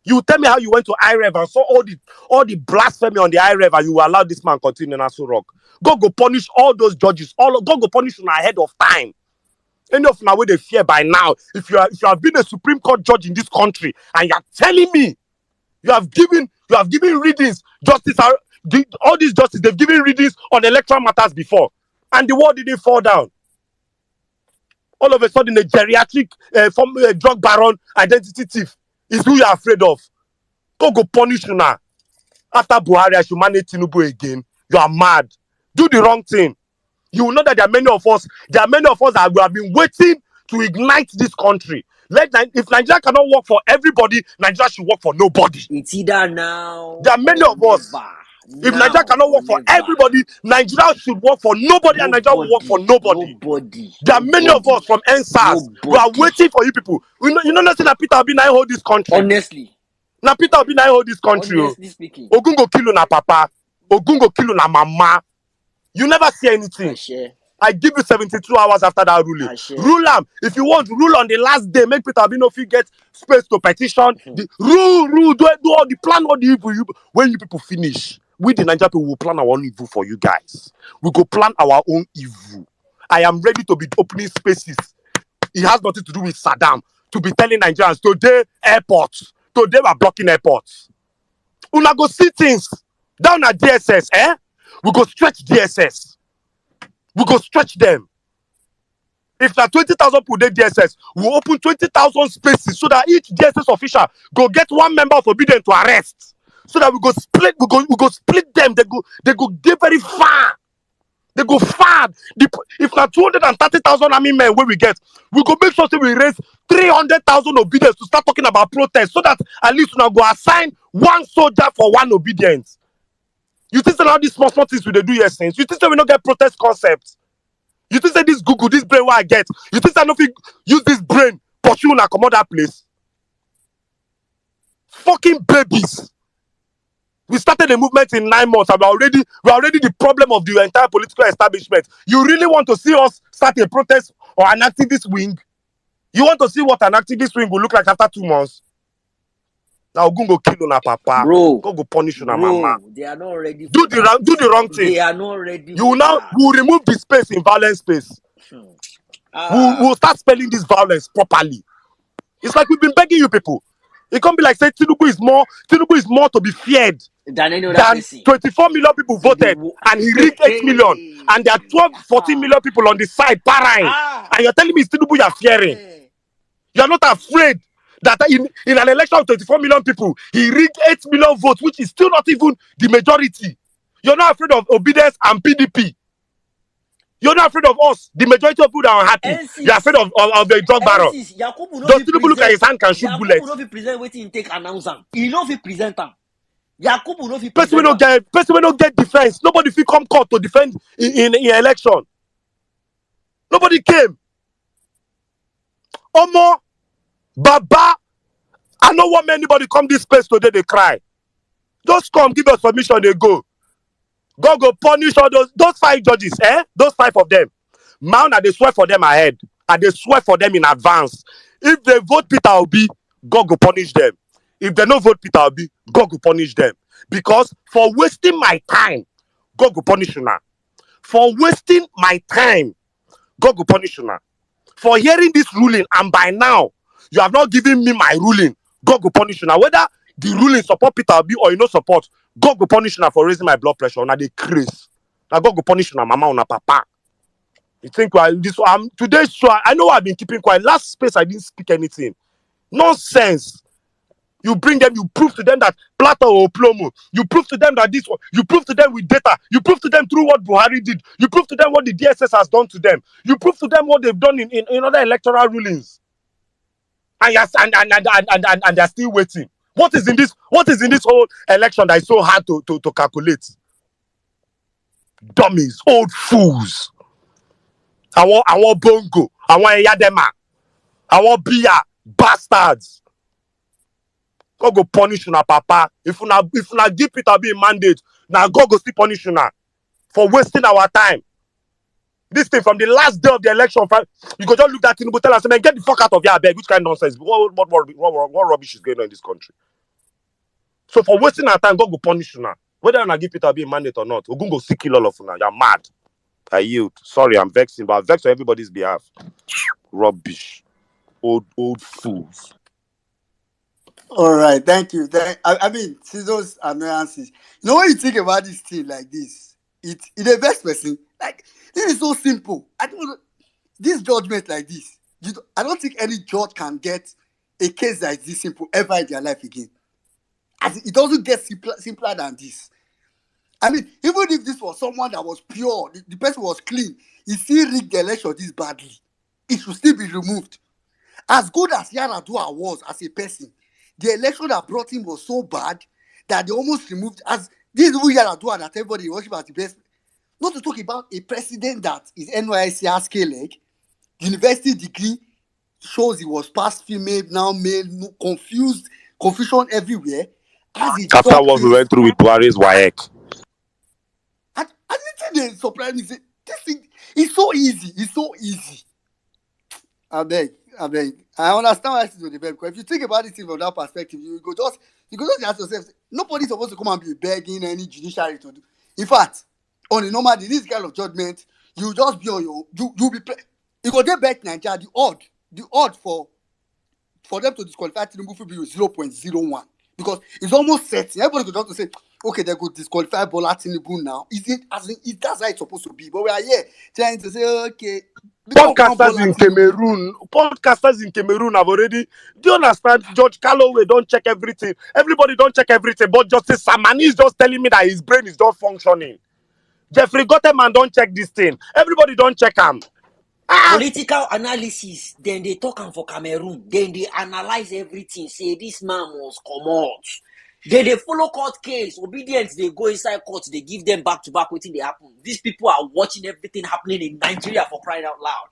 You tell me how you went to IREV and saw all the blasphemy on the IREV and you allow this man continue in Aso Rock. God go punish all those judges. God go punish them ahead of time. Any of now where they fear by now. If you have been a Supreme Court judge in this country and you're telling me you have given readings, all these justices, they've given readings on electoral matters before, and the world didn't fall down. All of a sudden, a geriatric drug baron, identity thief is who you're afraid of. Go punish you now. After Buhari, I should manage Tinubu again. You are mad. Do the wrong thing. You will know that there are many of us that we have been waiting to ignite this country. If Nigeria cannot work for everybody, Nigeria should work for nobody. It's either now. There are many of us. If Nigeria cannot work for everybody, Nigeria should work for nobody, and Nigeria will work for nobody. There are many of us from NSAS who are waiting for you people. You know nothing that Peter Obi now hold this country. Honestly. Now Peter Obi now hold this country. Honestly speaking. Ogun go kill na papa. Ogun go kill na mama. You never see anything. I give you 72 hours after that ruling. Rule am. If you want, rule on the last day. Make Peter Obi no fit get space to petition. Rule. Do all the plan, all the evil. When you people finish, we the Nigerian people will plan our own evil for you guys. We go plan our own evil. I am ready to be opening spaces. It has nothing to do with Saddam. To be telling Nigerians today airports. Today we are blocking airports. Una go see things down at DSS. We go stretch DSS. We go stretch them. If there are 20,000 people in DSS, we will open 20,000 spaces so that each DSS official go get one member of obedience to arrest. So that we go split them. They go get very far. They go far. If na 230,000 army men where we get, we go make sure we raise 300,000 obedience to start talking about protest, so that at least we go assign one soldier for one obedience. You think that all these small things we do here since? You think that we don't get protest concepts? You think that this Google, this brain what I get? You think that I don't use this brain pursue and accommodate that place? Fucking babies. We started the movement in 9 months, and we're already the problem of the entire political establishment. You really want to see us start a protest or an activist wing? You want to see what an activist wing will look like after 2 months? Now go kill on a papa. Bro, Go punish on a mama. they are not ready. Do the wrong thing. They are not ready. You will now remove the space in violence space. We'll start spelling this violence properly. It's like we've been begging you people. It can't be like say Tinubu is more to be feared than any other than person. 24 million people voted and he rigged 8 million, and there are 14 million people on the side parrying, and you're telling me it's Tinubu you're fearing. You're not afraid that in an election of 24 million people he rigged 8 million votes, which is still not even the majority. You're not afraid of obedience and PDP. You're not afraid of us, the majority of people that are happy. You're afraid of the drug barrel. Does Tinubu look at his hand can shoot bullets? Yakubu no fit present wetin take announce am. He no fit present am. Yakubu no fit person we don't get defense. Nobody fit come court to defend in election. Nobody came. Omo, Baba, I don't want anybody come this place today. They cry. Just come, give us permission. They go. God go punish all those 5 judges. Those 5 of them. Mount and they swear for them ahead, and they swear for them in advance. If they vote Peter Obi, God go punish them. If they don't vote Peter Obi, God go punish them. Because for wasting my time, God go punish you now. For wasting my time, God go punish you now. For hearing this ruling, and by now, you have not given me my ruling, God go punish you now. Whether the ruling support Peter Obi or you no support, God go punish you now for raising my blood pressure. Now they craze. Now God go punish you now, mama or papa. You think today's show? I know I've been keeping quiet. Last space I didn't speak anything. Nonsense. You bring them, you prove to them that Plata or Plomo. You prove to them that this one. You prove to them with data. You prove to them through what Buhari did. You prove to them what the DSS has done to them. You prove to them what they've done in other electoral rulings. And they're still waiting. What is in this whole election that is so hard to calculate? Dummies, old fools. I want bongo. I want yadema. I want beer. Bastards. God go punish you now, papa. If you give Peter be a mandate, now God go still punish you now for wasting our time. This thing from the last day of the election, you go just look at Tinubu, tell us, man, get the fuck out of here, beg. Which kind of nonsense? What rubbish is going on in this country? So for wasting our time, God go punish you now. Whether I give Peter be a mandate or not, Ogun go still kill all of you now. You're mad. I yield. Sorry, I'm vexing, but I'm vexed on everybody's behalf. Rubbish. Old fools. All right, thank you. I mean, see those annoyances. You know, when you think about this thing like this, it a best person. Like, this is so simple. I don't this judgment like this. I don't think any judge can get a case that is this simple ever in their life again. As it doesn't get simpler than this. I mean, even if this was someone that was pure, the person was clean, he still rigged the election this badly, it should still be removed. As good as Yaradua was as a person, the election that brought him was so bad that they almost removed, as this is Yaradua that everybody worship as the best. Not to talk about a president that is NYSC scale leg, university degree shows he was past female, now male, confusion everywhere. After what we went through with Buhari's WAEC. I didn't think they surprised me. This thing is so easy. It's so easy. I beg. I understand why it's the debate, because if you think about it from that perspective, you go just ask yourself, nobody's supposed to come and be begging any judiciary to do. In fact, on a normal day, this kind of judgment, you just be on your you be you go get back Nigeria, the odd for them to disqualify Tinubu will be 0.01, because it's almost certain. Everybody could just say, okay, they could disqualify Bola Tinubu now. Is it that's how it's supposed to be? But we are here trying to say, okay. Podcasters in Cameroon have already. Do you understand? George Calloway don't check everything. Everybody don't check everything. But Justice Samani is just telling me that his brain is not functioning. Jeffrey Gotteman don't check this thing. Everybody don't check him. Political analysis, then they talk am for Cameroon, then they analyze everything, say this man must come out. Then they follow court case, obedience, they go inside court, they give them back to back wetin dey happen. These people are watching everything happening in Nigeria for crying out loud.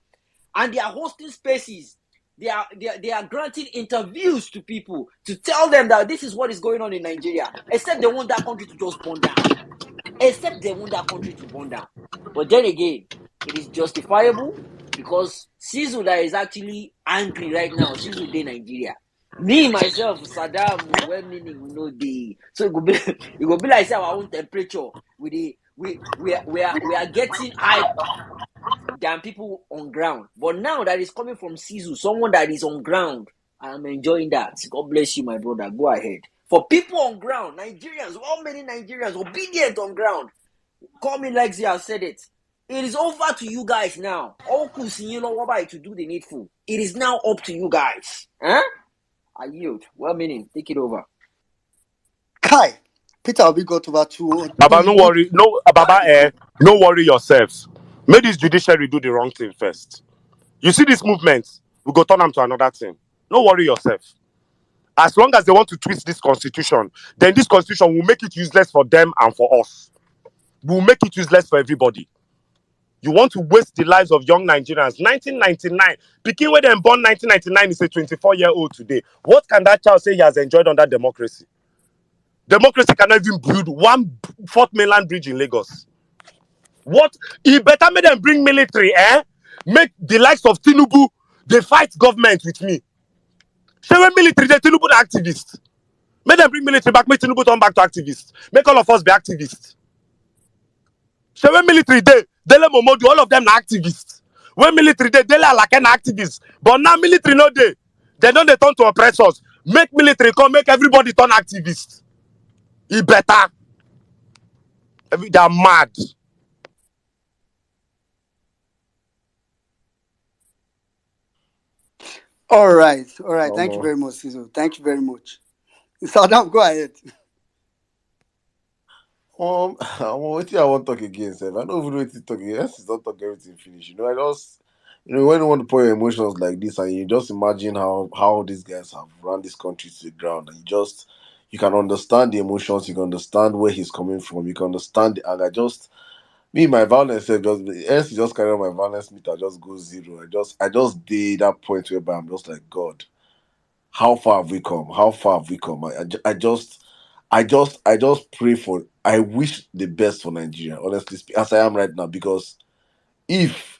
And they are hosting spaces. They are granting interviews to people to tell them that this is what is going on in Nigeria, except they want that country to just burn down. Except they want that country to burn down. But then again, it is justifiable because Sizu that is actually angry right now, Sizu de Nigeria. Me, myself, Saddam, well meaning we know the so it go be like say our own temperature. We are getting hype than people on ground. But now that is coming from Sizu, someone that is on ground, I'm enjoying that. God bless you, my brother. Go ahead. For people on ground, Nigerians, how many Nigerians obedient on ground? Call me Lexi, I've said it. It is over to you guys now. All you know what to do the needful. It is now up to you guys. Huh? I yield. Well meaning, take it over. Kai, Peter Obi got over 2. Baba, no worry. No, Baba, no worry yourselves. May this judiciary do the wrong thing first. You see this movement, we go turn them to another thing. No worry yourself. As long as they want to twist this constitution, then this constitution will make it useless for them and for us. We'll make it useless for everybody. You want to waste the lives of young Nigerians. 1999, picking where them born 1999 is a 24-year-old today. What can that child say he has enjoyed under democracy? Democracy cannot even build one fourth mainland bridge in Lagos. What? He better make them bring military, Make the likes of Tinubu, they fight government with me. Say when military, they Tinubu the activists. Make them bring military back, make Tinubu turn back to activists. Make all of us be activists. Say when military, Dele Momodu, all of them are activists. When military, Dele Alakena activists. But now military no they don't they turn to oppressors. Make military come, make everybody turn activists. He better. They're mad. All right. Thank you very much, Sizo. Thank you very much. Saddam, go ahead. What I want to talk again, sir. I don't even know what to talk again. Let's not talk everything finish. I just, when you want to put your emotions like this, and you just imagine how these guys have run this country to the ground, and you can understand the emotions, you can understand where he's coming from, you can understand the anger. My violence just carry on my violence meter, just go zero. I just did that point whereby I'm just like, God, how far have we come? How far have we come? I just pray for. I wish the best for Nigeria, honestly, as I am right now, because if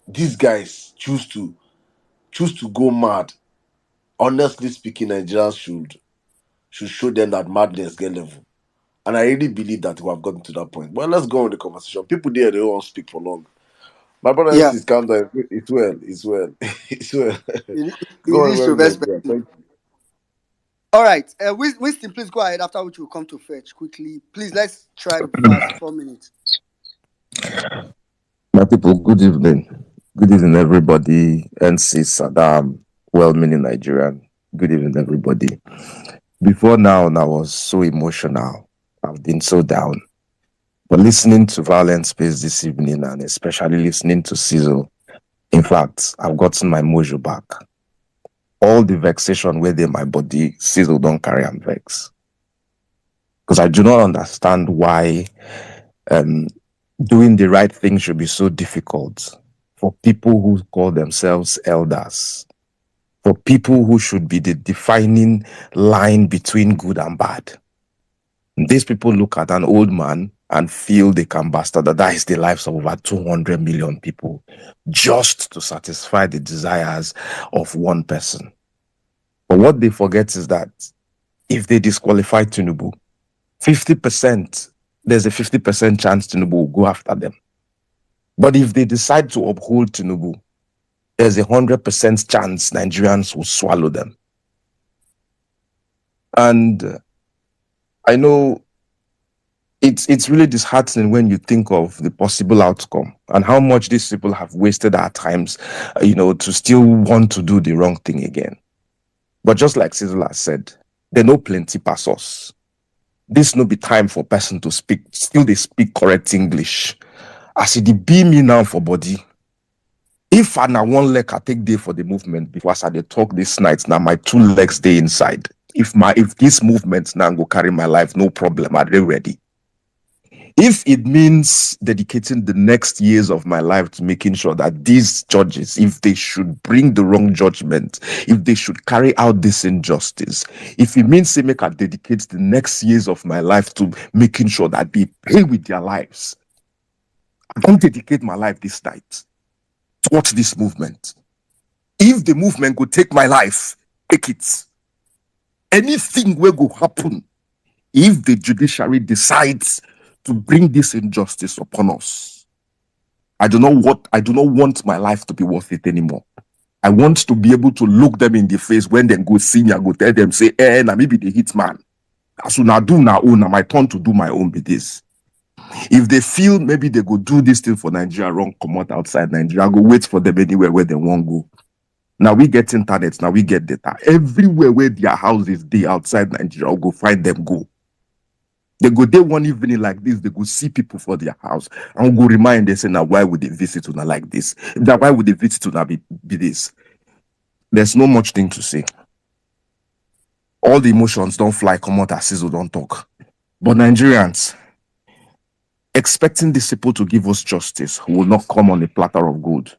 these guys choose to go mad, honestly speaking, Nigerians should show them that madness get level. And I really believe that we have gotten to that point. Well, let's go on the conversation. People there, they don't want to speak for long. My brother and Yeah, sisters, calm down. It's well. It's well. It's well. it Go on, is well, your best. Nigeria. Thank you. All right. Winston, please go ahead, after which we'll come to Fetch quickly. Please, let's try to fast 4 minutes. My people, good evening. Good evening, everybody. NC Saddam, well-meaning Nigerian. Good evening, everybody. Before now, I was so emotional. I've been so down. But listening to Vawulence Space this evening, and especially listening to Sizzle, in fact, I've gotten my mojo back. All the vexation within my body, Sizzle don't carry and vex. Because I do not understand why doing the right thing should be so difficult for people who call themselves elders, for people who should be the defining line between good and bad. These people look at an old man and feel they can bastardize the lives of over 200 million people just to satisfy the desires of one person. But what they forget is that if they disqualify Tinubu, 50%, there's a 50% chance Tinubu will go after them. But if they decide to uphold Tinubu, there's a 100% chance Nigerians will swallow them. And I know it's really disheartening when you think of the possible outcome and how much these people have wasted our times, to still want to do the wrong thing again. But just like Sizzle has said, they know plenty pass us. This no be time for person to speak, still they speak correct English. As it be me now for body. If I now one leg I take day for the movement because I dey talk this night, now my 2 legs stay inside. If this movement now go carry my life, no problem, are they ready? If it means dedicating the next years of my life to making sure that these judges, if they should bring the wrong judgment, if they should carry out this injustice, if it means they make I dedicate the next years of my life to making sure that they pay with their lives, I don't dedicate my life this night towards this movement. If the movement could take my life, take it. Anything will go happen if the judiciary decides to bring this injustice upon us. I do not want my life to be worth it anymore. I want to be able to look them in the face when they go see me, I go tell them, say, now maybe the hitman. As soon as I do my own, now my turn to do my own with this. If they feel maybe they go do this thing for Nigeria wrong, come out outside Nigeria, I go wait for them anywhere where they won't go. Now we get internet, now we get data. Everywhere where their houses they outside Nigeria, I'll go find them, go. They go there one evening like this, they go see people for their house. And go remind them, say, now why would they visit una like this? Now why would they visit una be this? There's no much thing to say. All the emotions don't fly, come out as Sizzle don't talk. But Nigerians, expecting these people to give us justice will not come on a platter of gold.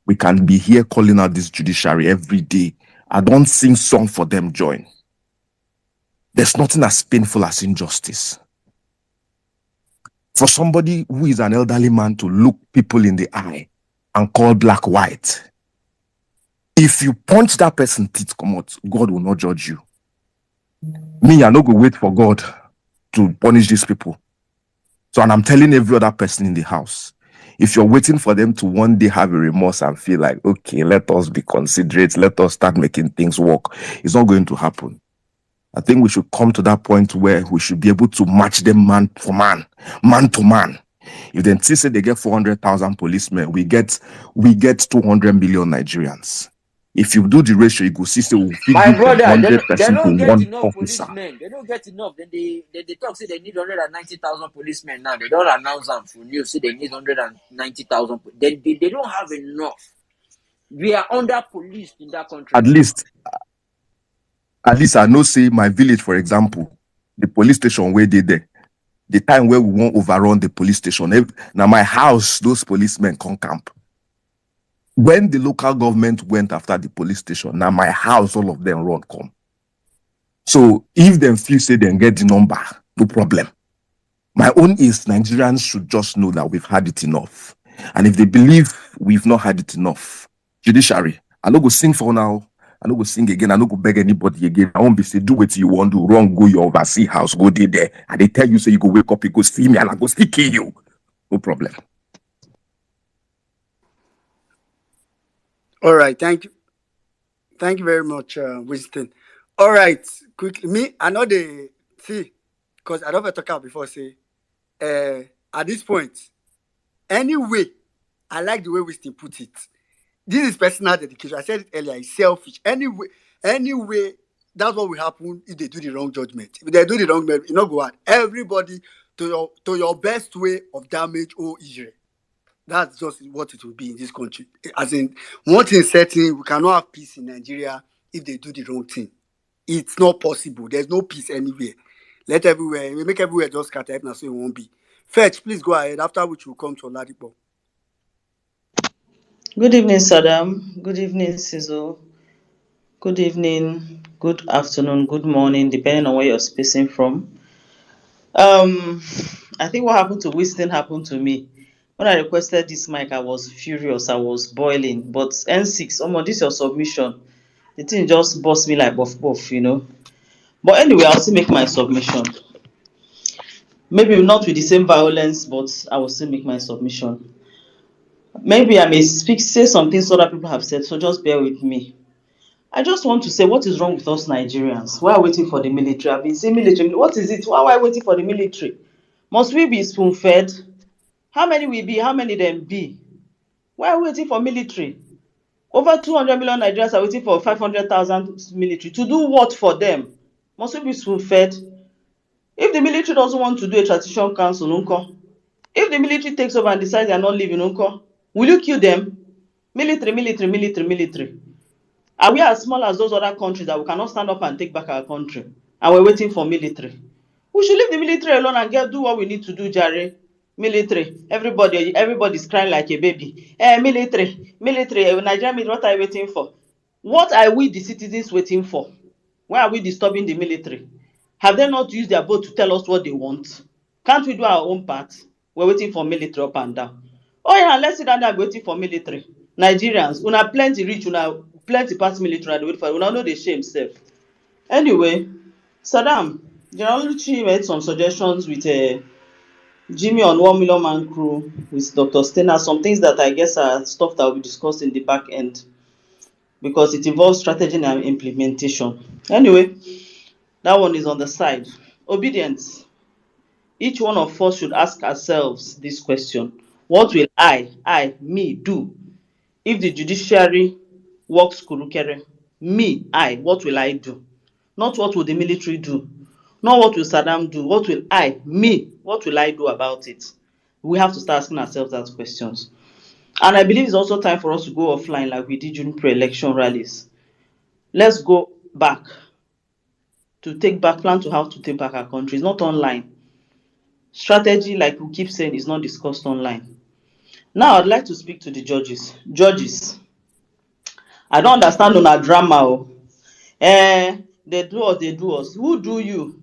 We can be here calling out this judiciary every day. I don't sing song for them, join. There's nothing as painful as injustice. For somebody who is an elderly man to look people in the eye and call black white, if you punch that person teeth come out, God will not judge you. Me, I no go wait for God to punish these people. So, and I'm telling every other person in the house, if you're waiting for them to one day have a remorse and feel like, okay, let us be considerate, let us start making things work, it's not going to happen. I think we should come to that point where we should be able to match them man for man, man to man. If they say they get 400,000 policemen, we get 200 million Nigerians. If you do the ratio, you go see say we My brother, 100% they don't to get one enough officer. policemen. They don't get enough. Then they talk say they need 190,000 policemen now. They don't announce them for news. Say they need 190,000. They don't have enough. We are under policed in that country. At least I know say my village, for example, the police station where they there, the time where we won't overrun the police station. Now my house, those policemen come camp. When the local government went after the police station, now my house, all of them run come. So if them feel say they get the number, no problem. My own is Nigerians should just know that we've had it enough. And if they believe we've not had it enough, judiciary, I no go sing for now. I no go sing again. I no go beg anybody again. I won't be say, do what you want to do. Wrong, go your overseas house, go there. And they tell you, say you go wake up, you go see me, and I go still kill you. No problem. All right, thank you very much, Winston. All right, quickly, me, I know the see, because I don't ever talk out before. Say, at this point, anyway, I like the way Winston put it. This is personal dedication. I said it earlier. It's selfish. Anyway, that's what will happen if they do the wrong judgment. If they do the wrong judgment, you know, go out. Everybody to your best way of damage or Israel. That's just what it will be in this country. As in, one thing is certain, we cannot have peace in Nigeria if they do the wrong thing. It's not possible. There's no peace anywhere. We make everywhere just scatter, if not so it won't be. Fetch, please go ahead. After which we'll come to Oladipo. Good evening, Saddam. Good evening, Sizzle. Good evening, good afternoon, good morning, depending on where you're spacing from. I think what happened to Winston happened to me. When I requested this mic, I was furious. I was boiling. But N6, this is your submission. The thing just bust me like buff, But anyway, I'll still make my submission. Maybe not with the same violence, but I will still make my submission. Maybe I may say some things other people have said, so just bear with me. I just want to say, what is wrong with us Nigerians? Why are we waiting for the military? I've been saying military. What is it? Why are we waiting for the military? Must we be spoon-fed? How many we be? How many them be? Why are we waiting for military? Over 200 million Nigerians are waiting for 500,000 military. To do what for them? Must we be spoon-fed? If the military doesn't want to do a transition council, unko. If the military takes over and decides they are not leaving, unko, will you kill them? Military. Are we as small as those other countries that we cannot stand up and take back our country? And we're waiting for military. We should leave the military alone and do what we need to do, Jare. Military. Everybody's crying like a baby. Military. Nigerian military, what are you waiting for? What are we, the citizens, waiting for? Why are we disturbing the military? Have they not used their vote to tell us what they want? Can't we do our own part? We're waiting for military up and down. Oh yeah, let's sit down there waiting for military. Nigerians, una plenty rich, una plenty pass military, and wait for una know the shame self. Anyway, Saddam, General Lucci made some suggestions with Jimmy on 1 Million Man Crew with Dr. Steiner. Some things that I guess are stuff that will be discussed in the back end because it involves strategy and implementation. Anyway, that one is on the side. Obedience. Each one of us should ask ourselves this question: what will me, do if the judiciary works kurukere? What will I do? Not what will the military do? Not what will Saddam do? What will what will I do about it? We have to start asking ourselves those questions. And I believe it's also time for us to go offline like we did during pre-election rallies. Let's go back plan to how to take back our country. It's not online. Strategy, like we keep saying, is not discussed online. Now, I'd like to speak to the judges. Judges, I don't understand on a drama. They do us. Who do you?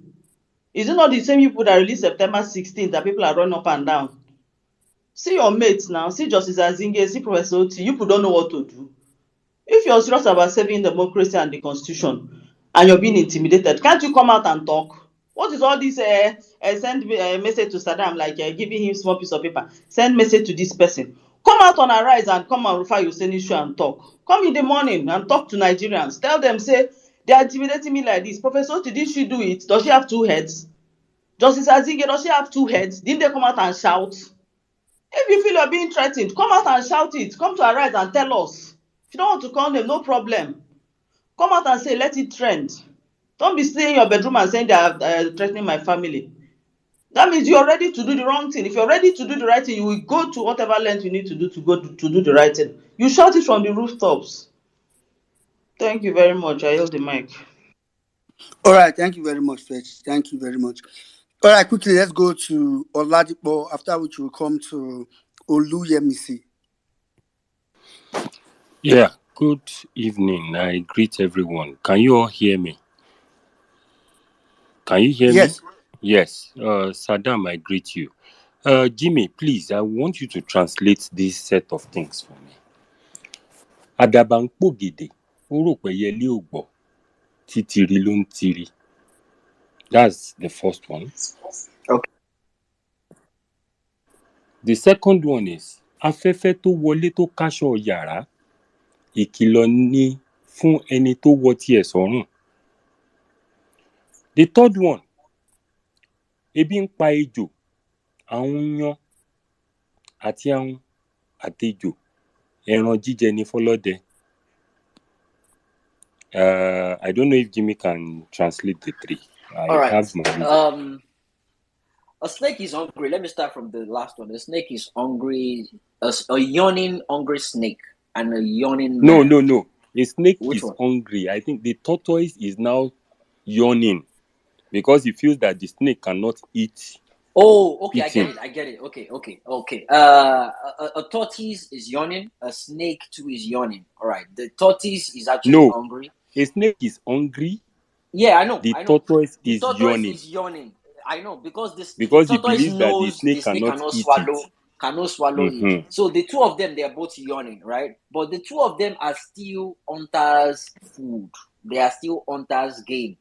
Is it not the same people that released September 16th that people are running up and down? See your mates now. See Justice Azinge, see Professor Oti. You people don't know what to do. If you're serious about saving democracy and the constitution and you're being intimidated, can't you come out and talk? What is all this send message to Saddam, like giving him small piece of paper? Send message to this person. Come out on Arise and come and refer your issue and talk. Come in the morning and talk to Nigerians. Tell them, say, they are intimidating me like this. Professor Oti, did she do it? Does she have two heads? Justice Azinge, does she have two heads? Didn't they come out and shout? If you feel you're being threatened, come out and shout it. Come to Arise and tell us. If you don't want to call them, no problem. Come out and say, let it trend. Don't be staying in your bedroom and saying they are threatening my family. That means you're ready to do the wrong thing. If you're ready to do the right thing, you will go to whatever length you need to do to do the right thing. You shout it from the rooftops. Thank you very much. I yield the mic. All right, thank you very much, Fetch. Thank you very much. All right, quickly, let's go to Oladipo, after which we'll come to Oluyemisi. Yeah, good evening. I greet everyone. Can you all hear me? Can you hear Yes. me? Yes. Saddam, I greet you. Jimmy, please, I want you to translate this set of things for me. Adabankpogede, oropeyele ogbo, titiri ló ń tiri. That's the first one. Okay. The second one is afẹ́fẹ́ tó wọlé tó káṣọ yàrá, ìkìlọ̀ ni fún ẹni tó wọ tiẹ̀ sọ́rùn. The third one, ebi ń pa ejò, àwọn yan àti àwọn àtejò, ẹran jíjẹ ni fọlọ́dẹ. I don't know if Jimmy can translate the three. All right. Have my reason. A snake is hungry. Let me start from the last one. A snake is hungry. A yawning, hungry snake and a yawning man. No. A snake Which is one? hungry. I think the tortoise is now yawning because he feels that the snake cannot eat. Oh, okay, eating. I get it. Okay. A tortoise is yawning. A snake too is yawning. All right. The tortoise is actually hungry. A snake is hungry. Yeah, I know. The tortoise is yawning. I know because the he tortoise believes that the knows snake cannot eat cannot swallow it. So the two of them, they are both yawning, right? But the two of them are still hunters' food. They are still hunters' game.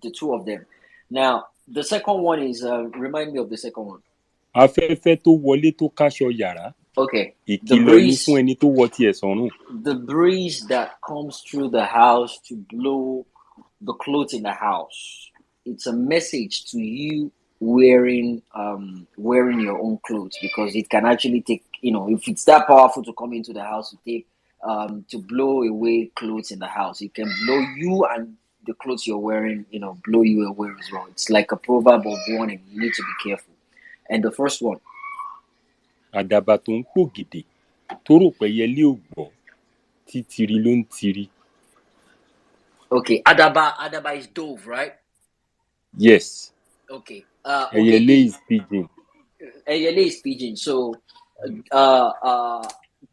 The two of them. Now, the second one is remind me of the second one. Afẹ́fẹ́ tó wọlé tó káṣọ yàrá. Okay. Ìkìlọ̀ ni fún ẹni tó wọ tiẹ̀ sọ́rùn. The breeze that comes through the house to blow the clothes in the house. It's a message to you wearing your own clothes, because it can actually take, if it's that powerful to come into the house to take to blow away clothes in the house, it can blow you and the clothes you're wearing, blow you away as well. It's like a proverb of warning. You need to be careful. And the first one. Àdàbà tó ń pò gèdè tó rò pé ẹyẹlé ò gbọ́ títiri ló ń tiri. Okay, Adaba is dove, right? Yes. Okay. Ẹyẹlé is pigeon. Ẹyẹlé is pigeon. So,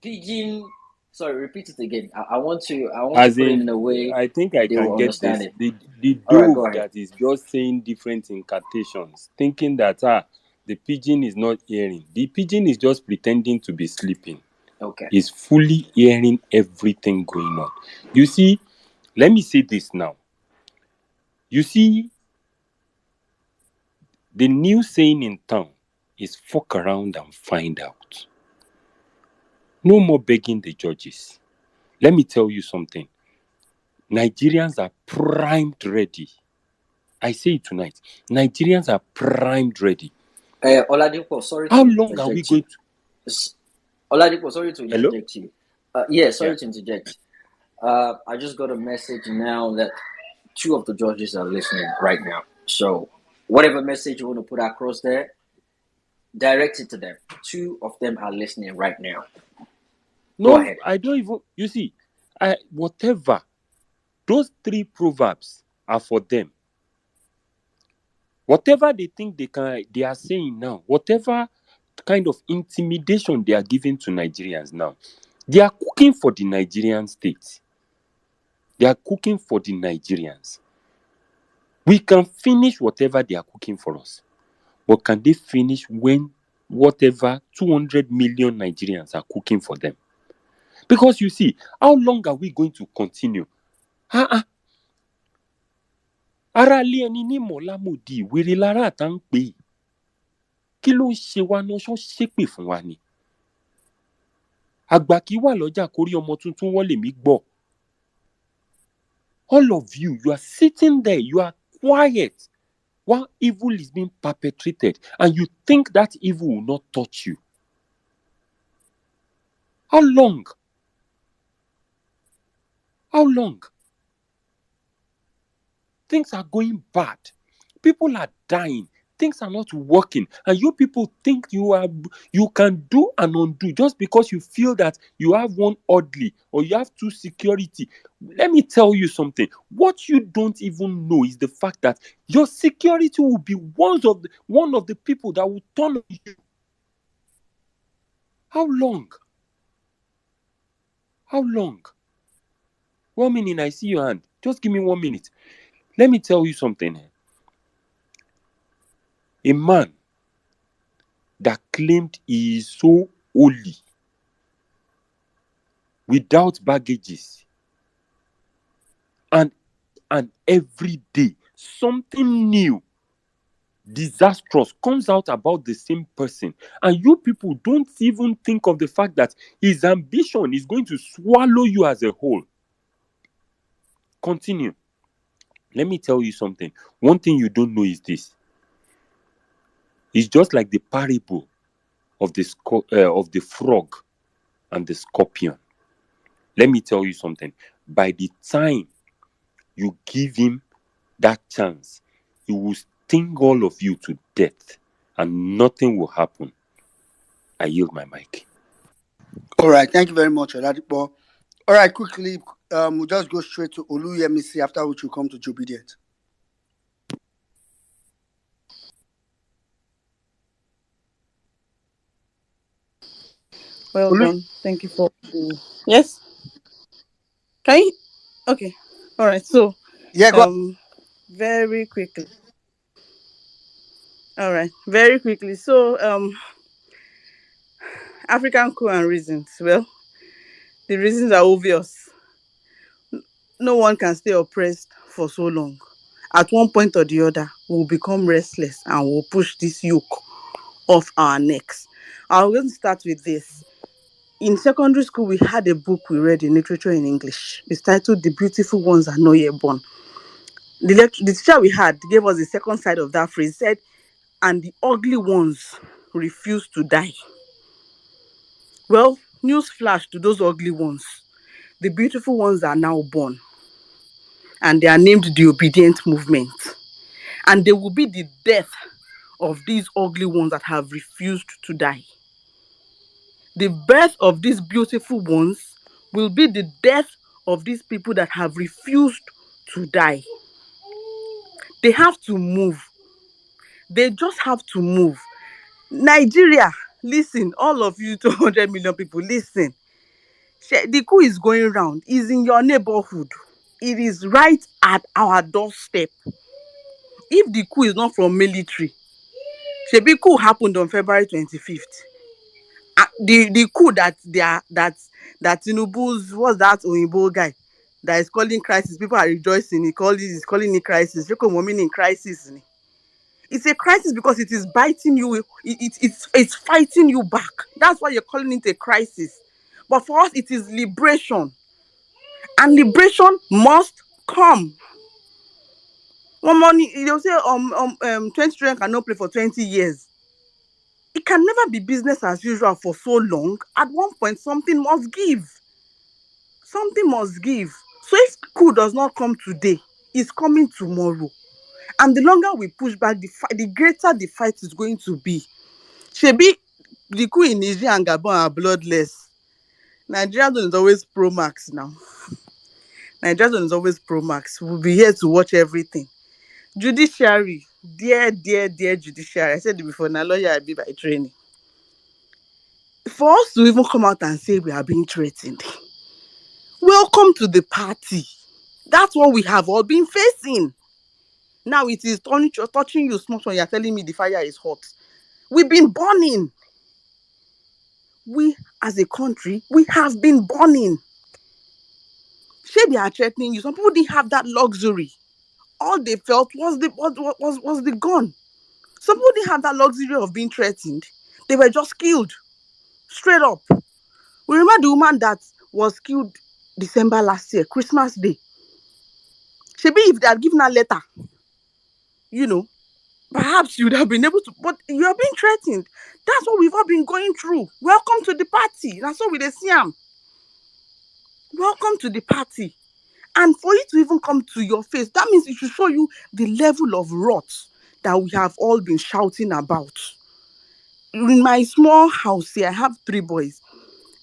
pigeon. Sorry, repeat it again. I want to As put it in, in a way I think I they can will get understand this. it. The All right, go dove ahead. that is just saying different incantations, thinking that the pigeon is not hearing. The pigeon is just pretending to be sleeping. Okay. Is fully hearing everything going on. You see, let me say this now. You see, the new saying in town is fuck around and find out. No more begging the judges. Let me tell you something. Nigerians are primed ready. I say it tonight. Nigerians are primed ready. Oladipo, sorry. How long are we going to... Oladipo, sorry to interject you. Sorry to interject. I just got a message now that 2 of the judges are listening right now. So whatever message you want to put across there, direct it to them. 2 of them are listening right now. No, go ahead. I don't even. You see, whatever. Those 3 proverbs are for them. Whatever they think they are saying now, whatever kind of intimidation they are giving to Nigerians now, they are cooking for the Nigerian state. They are cooking for the Nigerians. We can finish whatever they are cooking for us. But can they finish when whatever 200 million Nigerians are cooking for them? Because you see, how long are we going to continue? Ara lé ẹni ní mọ̀lámọ̀dì wèrè lára àtà ń pè é. Kí ló ń ṣe wa náà ṣọ́ ṣépè fún wa ni? Àgbà kì í wà lọ́jà kórí ọmọ tuntun wọ́n lè mí gbọ́. All of you are sitting there, you are quiet while evil is being perpetrated, and you think that evil will not touch you. How long? How long? Things are going bad. People are dying. Things are not working. And you people think you can do and undo just because you feel that you have one oddly or you have 2 security. Let me tell you something. What you don't even know is the fact that your security will be one of the people that will turn on you. How long? How long? 1 minute, I see your hand. Just give me 1 minute. Let me tell you something. A man that claimed he is so holy without baggages, and every day something new, disastrous comes out about the same person, and you people don't even think of the fact that his ambition is going to swallow you as a whole. Continue. Let me tell you something. One thing you don't know is this. It's just like the parable of the frog and the scorpion. Let me tell you something. By the time you give him that chance, he will sting all of you to death and nothing will happen. I yield my mic. All right, thank you very much, Oladipo. All right, quickly, we'll just go straight to Oluyemisi, after which we'll come to Jobidient. Well done. Thank you for the... Yes? Can you... Okay. All right. So, yeah, go very quickly. All right. Very quickly. So, African coup and reasons. Well, the reasons are obvious. No one can stay oppressed for so long. At one point or the other, we'll become restless and we'll push this yoke off our necks. I'm going to start with this. In secondary school, we had a book we read in literature in English. It's titled The Beautiful Ones Are Not Yet Born. The teacher we had gave us the second side of that phrase. Said, and the ugly ones refuse to die. Well, news flash to those ugly ones. The beautiful ones are now born. and they are named the Obedient Movement. And they will be the death of these ugly ones that have refused to die. The birth of these beautiful ones will be the death of these people that have refused to die. They have to move. They just have to move. Nigeria, listen, all of you 200 million people, listen. The coup is going round. It's in your neighborhood. It is right at our doorstep. If the coup is not from military, Shebi coup happened on February 25th. The coup that Tinubu's, what's that Oyinbo guy that is calling crisis? People are rejoicing. He's calling it crisis. Meaning crisis. It's a crisis because it is biting you. It's fighting you back. That's why you're calling it a crisis. But for us, it is liberation, and liberation must come. One money, they'll say 20 trillion cannot play for 20 years. It can never be business as usual for so long. At one point, something must give. Something must give. So if coup does not come today, it's coming tomorrow. And the longer we push back, the greater the fight is going to be. Shebi, the coup in Niger and Gabon are bloodless. Nigeria is always pro-max now. Nigeria is always pro-max. We'll be here to watch everything. Judiciary, dear Judiciary. I said it before, now lawyer I be by training. For us to even come out and say we are being threatened, welcome to the party. That's what we have all been facing. Now it is touching you small when you're telling me the fire is hot. We've been burning. We, as a country, we have been burning. Say they are threatening you. Some people didn't have that luxury. All they felt was the gun. Some people didn't have that luxury of being threatened. They were just killed. Straight up. We remember the woman that was killed December last year, Christmas Day. Shebi, if they had given her a letter, perhaps you would have been able to, but you are being threatened. That's what we've all been going through. Welcome to the party. That's what we dey see am. Welcome to the party. And for it to even come to your face, that means it should show you the level of wrath that we have all been shouting about. In my small house here, I have 3 boys.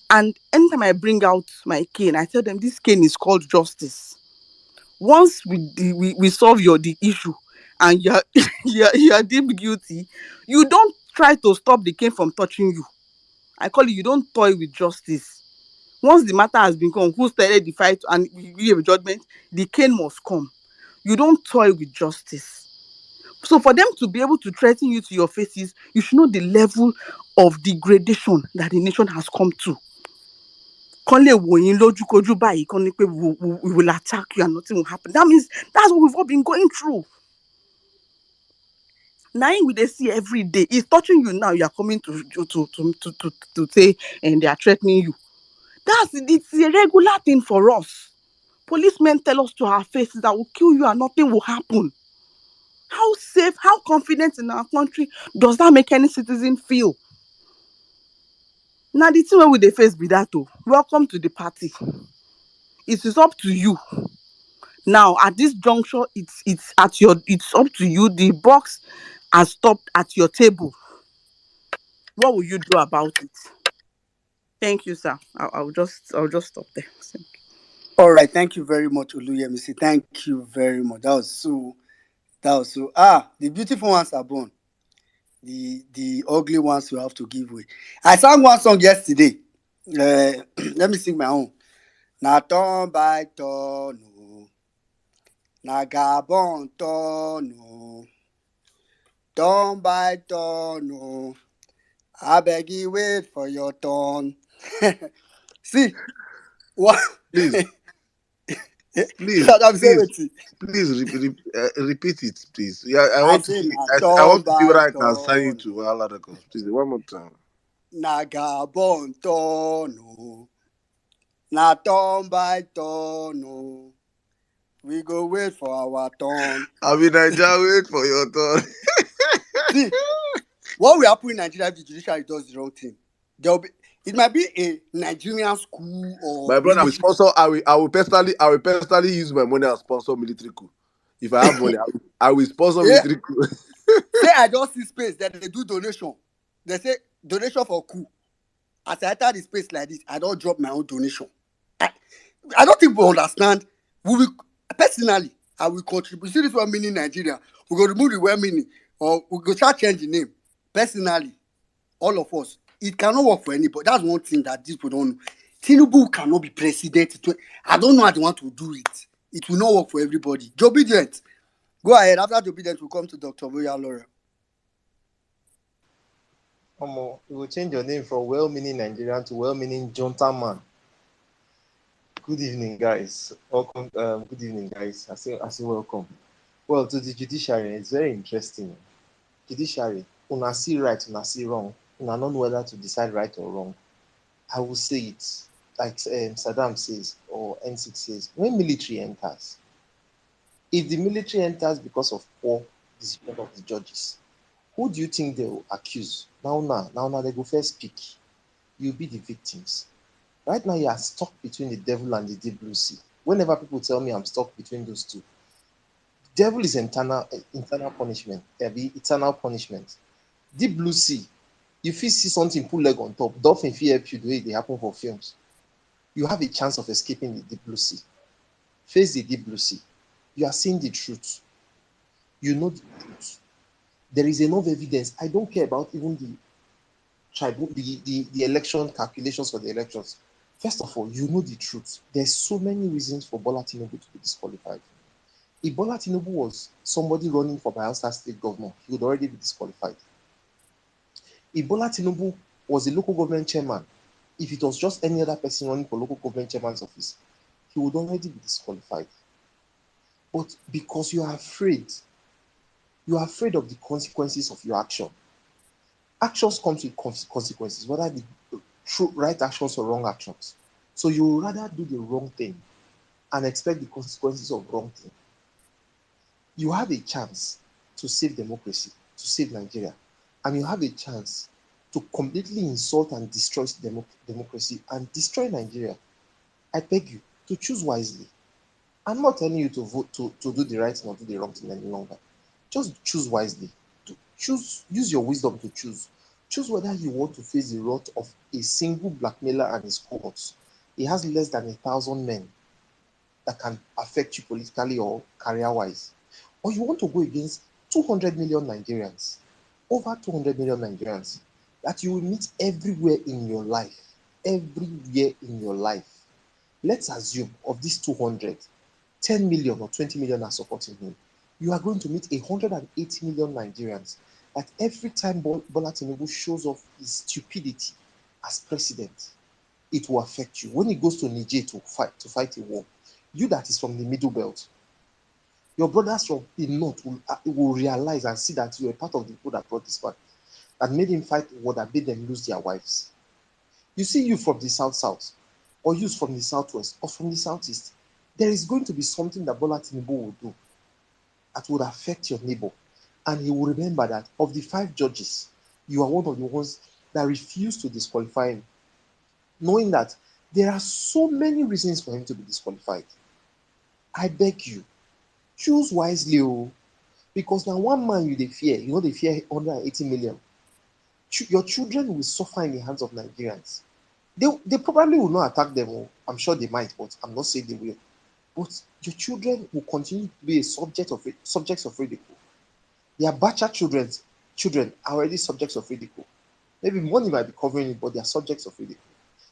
And anytime I bring out my cane, I tell them this cane is called justice. Once we solve the issue and you're deemed guilty, you don't try to stop the cane from touching you. I call it, you don't toy with justice. Once the matter has been come, who started the fight and you give a judgment, the cane must come. You don't toy with justice. So for them to be able to threaten you to your faces, you should know the level of degradation that the nation has come to. We will attack you and nothing will happen. That means that's what we've all been going through. Now we they see every day. It's touching you now. You are coming to say and they are threatening you. It's a regular thing for us. Policemen tell us to our faces that will kill you and nothing will happen. How safe, how confident in our country does that make any citizen feel? Now the thing with the face be that too. Welcome to the party. It is up to you. Now at this juncture, it's up to you. The box has stopped at your table. What will you do about it? Thank you, sir. I'll just stop there. All right, thank you very much, Oluyemisi. Thank you very much. That was so. The beautiful ones are born. The ugly ones you have to give way. I sang one song yesterday. Let me sing my own. Na turn by turn, na Gabon turn, turn by turn. I beg you, wait for your turn. See what? Please, repeat it, please. Yeah, I want to see whether I can sign you to Allah records. Please, one more time. Na Gabon turn, na turn by turn. We go wait for our turn. I mean, Nigeria, wait for your turn. See, what will happen in Nigeria if the judiciary does the wrong thing? It might be a Nigerian school or My brother will military. sponsor. I will personally use my money and sponsor military coup. If I have money, I will sponsor Yeah. military coup. Say I just see space that they do donation. They say donation for coup. As I enter the space like this, I don't drop my own donation. I don't think we understand. We will personally, I will contribute. See this one meaning Nigeria. We go remove the word meaning, or we go start change the name. Personally, all of us, it cannot work for anybody. That's one thing that these people don't know. Tinubu cannot be president. I don't know how they want to do it. It will not work for everybody. Joe Bident, go ahead. After Joe Bident, we'll come to Dr. Voya Laura. You will change your name from well-meaning Nigerian to well-meaning junta man. Good evening, guys. Welcome. Good evening, guys. I say welcome. Well, to the judiciary, it's very interesting. Judiciary, una see right, una see wrong. Una don't know whether to decide right or wrong. I will say it like Saddam says or N6 says. When military enters, if the military enters because of poor decision of the judges, who do you think they will accuse? Now, they go first speak. You'll be the victims. Right now, you are stuck between the devil and the deep blue sea. Whenever people tell me I'm stuck between those two, devil is internal punishment, eternal punishment. Deep blue sea, you feel see something pull leg on top, dolphin fear help you the way they happen for films. You have a chance of escaping the deep blue sea. Face the deep blue sea. You are seeing the truth. You know the truth. There is enough evidence. I don't care about even the election calculations for the elections. First of all, you know the truth. There's so many reasons for Bola Tinubu to be disqualified. If Bola Tinubu was somebody running for Bayelsa state governor, he would already be disqualified. If Bola Tinubu was a local government chairman, if it was just any other person running for local government chairman's office, he would already be disqualified. But because you are afraid of the consequences of your action. Actions come with consequences, whether the right actions or wrong actions. So you would rather do the wrong thing and expect the consequences of wrong thing. You have a chance to save democracy, to save Nigeria, and you have a chance to completely insult and destroy democracy and destroy Nigeria. I beg you to choose wisely. I'm not telling you to vote to do the right thing or do the wrong thing any longer. Just choose wisely. Use your wisdom to choose. Choose whether you want to face the wrath of a single blackmailer and his cohorts. He has less than 1,000 men that can affect you politically or career-wise. Or you want to go against 200 million Nigerians, over 200 million Nigerians, that you will meet everywhere in your life. Everywhere in your life. Let's assume of these 200, 10 million or 20 million are supporting him. You are going to meet 180 million Nigerians that every time Bola Tinubu shows off his stupidity as president, it will affect you. When he goes to Niger to fight a war, you that is from the middle belt, your brothers from the north will realize and see that you are part of the people that brought this man, that made him fight a war that made them lose their wives. You see, you from the south, or you from the southwest, or from the southeast, there is going to be something that Bola Tinubu will do that would affect your neighbor. And he will remember that of the 5 judges, you are one of the ones that refused to disqualify him, knowing that there are so many reasons for him to be disqualified. I beg you, choose wisely, because now one man they fear, they fear 180 million. Your children will suffer in the hands of Nigerians. They probably will not attack them. I'm sure they might, but I'm not saying they will. But your children will continue to be subjects of ridicule. Their Bacha children are already subjects of ridicule. Maybe money might be covering it, but they are subjects of ridicule.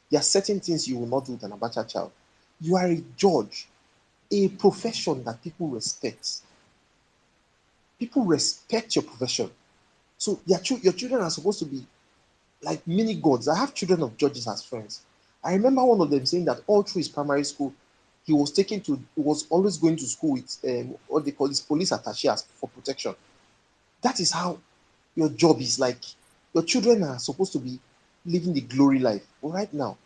There are certain things you will not do with an Abacha child. You are a judge, a profession that people respect. People respect your profession. So your children are supposed to be like mini gods. I have children of judges as friends. I remember one of them saying that all through his primary school, he was always going to school with what they call this police attaché for protection. That is how your job is like. Your children are supposed to be living the glory life. But right now,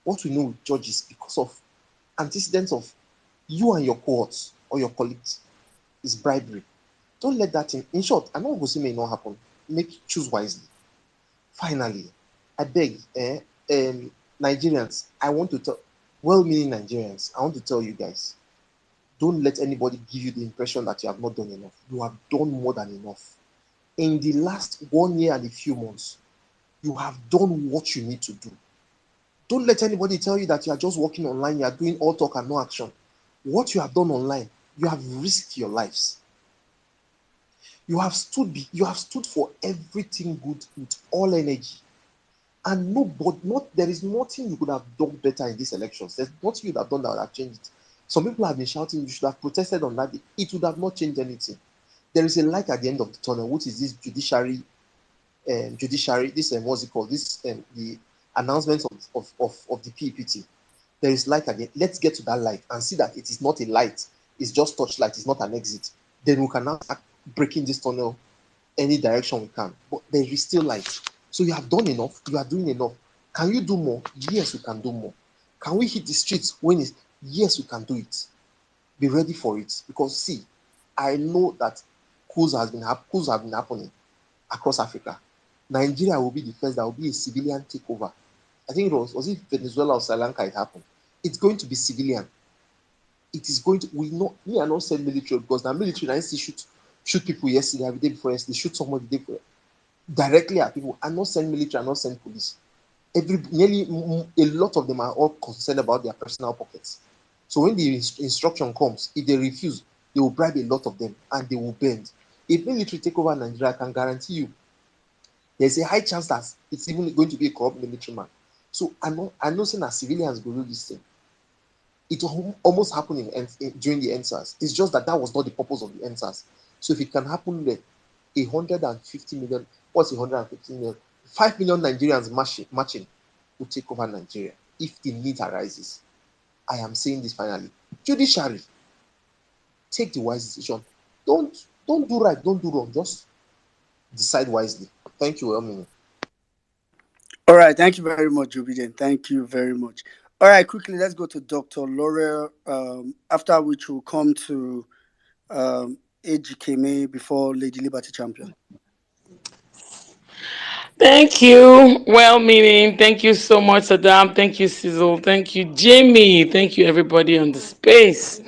what we know with judges, because of antecedents of you and your cohorts or your colleagues, is bribery. Don't let that in short, I know Gosi may not happen. Choose wisely. Finally, I beg, Nigerians, I want to tell, well-meaning Nigerians, I want to tell you guys, don't let anybody give you the impression that you have not done enough. You have done more than enough. In the last 1 year and a few months, you have done what you need to do. Don't let anybody tell you that you are just working online, you are doing all talk and no action. What you have done online, you have risked your lives. You have stood for everything good with all energy. And there is nothing you could have done better in these elections. There's nothing you would have done that would have changed it. Some people have been shouting, you should have protested on that day. It would have not changed anything. There is a light at the end of the tunnel, which is this judiciary, this what's it called? This the announcement of the PPT. There is light again. Let's get to that light and see that it is not a light, it's just torchlight, it's not an exit. Then we can now start breaking this tunnel any direction we can. But there is still light. So you have done enough, you are doing enough. Can you do more? Yes, we can do more. Can we hit the streets when it's yes, we can do it. Be ready for it. Because see, I know that coups have been happening across Africa. Nigeria will be the first, that will be a civilian takeover. I think was it Venezuela or Sri Lanka it happened. It's going to be civilian. It is going to, me are not saying military, because the military, I see shoot people yesterday, the day before yesterday, shoot somebody the day before, directly at people. I'm not saying military, I'm not saying police. Nearly a lot of them are all concerned about their personal pockets. So when the instruction comes, if they refuse, they will bribe a lot of them and they will bend. If military take over Nigeria, I can guarantee you, there's a high chance that it's even going to be a corrupt military man. So I'm not saying that civilians go do this thing. It almost happened during the NSAS. It's just that was not the purpose of the NSAS. So if it can happen then, 150 million, what's 150 million? 5 million Nigerians marching will take over Nigeria if the need arises. I am saying this finally. Judiciary, take the wise decision. Don't do right, don't do wrong. Just decide wisely. Thank you, Elmini. All right, thank you very much, Obedient. Thank you very much. All right, quickly, let's go to Dr. Laurel, after which we'll come to AGKMA before Lady Liberty Champion. Thank you, well-meaning. Thank you so much, Saddam. Thank you, Sizzle. Thank you, Jimmy. Thank you, everybody on the space.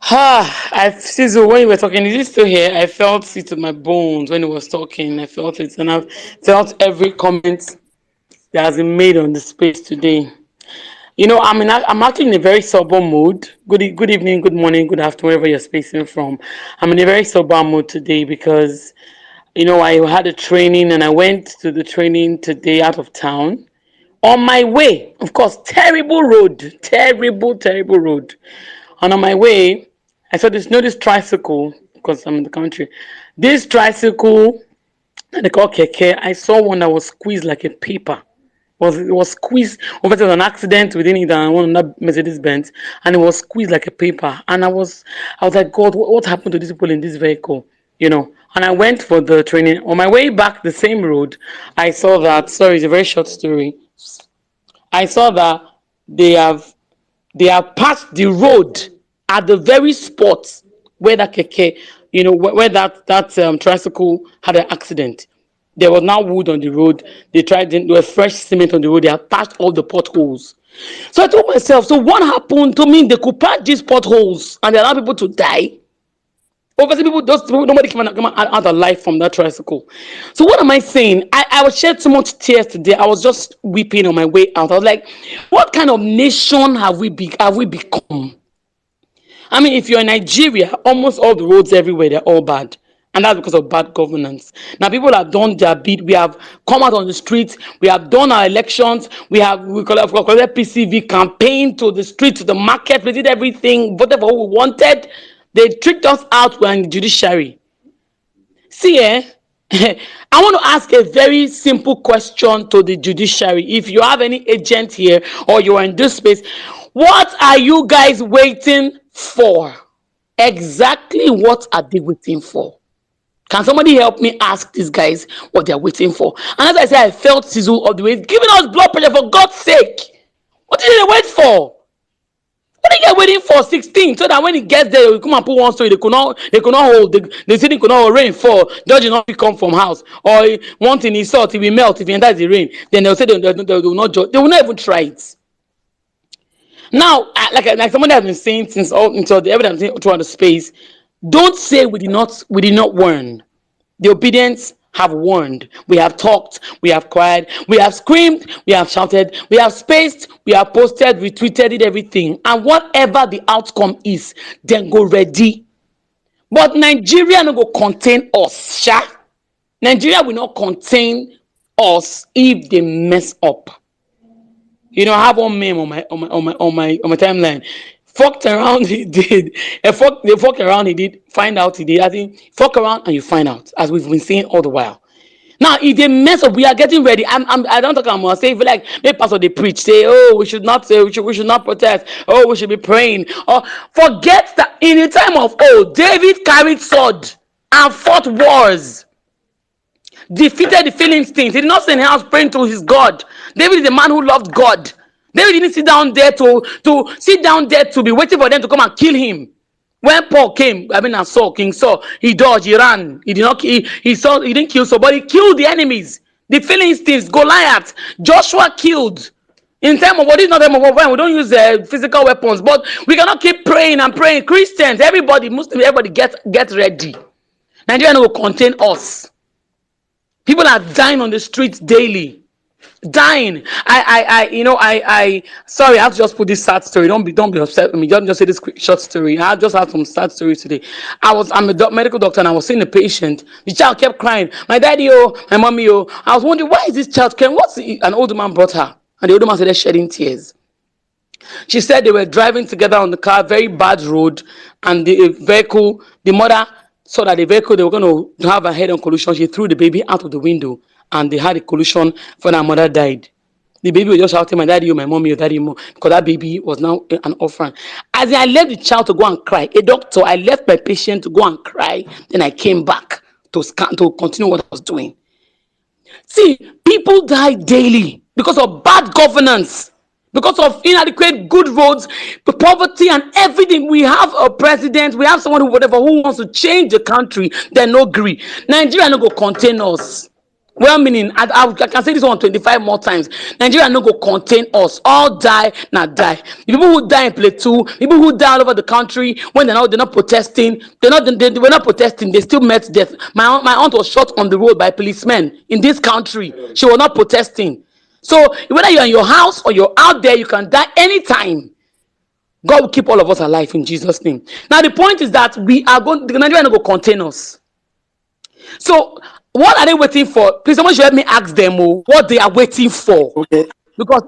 Sizzle, when you were talking, is it still here? I felt it in my bones when he was talking. I felt it, and I've felt every comment that has been made on the space today. You know, I'm actually in a very sober mood. Good evening, good morning, good afternoon, wherever you're spacing from. I'm in a very sober mood today because, you know, I had a training and I went to the training today out of town. On my way, of course, terrible road. And on my way, I saw this tricycle, because I'm in the country. This tricycle, they call keke, I saw one that was squeezed like a paper. It was squeezed. Obviously, there was an accident within it and one of that Mercedes Benz, and it was squeezed like a paper. And I was like, God, what happened to these people in this vehicle? You know. And I went for the training. On my way back the same road, I saw that. Sorry, it's a very short story. I saw that they have passed the road at the very spot where that keke, you know, where that tricycle had an accident. There was now wood on the road. There was fresh cement on the road. They had patched all the potholes. So I told myself, so what happened to me? They could patch these potholes and they allow people to die. Obviously, nobody came out alive from that tricycle. So what am I saying? I was shed so much tears today. I was just weeping on my way out. I was like, what kind of nation have we become? I mean, if you're in Nigeria, almost all the roads everywhere, they're all bad. And that's because of bad governance. Now, people have done their bit. We have come out on the streets. We have done our elections. We call it PCV campaign to the street, to the market. We did everything, whatever we wanted. They tricked us out. We're in the judiciary. See, I want to ask a very simple question to the judiciary. If you have any agent here or you are in this space, what are you guys waiting for? Exactly what are they waiting for? Can somebody help me ask these guys what they're waiting for? And as I said, I felt sizzle of the way, giving us blood pressure for God's sake. What did they wait for? What did they They're waiting for 16 so that when it gets there, they will come and put one story. They could not hold. The city could not hold. Rain fall. Judge will not come from house. Or one thing is salt, it will melt if it enters the rain. Then they'll say they will not judge. They will not even try it. Now, like somebody has been saying since until the evidence throughout the space, don't say we did not warn. The obedience have warned. We have talked. We have cried. We have screamed. We have shouted. We have spaced. We have posted. We tweeted it, everything. And whatever the outcome is, then go ready. But Nigeria no go contain us, sha. Nigeria will not contain us if they mess up. You know, I have one meme on my timeline. Fucked around, he did. They fuck around, he did. Find out, he did. I think fuck around and you find out, as we've been saying all the while. Now, if they mess up, we are getting ready. I don't talk about say if like maybe pastor they preach, say, oh, we should not say, we should not protest. Oh, we should be praying. Or forget that in the time of old, David carried sword and fought wars. Defeated the Philistines. He did not stay in the house praying to his God. David is a man who loved God. David didn't sit down there to be waiting for them to come and kill him. When Paul came, King Saul, he dodged, he ran. He didn't kill somebody, he killed the enemies. The Philistines, Goliath, Joshua killed. In time of what is not time of war, we don't use physical weapons, but we cannot keep praying and praying. Christians, everybody, Muslims, everybody get ready. Nigeria will contain us. People are dying on the streets daily. Dying. Sorry, I have to just put this sad story. Don't be upset with me. Just say this quick short story. I just had some sad stories today. I'm a medical doctor and I was seeing a patient. The child kept crying. My daddy, my mommy, I was wondering, why is this child crying? An older man brought her. And the older man started shedding tears. She said they were driving together on the car, very bad road, and the mother saw that the vehicle, they were going to have a head-on collision. She threw the baby out of the window, and they had a collision when her mother died. The baby was just shouting, my daddy, my mommy, your daddy, because that baby was now an orphan. As I left the child to go and cry, a doctor, I left my patient to go and cry, then I came back to continue what I was doing. See, people die daily because of bad governance. Because of inadequate good roads, poverty and everything. We have a president, we have someone who wants to change the country, then no agree. Nigeria no go contain us. Well, meaning, I can say this one 25 more times. Nigeria no go contain us. All die, not die. The people who die in Plateau, people who die all over the country, when they're not protesting, they were not protesting, they still met death. My aunt was shot on the road by policemen in this country. She was not protesting. So whether you're in your house or you're out there, you can die anytime. God will keep all of us alive in Jesus' name. Now the point is that the Nigeria no go contain us. So what are they waiting for? Please, someone should help me ask them what they are waiting for. Okay. Because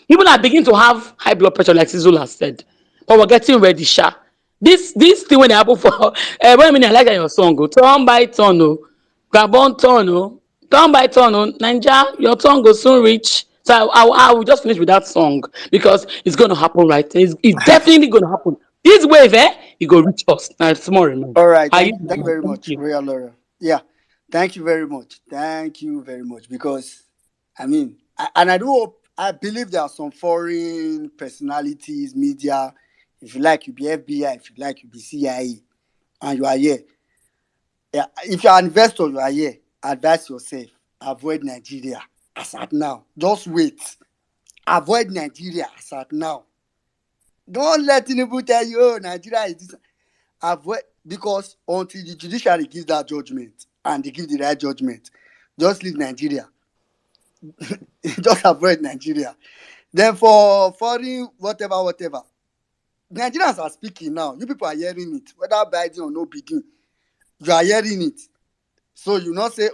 people are beginning to have high blood pressure, like Sizul has said. But we're getting ready, sha. This thing when it happen for I like your song. Turn by turn, Gabon turn, turn by turn, Ninja, your turn will soon reach. So I will just finish with that song because it's going to happen, right? It's definitely going to happen. This wave, it go reach us. Now it's more remember. All right. Thank you very much, Royal Laura. Yeah. Thank you very much. Thank you very much. Because, I believe there are some foreign personalities, media. If you like, you be FBI. If you like, you be CIA. And you are here. Yeah. If you are an investor, you are here. Advise yourself. Avoid Nigeria as at now. Just wait. Avoid Nigeria as at now. Don't let Tinubu tell you, oh, Nigeria is this. Avoid, because until the judiciary gives that judgment and they give the right judgment, just leave Nigeria. Just avoid Nigeria. Then for foreign whatever, Nigerians are speaking now. You people are hearing it, whether Biden or no begin. You are hearing it. So you not say,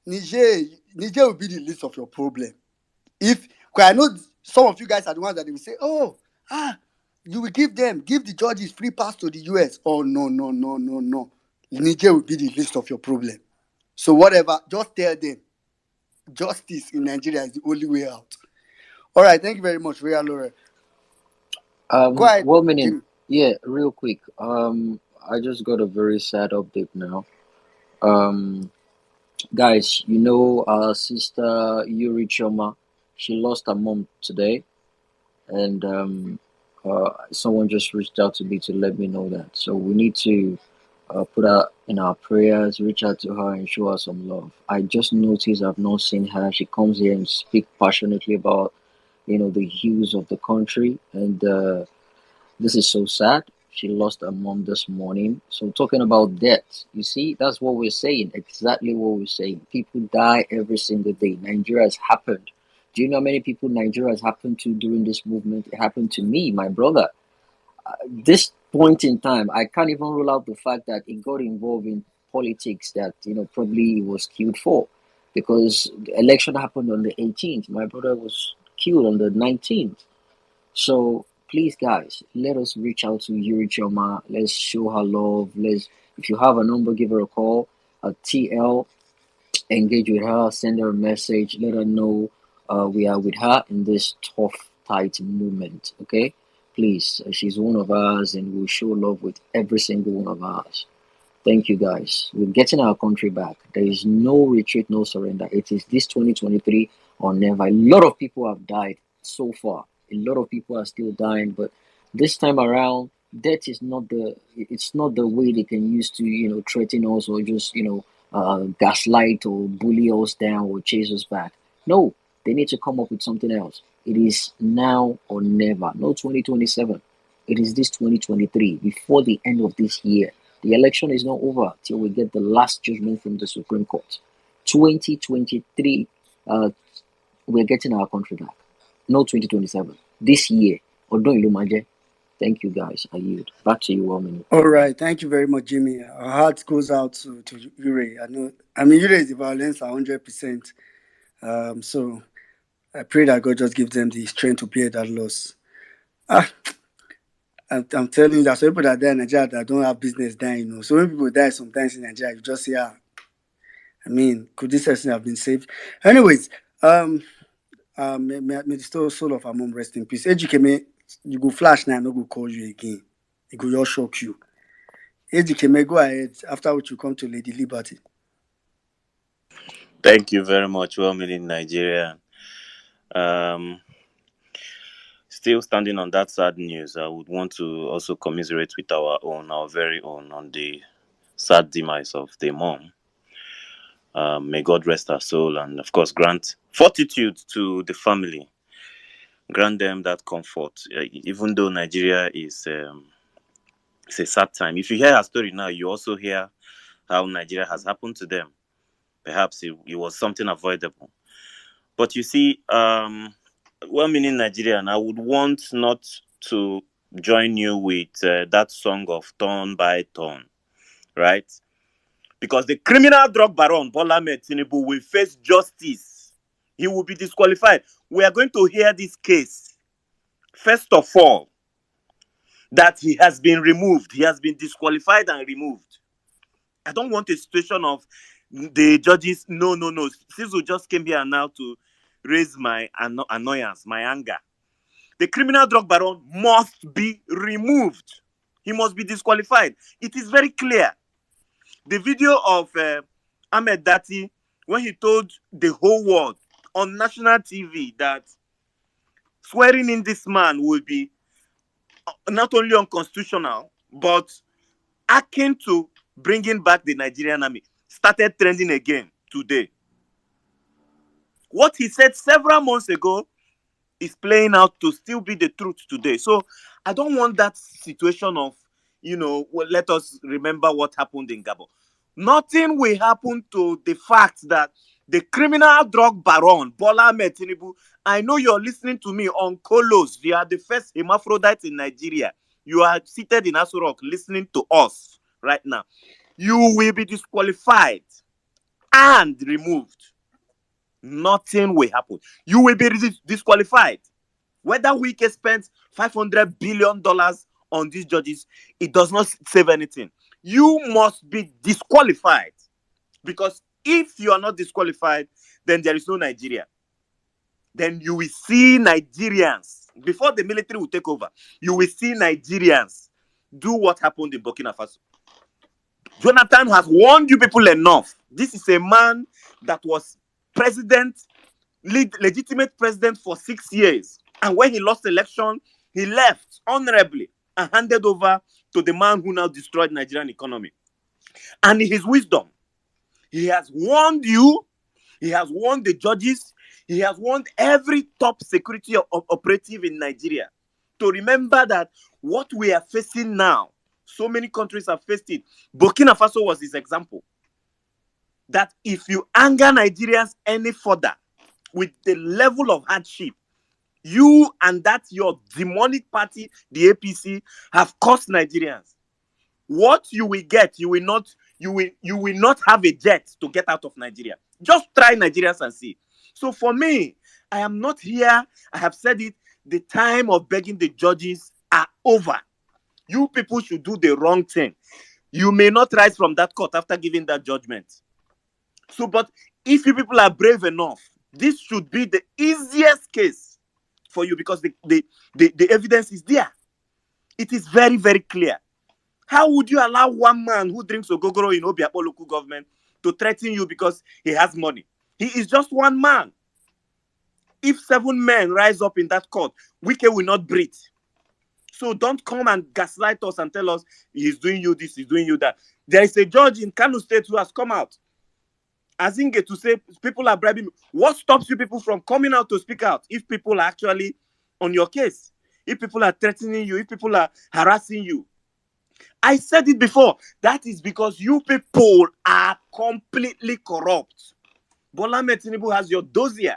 Niger will be the least of your problem. Because I know some of you guys are the ones that they will say, you will give the judges free pass to the US. Oh, no. Niger will be the least of your problem. So whatever, just tell them justice in Nigeria is the only way out. All right, thank you very much, Ria Laura. Go ahead. 1 minute. Yeah, real quick. I just got a very sad update now. Guys, you know our sister Yuri Choma, she lost her mom today, and Someone just reached out to me to let me know that. So we need to put her in our prayers, reach out to her, and show her some love. I just noticed I've not seen her. She comes here and speak passionately about, the hues of the country, and this is so sad. She lost her mom this morning. So talking about death, you see, that's what we're saying. Exactly what we're saying. People die every single day. Nigeria has happened. Do you know how many people Nigeria has happened to during this movement? It happened to me, my brother. This point in time, I can't even rule out the fact that it got involved in politics that, probably he was killed for. Because the election happened on the 18th. My brother was killed on the 19th. So please, guys, let us reach out to Yuri Choma. Let's show her love. If you have a number, give her a call. TL, engage with her, send her a message, let her know we are with her in this tough, tight moment. Okay, please, she's one of us, and we'll show love with every single one of us. Thank you, guys. We're getting our country back. There is no retreat, no surrender. It is this 2023 or never. A lot of people have died so far. A lot of people are still dying, but this time around, death is not the way they can use to, threaten us or just, gaslight or bully us down or chase us back. No, they need to come up with something else. It is now or never. No 2027. It is this 2023 before the end of this year. The election is not over till we get the last judgment from the Supreme Court. 2023, we're getting our country back. No 2027. This year. Thank you, guys. I yield. Back to you, Womini. All right. Thank you very much, Jimmy. Our heart goes out to Yuri. Yuri is the Vawulence 100%. So I pray that God just gives them the strength to bear that loss. I'm telling you that some people that die in Nigeria that don't have business dying, So when people die sometimes in Nigeria, you just say, could this person have been saved? Anyways, may the soul of our mom rest in peace. Ejikeme, you go flash now, I'm not going to call you again. It go just shock you. Ejikeme, go ahead. After which you come to Lady Liberty. Thank you very much, well-meaning Nigeria. Still standing on that sad news, I would want to also commiserate with our very own, on the sad demise of the mom. May God rest her soul and, of course, grant fortitude to the family. Grant them that comfort, even though Nigeria is it's a sad time. If you hear her story now, you also hear how Nigeria has happened to them. Perhaps it was something avoidable. But you see, well-meaning Nigerian, I would want not to join you with that song of turn by turn, right? Because the criminal drug baron, Bola Ahmed Tinubu, will face justice. He will be disqualified. We are going to hear this case. First of all, that he has been removed. He has been disqualified and removed. I don't want a situation of the judges. No. Sisu just came here now to raise my annoyance, my anger. The criminal drug baron must be removed. He must be disqualified. It is very clear. The video of Ahmed Dati, when he told the whole world on national TV that swearing in this man would be not only unconstitutional, but akin to bringing back the Nigerian army, started trending again today. What he said several months ago is playing out to still be the truth today. So I don't want that situation of, let us remember what happened in Gabon. Nothing will happen to the fact that the criminal drug baron, Bola Ahmed Tinubu, I know you're listening to me on Kolos. You are the first hermaphrodite in Nigeria. You are seated in Aso Rock listening to us right now. You will be disqualified and removed. Nothing will happen. You will be disqualified. Whether Wike spends $500 billion on these judges, it does not save anything. You must be disqualified. Because if you are not disqualified, then there is no Nigeria. Then you will see Nigerians, before the military will take over, you will see Nigerians do what happened in Burkina Faso. Jonathan has warned you people enough. This is a man that was legitimate president for 6 years. And when he lost election, He left honorably and handed over to the man who now destroyed Nigerian economy. And in his wisdom, he has warned you, he has warned the judges, he has warned every top security operative in Nigeria to remember that what we are facing now, so many countries have faced it. Burkina Faso was his example. That if you anger Nigerians any further with the level of hardship, you and that your demonic party, the APC, have caused Nigerians. What you will get, you will not have a jet to get out of Nigeria. Just try Nigerians and see. So for me, I am not here. I have said it. The time of begging the judges are over. You people should do the wrong thing. You may not rise from that court after giving that judgment. So, but if you people are brave enough, this should be the easiest case for you because the evidence is there. It is very, very clear. How would you allow one man who drinks ogogoro in Obiapo local government to threaten you because he has money? He is just one man. If 7 men rise up in that court, Wike will not breathe. So don't come and gaslight us and tell us he's doing you this, he's doing you that. There is a judge in Kano State who has come out, Azinge, to say people are bribing me. What stops you people from coming out to speak out if people are actually on your case? If people are threatening you, if people are harassing you? I said it before. That is because you people are completely corrupt. Bola Ahmed Tinubu has your dossier.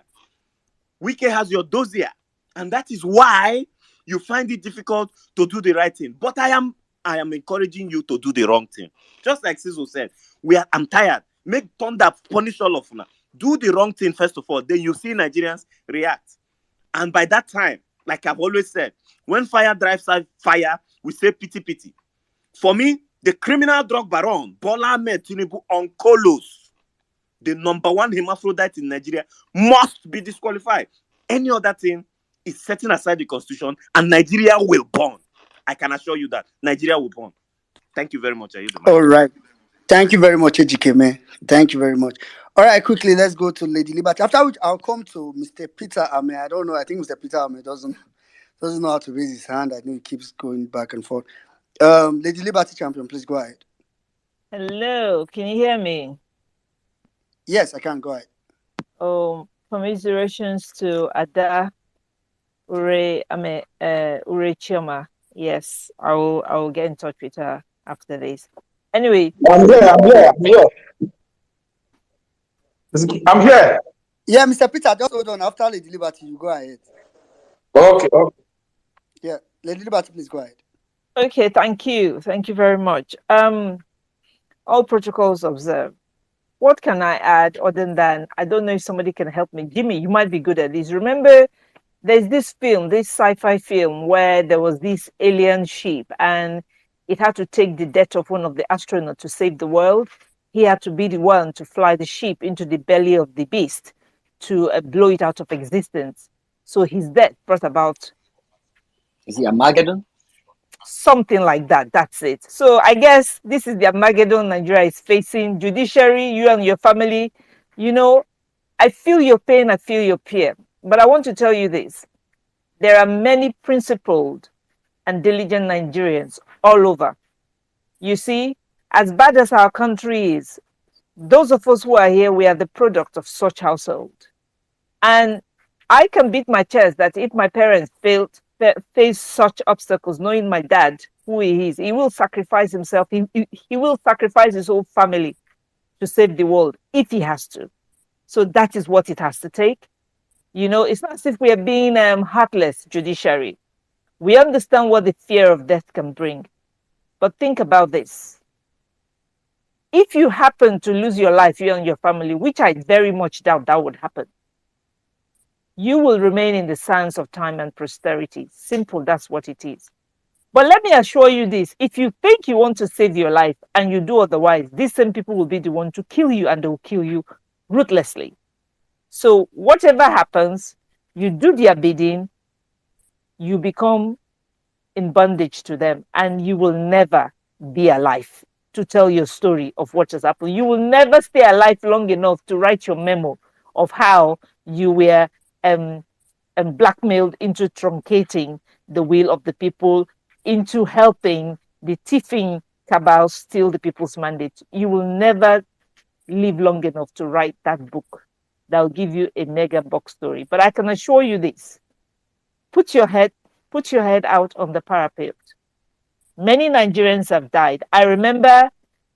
Wike has your dossier. And that is why you find it difficult to do the right thing. But I am encouraging you to do the wrong thing. Just like Sizzle said, I'm tired. Make thunder punish all of them. Do the wrong thing first of all. Then you see Nigerians react. And by that time, like I've always said, when fire drives fire, we say pity, pity. For me, the criminal drug baron, Bola Ahmed Tinubu on Kolos, the #1 hermaphrodite in Nigeria, must be disqualified. Any other thing is setting aside the constitution and Nigeria will burn. I can assure you that Nigeria will burn. Thank you very much. All right. Thank you very much, Ejike, man. Thank you very much. All right, quickly, let's go to Lady Liberty. After which, I'll come to Mr. Peter Ame. I don't know. I think Mr. Peter Ame doesn't know how to raise his hand. I know he keeps going back and forth. Lady Liberty Champion, please go ahead. Hello, can you hear me? Yes, I can. Go ahead. Commiserations to Ada Ure Chioma. Yes, I will get in touch with her after this. Anyway, I'm here. Yeah, Mr. Peter, just hold on. After Lady Liberty, you go ahead. Okay. Yeah, Lady Liberty, please go ahead. Okay, thank you very much. All protocols observed. What can I add other than, I don't know if somebody can help me. Jimmy, you might be good at this. Remember, there's this sci-fi film where there was this alien ship and it had to take the death of one of the astronauts to save the world. He had to be the one to fly the ship into the belly of the beast to blow it out of existence. So his death brought about... Is it Armageddon? Something like that. That's it. So I guess this is the Armageddon Nigeria is facing. Judiciary, you and your family, I feel your pain, I feel your fear. But I want to tell you this. There are many principled and diligent Nigerians all over. You see, as bad as our country is, those of us who are here, we are the product of such household. And I can beat my chest that if my parents face such obstacles, knowing my dad, who he is, he will sacrifice himself. He will sacrifice his whole family to save the world if he has to. So that is what it has to take. It's not as if we are being heartless judiciary. We understand what the fear of death can bring. But think about this. If you happen to lose your life, you and your family, which I very much doubt that would happen, you will remain in the sands of time and posterity. Simple, that's what it is. But let me assure you this, if you think you want to save your life and you do otherwise, these same people will be the one to kill you, and they will kill you ruthlessly. So whatever happens, you do their bidding, you become in bondage to them, and you will never be alive to tell your story of what has happened. You will never stay alive long enough to write your memo of how you were and blackmailed into truncating the will of the people, into helping the thieving cabal steal the people's mandate. You will never live long enough to write that book that will give you a mega box story. But I can assure you this: put your head out on the parapet. Many Nigerians have died. I remember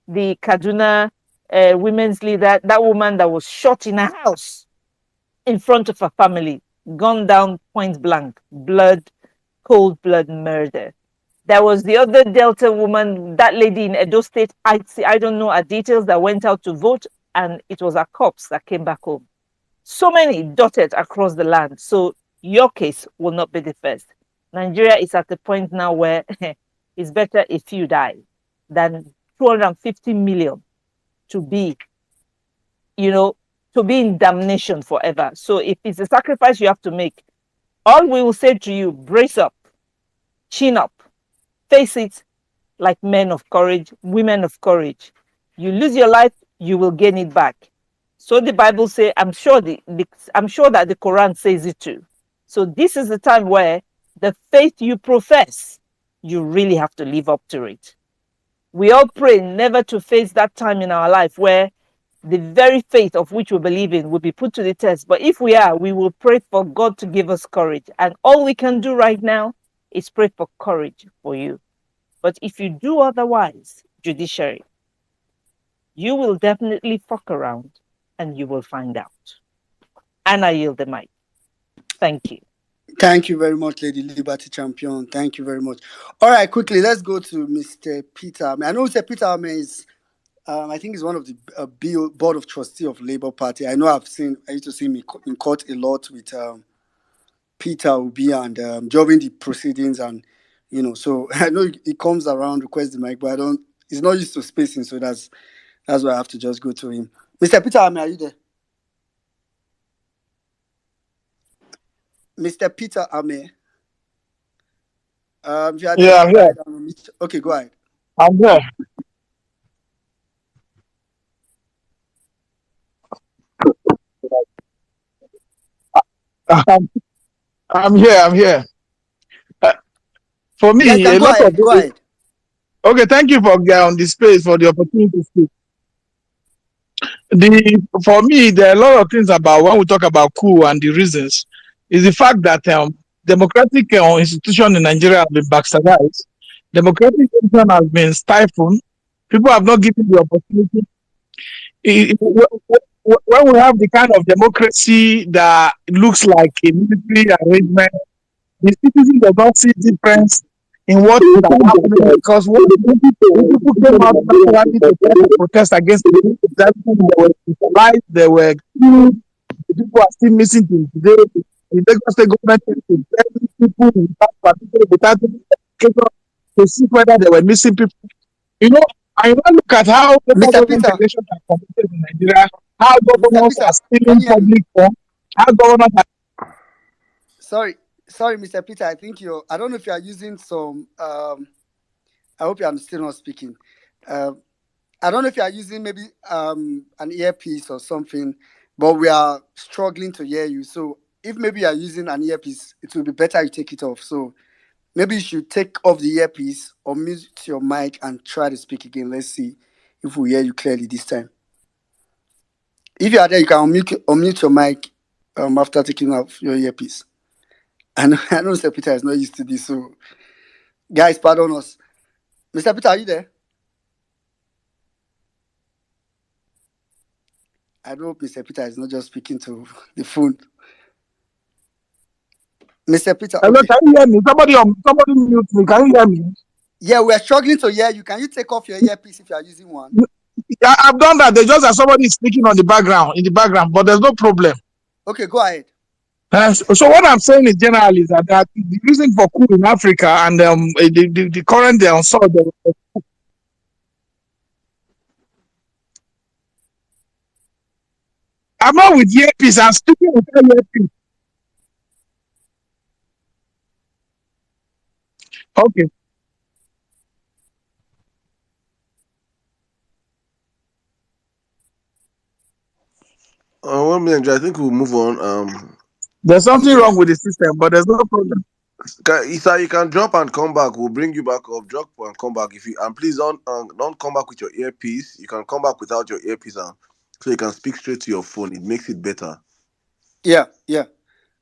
the Kaduna women's leader, that woman that was shot in a house in front of her family, gunned down point blank, cold blood murder. There was the other Delta woman, that lady in Edo State. I don't know her details, that went out to vote, and it was her corpse that came back home. So many dotted across the land. So your case will not be the first. Nigeria is at the point now where it's better a few die than 250 million to be, to be in damnation forever. So if it's a sacrifice you have to make, all we will say to you: brace up, chin up, face it like men of courage, women of courage. You lose your life, you will gain it back. So the Bible says, I'm sure that the Quran says it too. So this is the time where the faith you profess, you really have to live up to it. We all pray never to face that time in our life where the very faith of which we believe in will be put to the test. But if we are, we will pray for God to give us courage. And all we can do right now is pray for courage for you. But if you do otherwise, judiciary, you will definitely fuck around and you will find out. And I yield the mic. Thank you. Thank you very much, Lady Liberty Champion. Thank you very much. All right, quickly, let's go to Mr. Peter. I know Mr. Peter is, I think he's one of the board of trustee of Labour Party. I know I used to see him in court a lot with Peter Obi and during the proceedings, and so I know he comes around, requests the mic, but he's not used to spacing, so that's why I have to just go to him. Mr. Peter, are you there? Mr. Peter Ame. If you are there, I'm here. Okay, go ahead. I'm here. I'm here. I'm here. For me, Yeah, a lot of go ahead. Okay, thank you for on the space for the opportunity to speak. For me, there are a lot of things about when we talk about coup and the reasons is the fact that democratic institution in Nigeria have been bastardized. Democratic institution has been stifled. People have not given the opportunity. When we have the kind of democracy that looks like a military arrangement, the citizens do not see difference in what is happening, because when people came out to protest against that, they were brutalized, they were killed, people are still missing till today. The Lagos State government to people without to see whether they were missing people. I look at how government elections are conducted in Nigeria, how governors are stealing public funds, how governors are. Sorry, Mr. Peter. I think I don't know if you are using some. I hope you are still not speaking. I don't know if you are using maybe an earpiece or something, but we are struggling to hear you. So if maybe you are using an earpiece, it will be better you take it off. So maybe you should take off the earpiece or mute your mic and try to speak again. Let's see if we hear you clearly this time. If you are there, you can unmute your mic after taking off your earpiece. I know Mr. Peter is not used to this, so guys, pardon us. Mr. Peter, are you there? I hope Mr. Peter is not just speaking to the phone. Mr. Peter, hello, can you hear me? Somebody mute me. Can you hear me? Yeah, we're struggling to hear you. Can you take off your earpiece if you are using one? Yeah, I've done that. They just as somebody is speaking in the background, but there's no problem. Okay, go ahead. So what I'm saying is generally is that the reason for coup in Africa and the current I'm not with earpiece. I'm speaking without earpiece. Okay. One minute, I think we'll move on. There's something wrong with the system, but there's no problem. Isa, you can drop and come back. We'll bring you back up. Drop and come back if you and please don't come back with your earpiece. You can come back without your earpiece on, so you can speak straight to your phone. It makes it better. Yeah, yeah.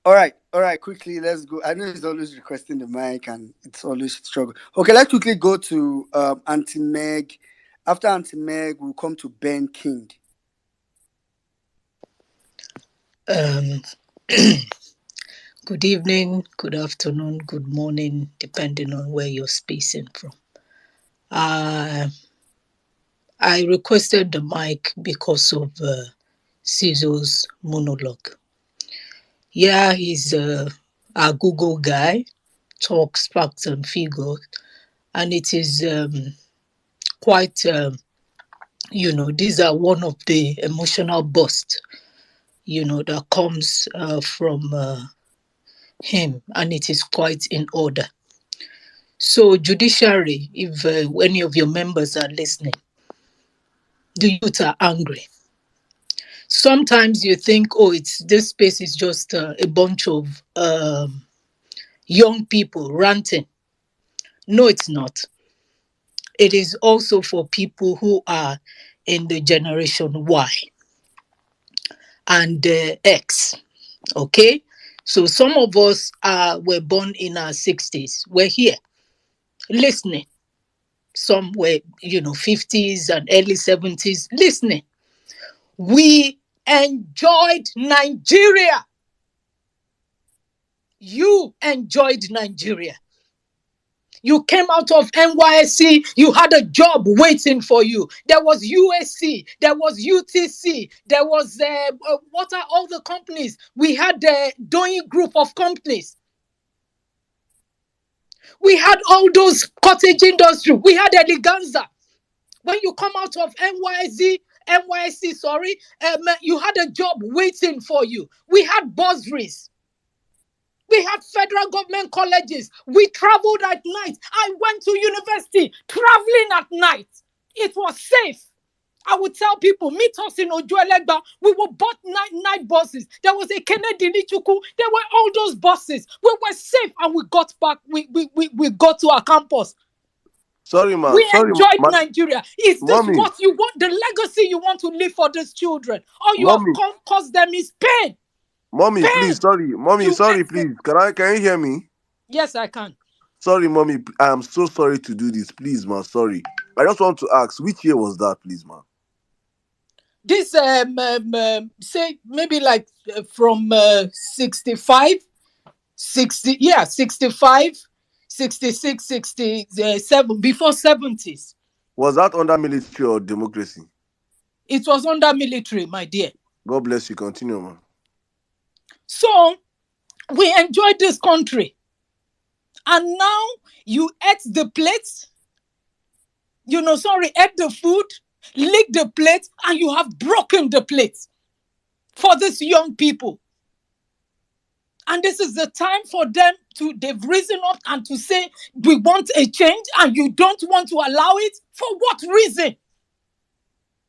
All right, all right. Quickly, let's go. I know he's always requesting the mic, and it's always struggle. Okay, let's quickly go to Auntie Meg. After Auntie Meg, we'll come to Ben King. Um, good evening, good afternoon, good morning, depending on where you're spacing from. I requested the mic because of Cizo's monologue. Yeah, he's a Google guy, talks facts and figures, and it is quite, these are one of the emotional bursts, that comes from him, and it is quite in order. So, Judiciary, if any of your members are listening, the youth are angry. Sometimes you think, this space is just a bunch of young people ranting. No, it's not. It is also for people who are in the generation Y and X. Okay? So some of us were born in our 60s. We're here listening. Some were, 50s and early 70s listening. We enjoyed Nigeria. You enjoyed Nigeria. You came out of NYSC, you had a job waiting for you. There was USC, there was UTC, there was, what are all the companies? We had the Doing group of companies. We had all those cottage industry. We had Eleganza. When you come out of NYSC, you had a job waiting for you. We had bursaries. We had federal government colleges. We traveled at night. I went to university traveling at night. It was safe. I would tell people, meet us in Ojuelegba. We were bought night buses. There was a Kennedy Lichuku. There were all those buses. We were safe and we got back. We got to our campus. Sorry, man. We Sorry, enjoyed man. Nigeria. Is this Mommy, what you want? The legacy you want to leave for these children? All you have mommy, caused them is pain. mommy, please. Pain. Sorry, mommy. Sorry, please. Can you hear me? Yes, I can. Sorry, mommy. I'm so sorry to do this. Please, man. Sorry. I just want to ask, which year was that, please, man? This say maybe like from 65, 60, 65, 66, 67, before 70s. Was that under military or democracy? It was under military, my dear. God bless you. Continue, man. So we enjoyed this country. And now you ate the plate, ate the food, lick the plate, and you have broken the plate for these young people. And this is the time for them they've risen up and to say, we want a change, and you don't want to allow it? For what reason?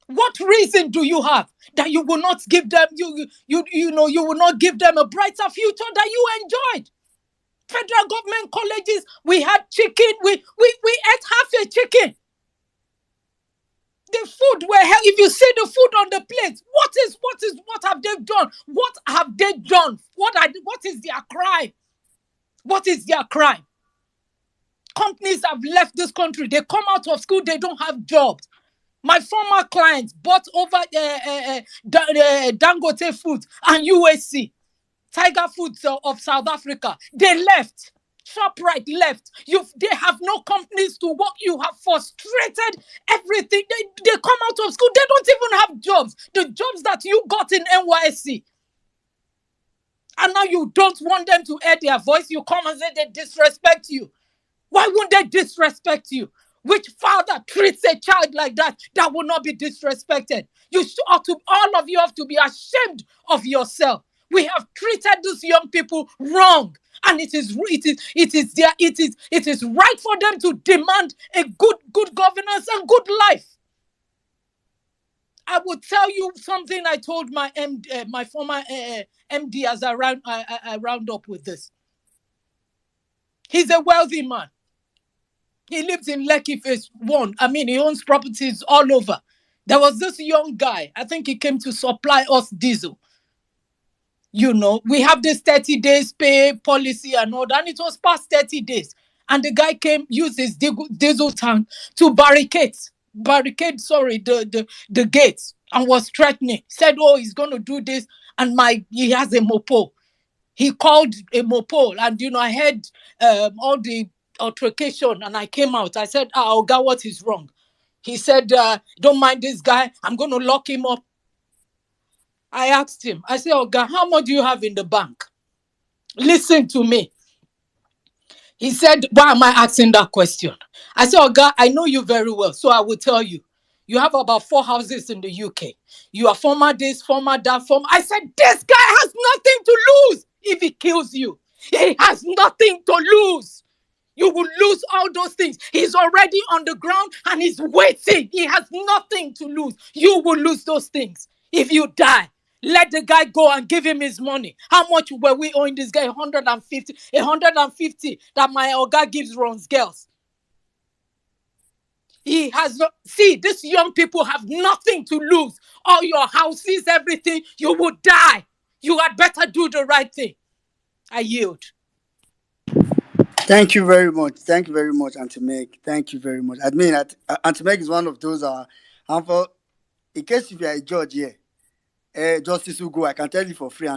What reason do you have that you will not give them, you will not give them a brighter future that you enjoyed? Federal government colleges, we had chicken, we ate half a chicken. The food if you see the food on the plate, what have they done? What have they done? What is their crime? What is their crime? Companies have left this country. They come out of school, they don't have jobs. My former clients bought over Dangote Foods and USC, Tiger Foods of South Africa. They left. ShopRite left. They have no companies to work. You have frustrated everything. They come out of school. They don't even have jobs. The jobs that you got in NYSC. And now you don't want them to air their voice. You come and say they disrespect you. Why wouldn't they disrespect you? Which father treats a child like that will not be disrespected? All of you have to be ashamed of yourself. We have treated these young people wrong. And it is right for them to demand a good governance and good life. I would tell you something I told my my former MD as I round up with this. He's a wealthy man. He lives in Lekki Phase 1. I mean, he owns properties all over. There was this young guy, I think he came to supply us diesel. You know, we have this 30 days pay policy and all that, and it was past 30 days. And the guy came, used his diesel tank to barricade, sorry, the gates, and was threatening. Said, oh, he's going to do this, and he has a mopo. He called a mopo, and, you know, I heard all the altercation, and I came out. I said, Oga, what is wrong? He said, don't mind this guy. I'm going to lock him up. I asked him, I said, Oga, how much do you have in the bank? Listen to me. He said, why am I asking that question? I said, Oga, I know you very well, so I will tell you. You have about 4 houses in the UK. You are former this, former that, former. I said, this guy has nothing to lose if he kills you. He has nothing to lose. You will lose all those things. He's already on the ground and he's waiting. He has nothing to lose. You will lose those things if you die. Let the guy go and give him his money. How much were we owing this guy? 150. 150 that my Oga gives Ron's girls. He has not. See, these young people have nothing to lose. All your houses, everything, you will die. You had better do the right thing. I yield. Thank you very much. Thank you very much, Auntie Meg. Thank you very much. I mean, Auntie Meg is one of those. And for in case if you are a judge here, justice will go. I can tell you for free.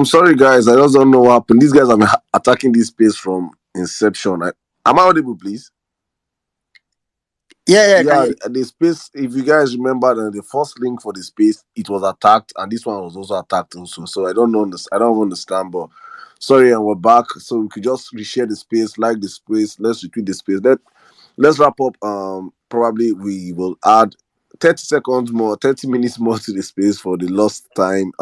Sorry guys, I just don't know what happened. These guys have been attacking this space from inception. Am I audible, please? Yeah, I can Yeah, hear you. the space. If you guys remember, the first link for the space, it was attacked, and this one was also attacked also. So I don't know. I don't understand, but sorry, and we're back. So we could just reshare the space, like the space. Let's retweet the space. Let's wrap up. Probably we will add 30 seconds more, 30 minutes more to the space for the lost time.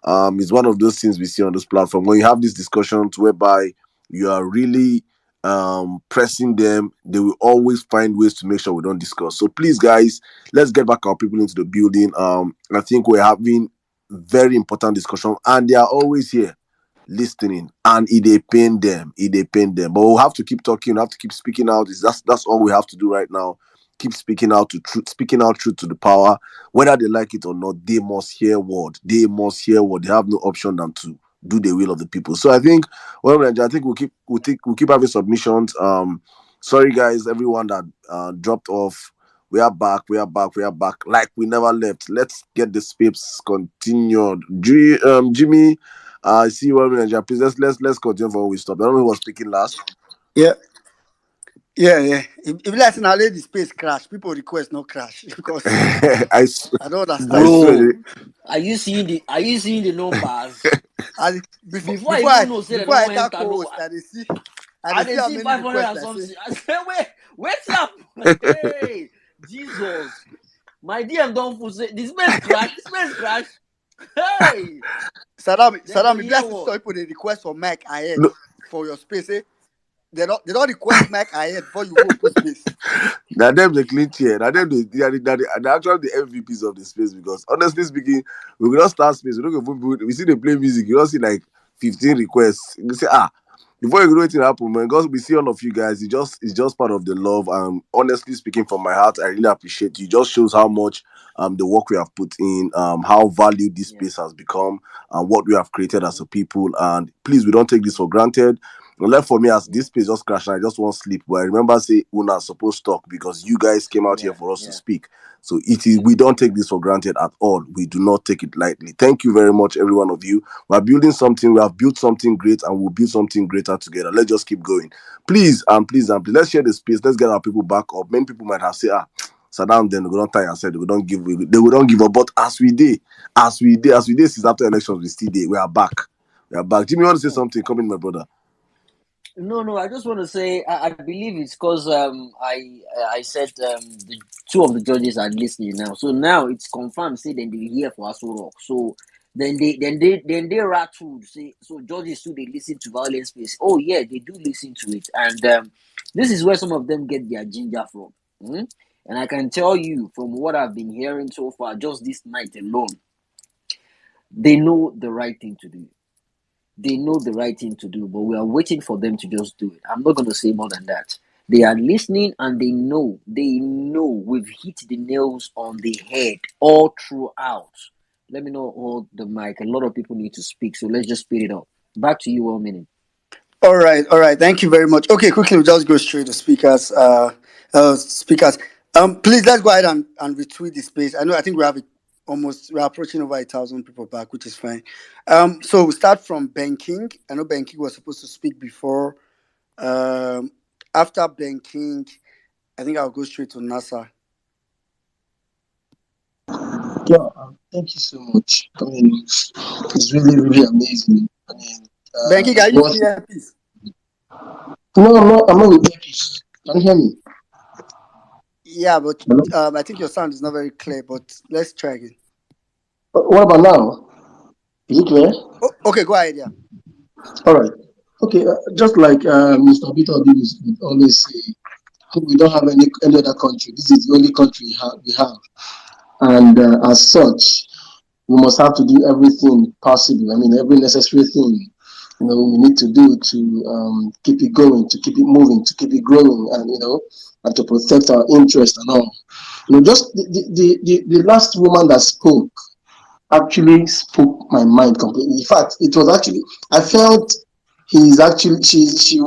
It's one of those things we see on this platform when you have these discussions whereby you are really pressing them. They will always find ways to make sure we don't discuss. So please, guys, let's get back our people into the building. I think we're having very important discussion, and they are always here listening, and it pain them. It pain them. But we'll have to keep talking. We'll have to keep speaking out. That's all we have to do right now. Keep speaking out to truth, speaking out truth to the power, whether they like it or not. They must hear word. They must hear word. They have no option than to do the will of the people. So I think, well, I think we'll keep having submissions. Sorry guys, everyone that dropped off. We are back. We are back. We are back. Like we never left. Let's get the space continued. Jimmy, I see one minute. Please let's continue from where we stopped. I don't know who was speaking last. Yeah. If let's now let the space crash, people request no crash because I don't I understand. swear. Bro, are you seeing the numbers? And Before I even know, say they before I don't enter enter, no. co-host, I I dey see didn't how see many 500 requests and I say. something. I said, wait up. Hey, Jesus. My DM don't full say, this space crash. Hey, then Saddam, they if hear let's what? start put a request for Mike ahead No, for your space, eh? They don't request Mike ahead before you go put space. now them the clean chair. Now them they're actually the MVPs of the space because honestly speaking, we will not start space. We don't go. We see they play music. You don't see like 15 requests. You say before you know it happen, man. Because we see all of you guys, it's just part of the love. Honestly speaking, from my heart, I really appreciate you. It just shows how much the work we have put in, how valued this Yeah, space has become, and what we have created as a people. And please, we don't take this for granted. And left for me as yeah, this place just crashed, and I just want sleep. But I remember say Una supposed to talk because you guys came out here yeah, for us to yeah, speak. So it is we don't take this for granted at all. We do not take it lightly. Thank you very much, every one of you. We're building something. We have built something great, and we'll build something greater together. Let's just keep going. Please, let's share the space. Let's get our people back up. Many people might have said, Saddam, then we don't tie ourselves. They will don't give up. But as we did since after elections, we still did. We are back. We are back. Jimmy, you want to say Hmm. something? Come in, my brother. No. I just want to say I believe it's because I said the two of the judges are listening now. So now it's confirmed. Say then they hear for Aso Rock. So then they rattled. Say so judges too they listen to violence space. Oh yeah, they do listen to it, and this is where some of them get their ginger from. Hmm? And I can tell you from what I've been hearing so far, just this night alone, they know the right thing to do. They know the right thing to do, but we are waiting for them to just do it. I'm not going to say more than that. They are listening and they know we've hit the nails on the head all throughout. Let me know hold the mic. A lot of people need to speak, so let's just speed it up. Back to you, 1 minute. All right. Thank you very much. Okay, quickly, we'll just go straight to speakers. Speakers. Please let's go ahead and retweet the space. I think we have we're approaching over 1,000 people back, which is fine. So we start from Ben King. I know Ben King was supposed to speak before. After Ben King, I think I'll go straight to NASA. Yeah, thank you so much. I mean, it's really, really amazing. I mean, Ben King, are you what? here, please? No, I'm not with earpiece. Can you hear me? Yeah, but Hello? I think your sound is not very clear. But let's try again. What about now? Is it clear? Oh, okay, go ahead. Yeah. All right. Okay, just like Mr. Peter would always say, we don't have any other country. This is the only country we have. And as such, we must have to do everything possible. I mean, every necessary thing, we need to do to keep it going, to keep it moving, to keep it growing, and and to protect our interest and all. Just the last woman that spoke actually spoke my mind completely. In fact, it was actually I felt he's actually she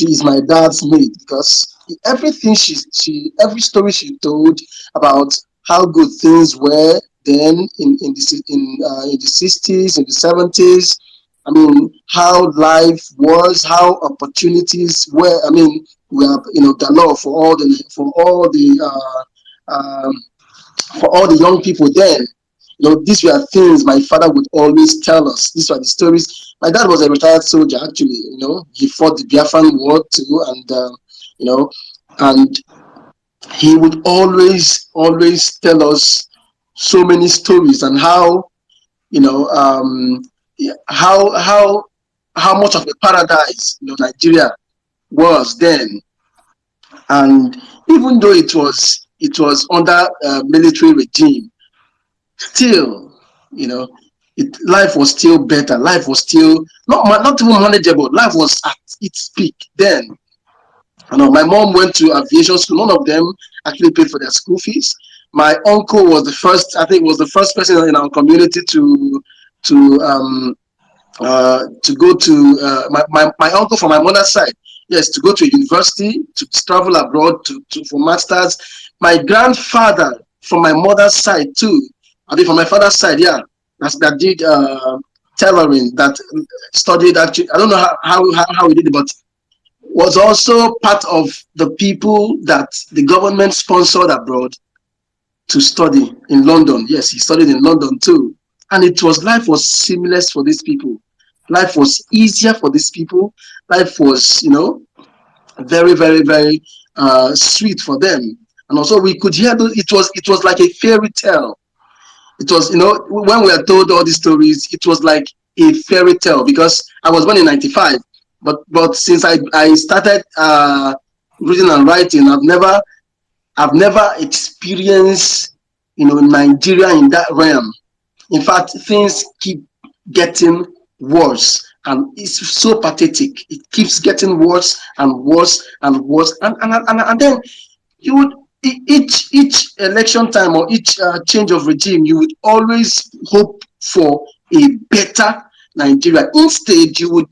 is my dad's mate because everything every story she told about how good things were then in the 60s, in the 70s. I mean, how life was, how opportunities were. I mean, we have galore for all the young people then. These were things my father would always tell us. These were the stories. My dad was a retired soldier, actually. He fought the Biafran War too, and he would always tell us so many stories and how how much of a paradise Nigeria was then. And even though it was under a military regime, still, life was still better. Life was still not even manageable. Life was at its peak then. My mom went to aviation school. None of them actually paid for their school fees. My uncle was the first. I think was the first person in our community to go to my uncle from my mother's side. Yes, to go to a university, to travel abroad for masters. My grandfather from my mother's side too. I mean, from my father's side, yeah, that did tailoring, that studied actually. I don't know how he did it, but was also part of the people that the government sponsored abroad to study in London. Yes, he studied in London too. And life was seamless for these people. Life was easier for these people. Life was, very, very, very sweet for them. And also we could hear it was like a fairy tale. It was, when we are told all these stories, it was like a fairy tale, because I was born in 95. But since I started reading and writing, I've never experienced Nigeria in that realm. In fact, things keep getting worse, and it's so pathetic. It keeps getting worse and worse and worse, and then you would each election time or each change of regime, you would always hope for a better Nigeria. Instead, you would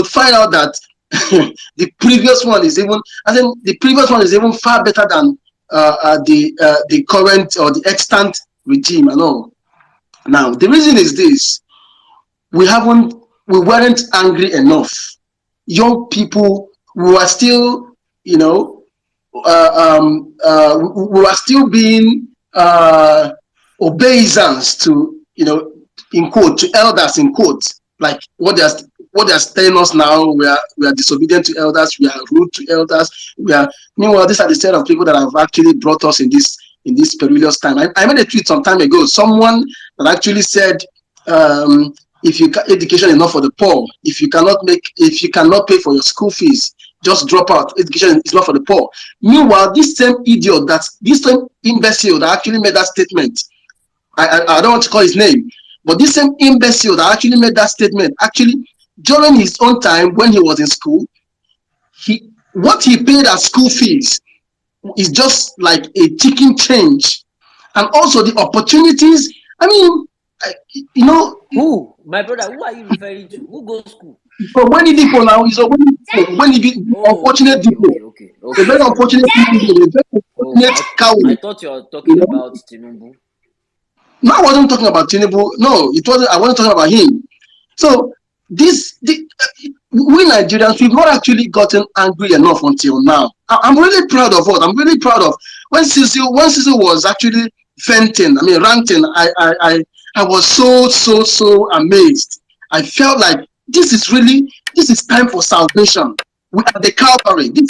find out that the previous one is even far better than the current or the extant regime and all. Now, the reason is this: we weren't angry enough. Young people, we were still, we were still being obeisance to, in quote, to elders, in quote, like what they're telling us now. We are disobedient to elders. We are rude to elders. Meanwhile, these are the set of people that have actually brought us in this perilous time. I made a tweet some time ago. Someone that actually said, education is not for the poor. If you cannot pay for your school fees, just drop out. Education is not for the poor. Meanwhile, this same imbecile that actually made that statement, I don't want to call his name, but this same imbecile that actually made that statement, actually during his own time when he was in school, what he paid as school fees is just like a chicken change. And also the opportunities, I mean, Who? My brother, who are you referring to? Who goes school? So when he people now, when he be unfortunate people, Okay. the very unfortunate people, the very unfortunate coward. I thought you were talking about Tinubu. No, I wasn't talking about Tinubu. No, it wasn't. I wasn't talking about him. So we Nigerians, we've not actually gotten angry enough until now. I'm really proud of what I'm really proud of. When Cecil was actually ranting, I was so amazed. I felt like this is time for salvation. We are the Calvary. We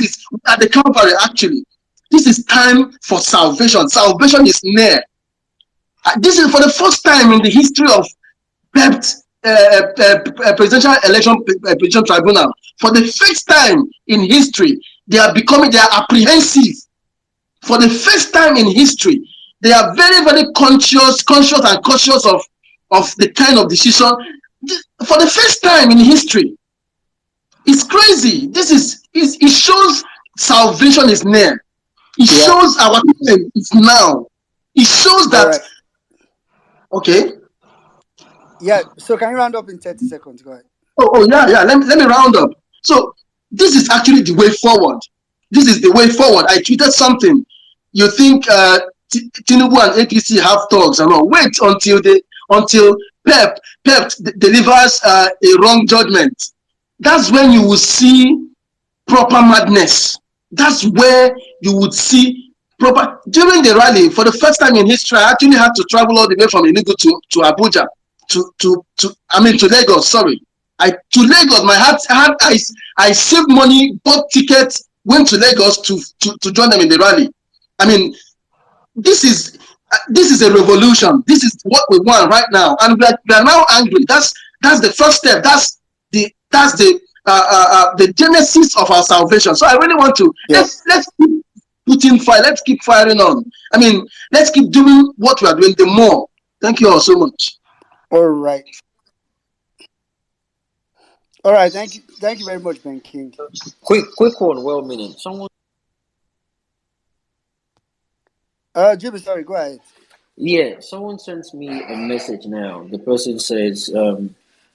are the Calvary, actually. This is time for salvation. Salvation is near. This is for the first time in the history of presidential election tribunal. For the first time in history, they are apprehensive. For the first time in history, they are very, very conscious and cautious of the kind of decision. For the first time in history, it's crazy. It shows salvation is near. It shows our time is now. It shows that. Right. Okay. Yeah. So can you round up in 30 seconds? Go ahead. Oh yeah. Let me round up. So this is actually the way forward. This is the way forward. I tweeted something. You think Tinubu and APC have talks and all. Wait until Pep delivers a wrong judgment. That's when you will see proper madness. That's where you would see proper. During the rally, for the first time in history, I actually had to travel all the way from Enugu to Abuja to Lagos. Sorry, to Lagos. I saved money, bought tickets, went to Lagos to join them in the rally. I mean, this is a revolution. This is what we want right now, and we are now angry. That's the first step. That's the genesis of our salvation. So I really want to let's keep putting fire. Let's keep firing on. I mean, let's keep doing what we are doing. The more. Thank you all so much. All right. All right. Thank you very much, Ben King. Quick one. Well meaning. Someone. Jimmy, sorry. Go ahead. Yeah, someone sent me a message now. The person says,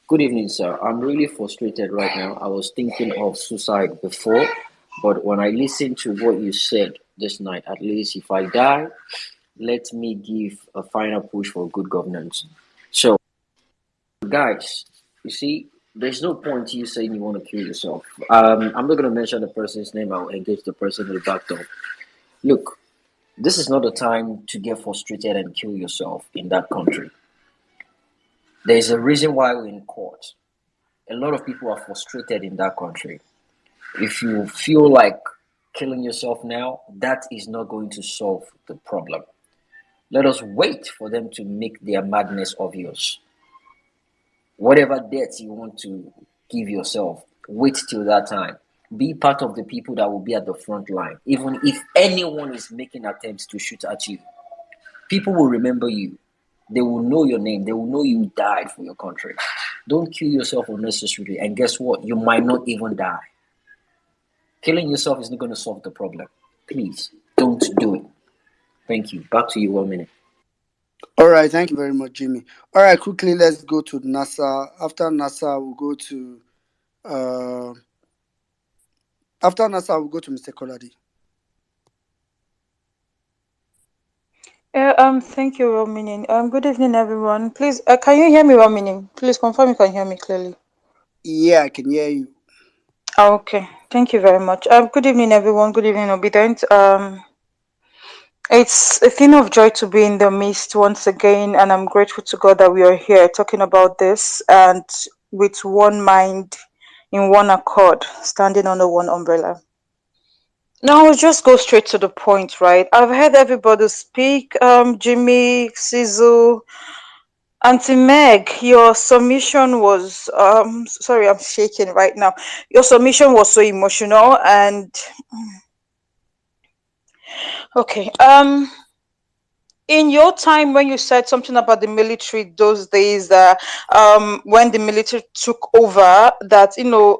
"Good evening, sir. I'm really frustrated right now. I was thinking of suicide before, but when I listened to what you said this night, at least if I die, let me give a final push for good governance." So, guys, you see, there's no point you saying you want to kill yourself. I'm not going to mention the person's name. I'll engage the person in the back door. Look, this is not the time to get frustrated and kill yourself in that country. There's a reason why we're in court. A lot of people are frustrated in that country. If you feel like killing yourself now, that is not going to solve the problem. Let us wait for them to make their madness obvious. Whatever death you want to give yourself, wait till that time. Be part of the people that will be at the front line. Even if anyone is making attempts to shoot at you, people will remember you. They will know your name. They will know you died for your country. Don't kill yourself unnecessarily. And guess what? You might not even die. Killing yourself is not going to solve the problem. Please, don't do it. Thank you. Back to you, 1 minute. All right. Thank you very much, Jimmy. All right. Quickly, let's go to NASA. After NASA, we'll go to... After NASA, we'll go to Mr. Koladi. Thank you, Rominin. Good evening, everyone. Please, can you hear me, Rominin? Please confirm you can hear me clearly. Yeah, I can hear you. Okay, thank you very much. Good evening, everyone. Good evening, Obedient. It's a thing of joy to be in the midst once again, and I'm grateful to God that we are here talking about this and with one mind, in one accord, standing under one umbrella. Now, I'll just go straight to the point, right? I've heard everybody speak. Jimmy, Sizzle, Auntie Meg, your submission was sorry, I'm shaking right now. Your submission was so emotional and okay. In your time when you said something about the military those days, when the military took over, that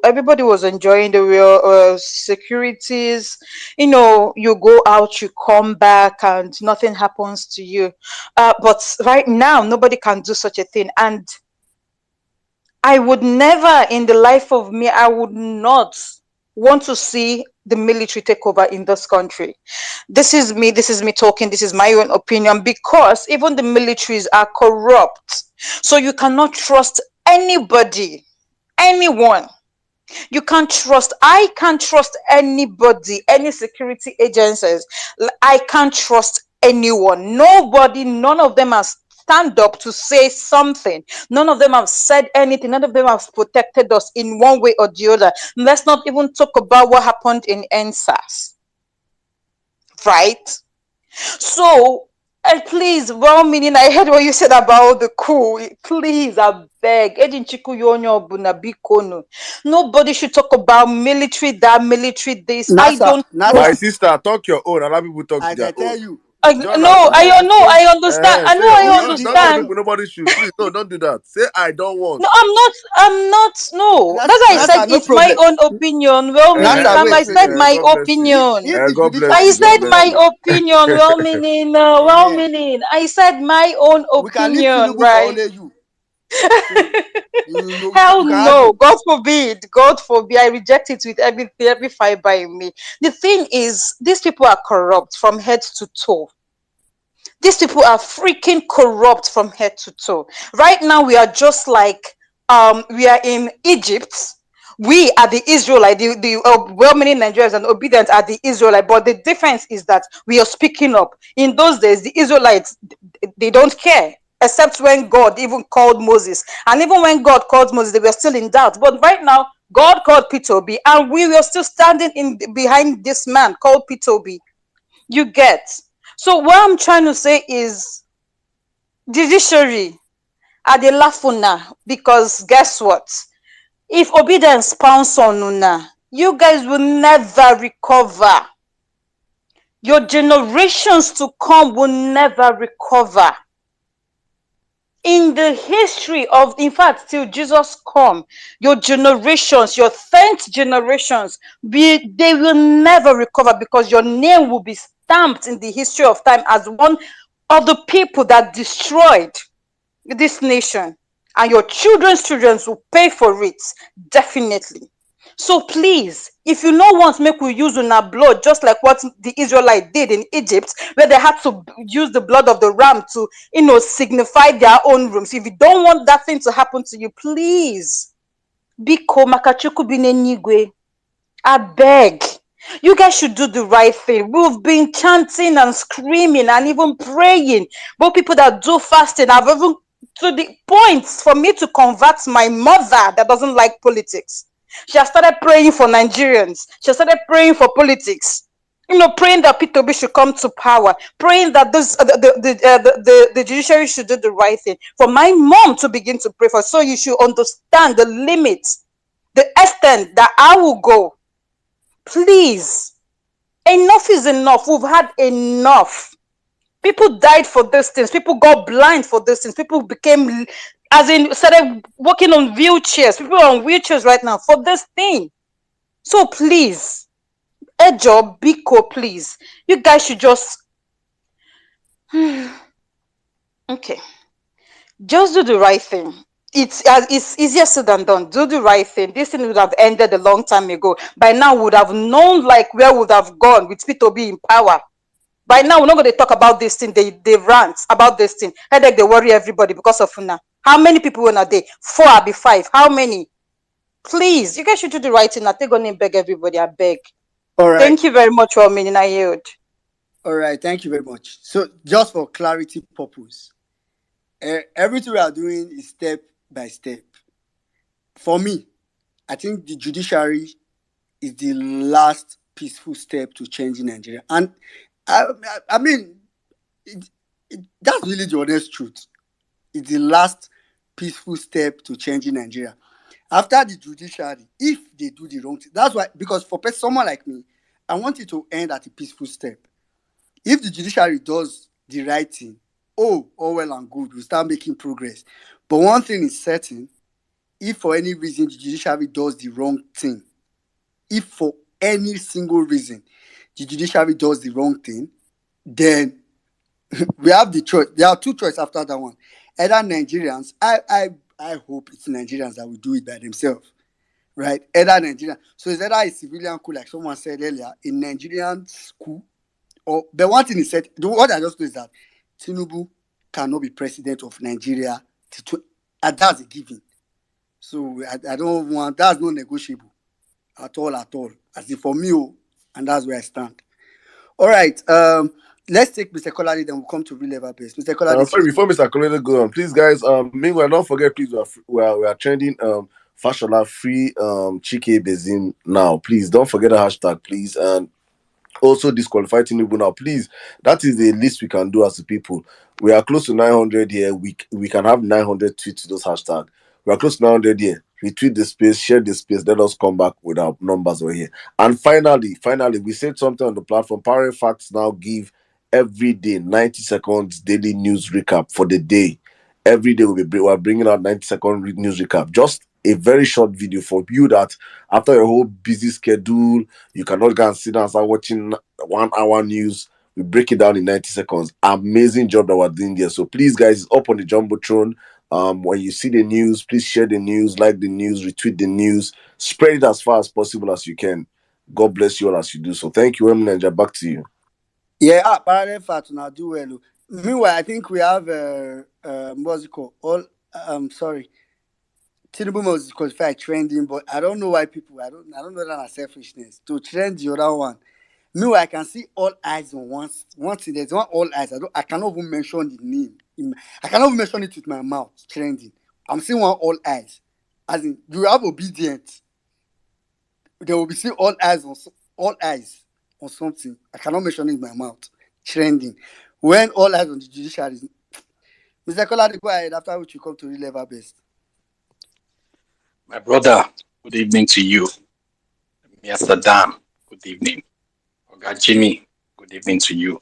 everybody was enjoying the real securities. You go out, you come back, and nothing happens to you. But right now, nobody can do such a thing, and I would never, in the life of me, I would not want to see the military take over in this country. This is me talking. This is my own opinion, because even the militaries are corrupt. So you cannot trust anybody, anyone. You can't trust. I can't trust anybody, any security agencies. I can't trust anyone. Nobody, none of them has stand up to say something. None of them have said anything. None of them have protected us in one way or the other. Let's not even talk about what happened in NSAS. Right? So, and please, well meaning, I heard what you said about the coup. Please, I beg. Nobody should talk about military, that military, this. NASA, I don't know. My sister, talk your own. A lot of people talk to their tell own. you. I understand. I understand. Nobody should. Please, no, don't do that. Say I don't want. No, I'm not. No, that's why I said it's my own opinion. Well, meaning, I said my opinion. I said my opinion. Well, meaning, I said my own opinion, right? Hell no, God forbid, God forbid. I reject it with every fiber in me. The thing is, these people are corrupt from head to toe. These people are freaking corrupt from head to toe. Right now, we are just like we are in Egypt. We are the Israelite, the well-meaning Nigerians and obedient are the Israelite. But the difference is that we are speaking up. In those days, the Israelites, they don't care, except when God even called Moses. And even when God called Moses, they were still in doubt. But right now, God called Peter Obi, and we were still standing in behind this man called Peter Obi. You get? So what I'm trying to say is, judiciary are the lafuna, because guess what? If obedience pounds on una, you guys will never recover. Your generations to come will never recover. In the history of, in fact, till Jesus come, your generations, your 10th generations, they will never recover, because your name will be stamped in the history of time as one of the people that destroyed this nation, and your children's children will pay for it, definitely. So please, if you no want make we use una blood, just like what the Israelites did in Egypt, where they had to use the blood of the ram to, signify their own rooms. If you don't want that thing to happen to you, please, biko makachuku binenigwe, I beg. You guys should do the right thing. We've been chanting and screaming and even praying. But people that do fasting have even to the point for me to convert my mother that doesn't like politics. She has started praying for Nigerians. She has started praying for politics. Praying that Peter Obi should come to power, praying that the judiciary should do the right thing. For my mom to begin to pray for, so you should understand the limits, the extent that I will go. Please, enough is enough. We've had enough. People died for these things. People got blind for these things. People became, started working on wheelchairs. People are on wheelchairs right now for this thing. So please, Ejo, Biko, please, you guys should just, okay, just do the right thing. It's easier said than done. Do the right thing. This thing would have ended a long time ago. By now, we would have known like where we would have gone with Peter Obi in power. By now, we're not going to talk about this thing. They rant about this thing. Headache, they worry everybody because of una. How many people were not there? 4, I'll be 5. How many? Please, you guys should do the right thing. I take on and beg everybody. I beg. All right. Thank you very much for a minute. I yield. All right. Thank you very much. So, just for clarity purpose, everything we are doing is step by step. For me, I think the judiciary is the last peaceful step to changing Nigeria. And I mean, that's really the honest truth. It's the last peaceful step to changing Nigeria. After the judiciary, if they do the wrong thing, that's why, because for someone like me, I want it to end at a peaceful step. If the judiciary does the right thing, all well and good, we start making progress. But one thing is certain, if for any reason the judiciary does the wrong thing, if for any single reason the judiciary does the wrong thing, then we have the choice. There are two choices after that one. Either Nigerians, I hope it's Nigerians that will do it by themselves, right? Either Nigerian. So it's either a civilian coup, like someone said earlier, a Nigerian coup, or the one thing is said, what I just know is that Tinubu cannot be president of Nigeria, and that's a given. So I don't want, that's not negotiable at all. As if for me, and that's where I stand. All right. Let's take Mr. Kolade, then we'll come to real level base. Mr. Kolade. Sorry, before Mr. Kolade go on, please, guys. Meanwhile, don't forget, please, we are trending Fashola free Chike Bezim now. Please don't forget the hashtag, please, and also Disqualify Tinubu now. Please, that is the least we can do as a people. We are close to 900 here. We can have 900 tweets to those hashtags. We are close to 900 here. Retweet the space, share the space. Let us come back with our numbers over here. And finally, we said something on the platform. Power Facts now give every day 90 seconds daily news recap for the day. Every day we're bringing out 90-second news recap. Just a very short video for you that after your whole busy schedule, you cannot go and sit down and start watching 1 hour news. We break it down in 90 seconds. Amazing job that we're doing there. So please, guys, it's up on the Jumbotron. When you see the news, please share the news, like the news, retweet the news, spread it as far as possible as you can. God bless you all as you do so. Thank you, Eminem. Back to you. Yeah, parallel fact now do well. Meanwhile, I think we have what's it called? Sorry, Tinubu was qualified trending, but I don't know why people. I don't know that as selfishness to trend the other one. Meanwhile, I can see all eyes on one thing. There's one all eyes. I cannot even mention the name. I cannot even mention it with my mouth. Trending. I'm seeing one all eyes. As in, you have obedient. There will be still all eyes on something. I cannot mention it in my mouth. Trending. When all eyes on the judiciary. Mr. Kolade, go ahead. After which you come to real level best. My brother, good evening to you. Mr. Dan, good evening. Oga Jimmy, good evening to you.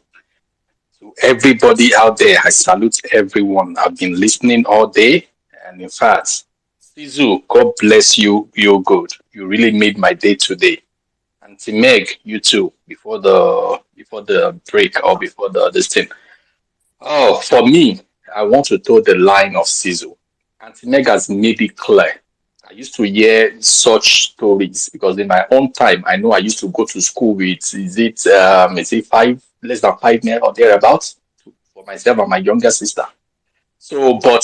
To everybody out there, I salute everyone. I've been listening all day, and in fact, Sizu, God bless you. You're good. You really made my day today. And to Meg, you too. Before the break or before this thing. Oh, for me, I want to throw the line of Sizu. Auntie Meg has made it clear. I used to hear such stories because in my own time, I know I used to go to school with is it less than 5 men or thereabouts for myself and my younger sister. So, but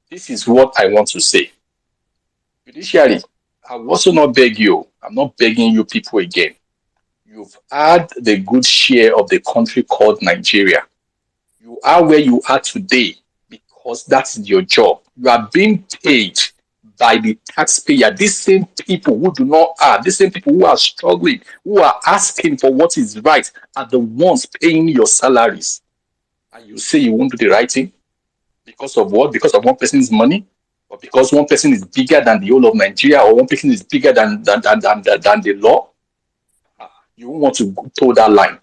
this is what I want to say. Judiciary, I will also not beg you. I'm not begging you people again. You've had the good share of the country called Nigeria. You are where you are today because that's your job. You are being paid by the taxpayer. These same people who do not have, these same people who are struggling, who are asking for what is right, are the ones paying your salaries. And you say you won't do the right thing because of what? Because of one person's money? Or because one person is bigger than the whole of Nigeria, or one person is bigger than the law? You won't want to go through that line.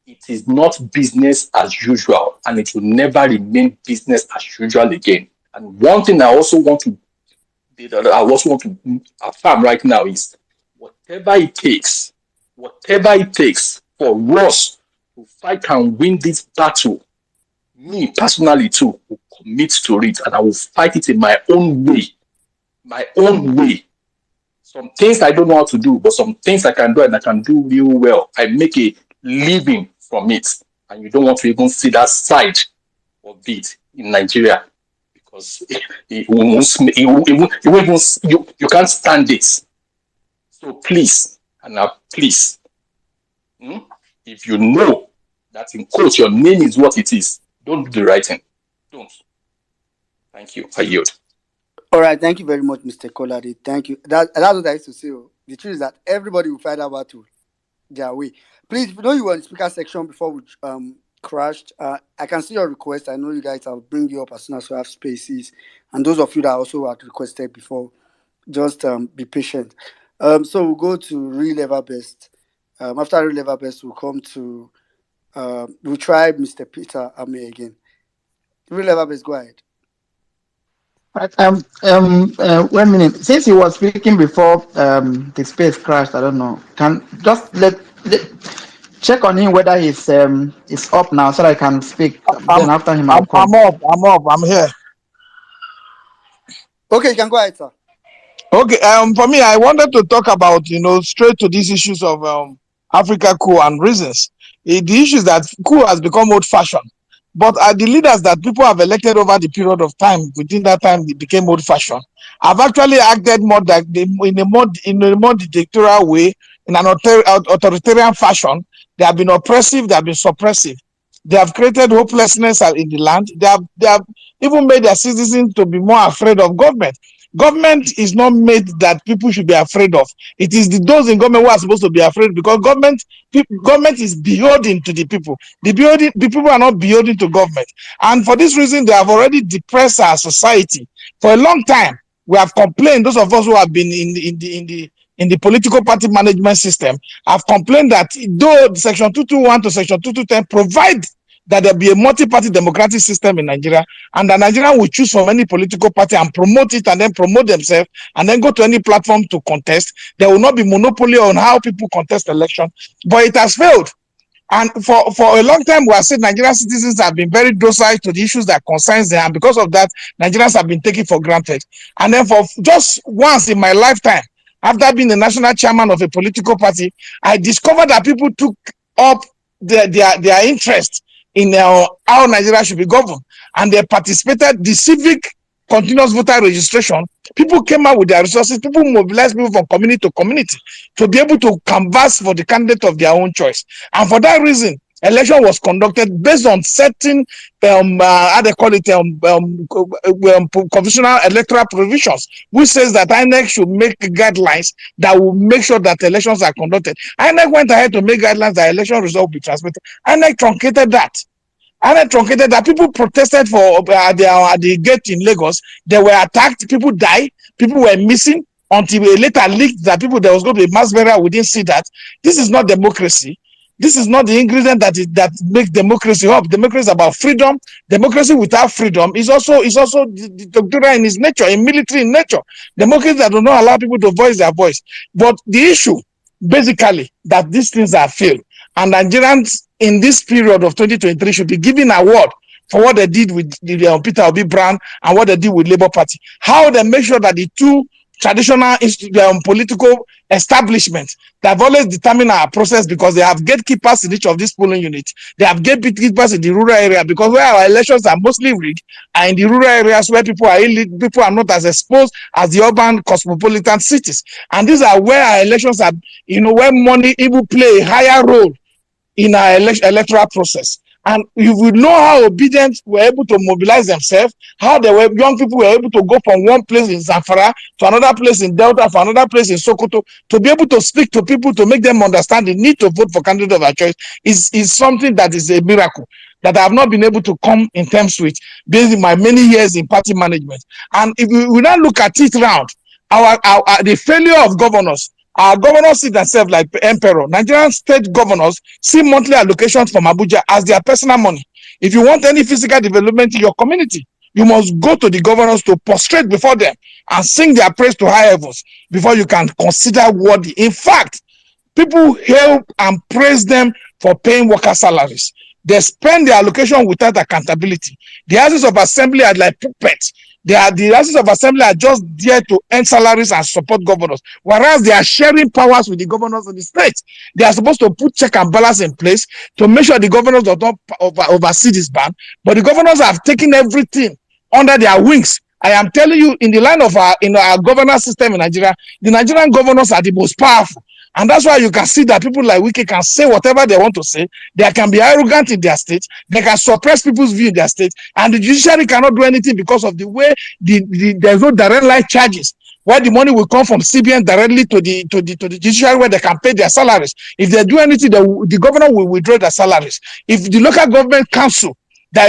It is not business as usual, and it will never remain business as usual again. And one thing I also want to affirm right now is whatever it takes for us to fight and win this battle, me personally too will commit to it, and I will fight it in my own way. Some things I don't know how to do, but some things I can do and I can do real well. I make a living from it, and you don't want to even see that side of it in Nigeria because you can't stand it. So please, and now please, if you know that in quote your name is what it is, don't do the right thing. Don't. Thank you. I yield. All right, thank you very much, Mr. Kolade. Thank you. That's what I used to say. The truth is that everybody will find out battle their way. Please, if you know you were in the speaker section before we crashed, I can see your request. I know you guys. I'll bring you up as soon as we have spaces. And those of you that also had requested before, just be patient. So we'll go to real level best. After real level best, we'll come to we'll try Mr. Peter Ame again. Real level best, go ahead. Right, 1 minute. Since he was speaking before the space crashed, I don't know. Can just let check on him whether he's up now so that I can speak. Then after him, I'll come. I'm up. I'm here. Okay, you can go ahead, sir. Okay. For me, I wanted to talk about straight to these issues of Africa coup and reasons. The issue is that coup has become old-fashioned. But the leaders that people have elected over the period of time, within that time, they became old-fashioned. Have actually acted more like in a more dictatorial way, in an authoritarian fashion. They have been oppressive. They have been suppressive. They have created hopelessness in the land. They have even made their citizens to be more afraid of government. Government is not made that people should be afraid of. It is those in government who are supposed to be afraid because government is beholden to the people. The people are not beholden to government. And for this reason, they have already depressed our society. For a long time, we have complained, those of us who have been in the political party management system, have complained that though Section 221 to Section 2210 provide that there be a multi-party democratic system in Nigeria, and that Nigeria will choose from any political party and promote it, and then promote themselves, and then go to any platform to contest. There will not be monopoly on how people contest election, but it has failed. And for a long time, we have said Nigerian citizens have been very docile to the issues that concerns them, and because of that, Nigerians have been taken for granted. And then for just once in my lifetime, after being the national chairman of a political party, I discovered that people took up their interest in how Nigeria should be governed, and they participated. The civic continuous voter registration, people came out with their resources, people mobilized people from community to community to be able to canvass for the candidate of their own choice. And for that reason, election was conducted based on certain how they call it conventional electoral provisions, which says that INEC should make guidelines that will make sure that elections are conducted. INEC went ahead to make guidelines that election results will be transmitted. INEC truncated that. And truncated that. People protested for at the gate in Lagos. They were attacked. People died. People were missing until we later leaked that there was going to be mass burial. We didn't see that. This is not democracy. This is not the ingredient that makes democracy up. Democracy is about freedom. Democracy without freedom is also dictatorial in its nature, in military in nature. Democracy that do not allow people to voice their voice. But the issue, basically, that these things are failed. And Nigerians in this period of 2023 should be given an award for what they did with Peter Obi Brown and what they did with Labour Party. How they make sure that the two traditional political establishments that have always determined our process, because they have gatekeepers in each of these polling units. They have gatekeepers in the rural area, because where our elections are mostly rigged are in the rural areas where people are not as exposed as the urban cosmopolitan cities. And these are where our elections are, where money even play a higher role in our electoral process. And if we know how obedient were able to mobilize themselves, how young people were able to go from one place in Zamfara to another place in Delta, for another place in Sokoto, to be able to speak to people, to make them understand the need to vote for candidate of their choice is something that is a miracle that I have not been able to come in terms with based on my many years in party management. And if we now look at it round, the failure of governors. Our governors see themselves like emperor. Nigerian state governors see monthly allocations from Abuja as their personal money. If you want any physical development in your community, you must go to the governors to prostrate before them and sing their praise to high heavens before you can consider worthy. In fact, people hail and praise them for paying worker salaries. They spend their allocation without accountability. The houses of assembly are like puppets. The houses of assembly are just there to earn salaries and support governors, whereas they are sharing powers with the governors of the state. They are supposed to put check and balance in place to make sure the governors do not oversee this ban, but the governors have taken everything under their wings. I am telling you, in the line of our governance system in Nigeria, the Nigerian governors are the most powerful. And that's why you can see that people like Wike can say whatever they want to say. They can be arrogant in their state. They can suppress people's view in their state. And the judiciary cannot do anything because of the way there's no direct line charges, where the money will come from CBN directly to the judiciary, where they can pay their salaries. If they do anything, the governor will withdraw their salaries. If the local government council that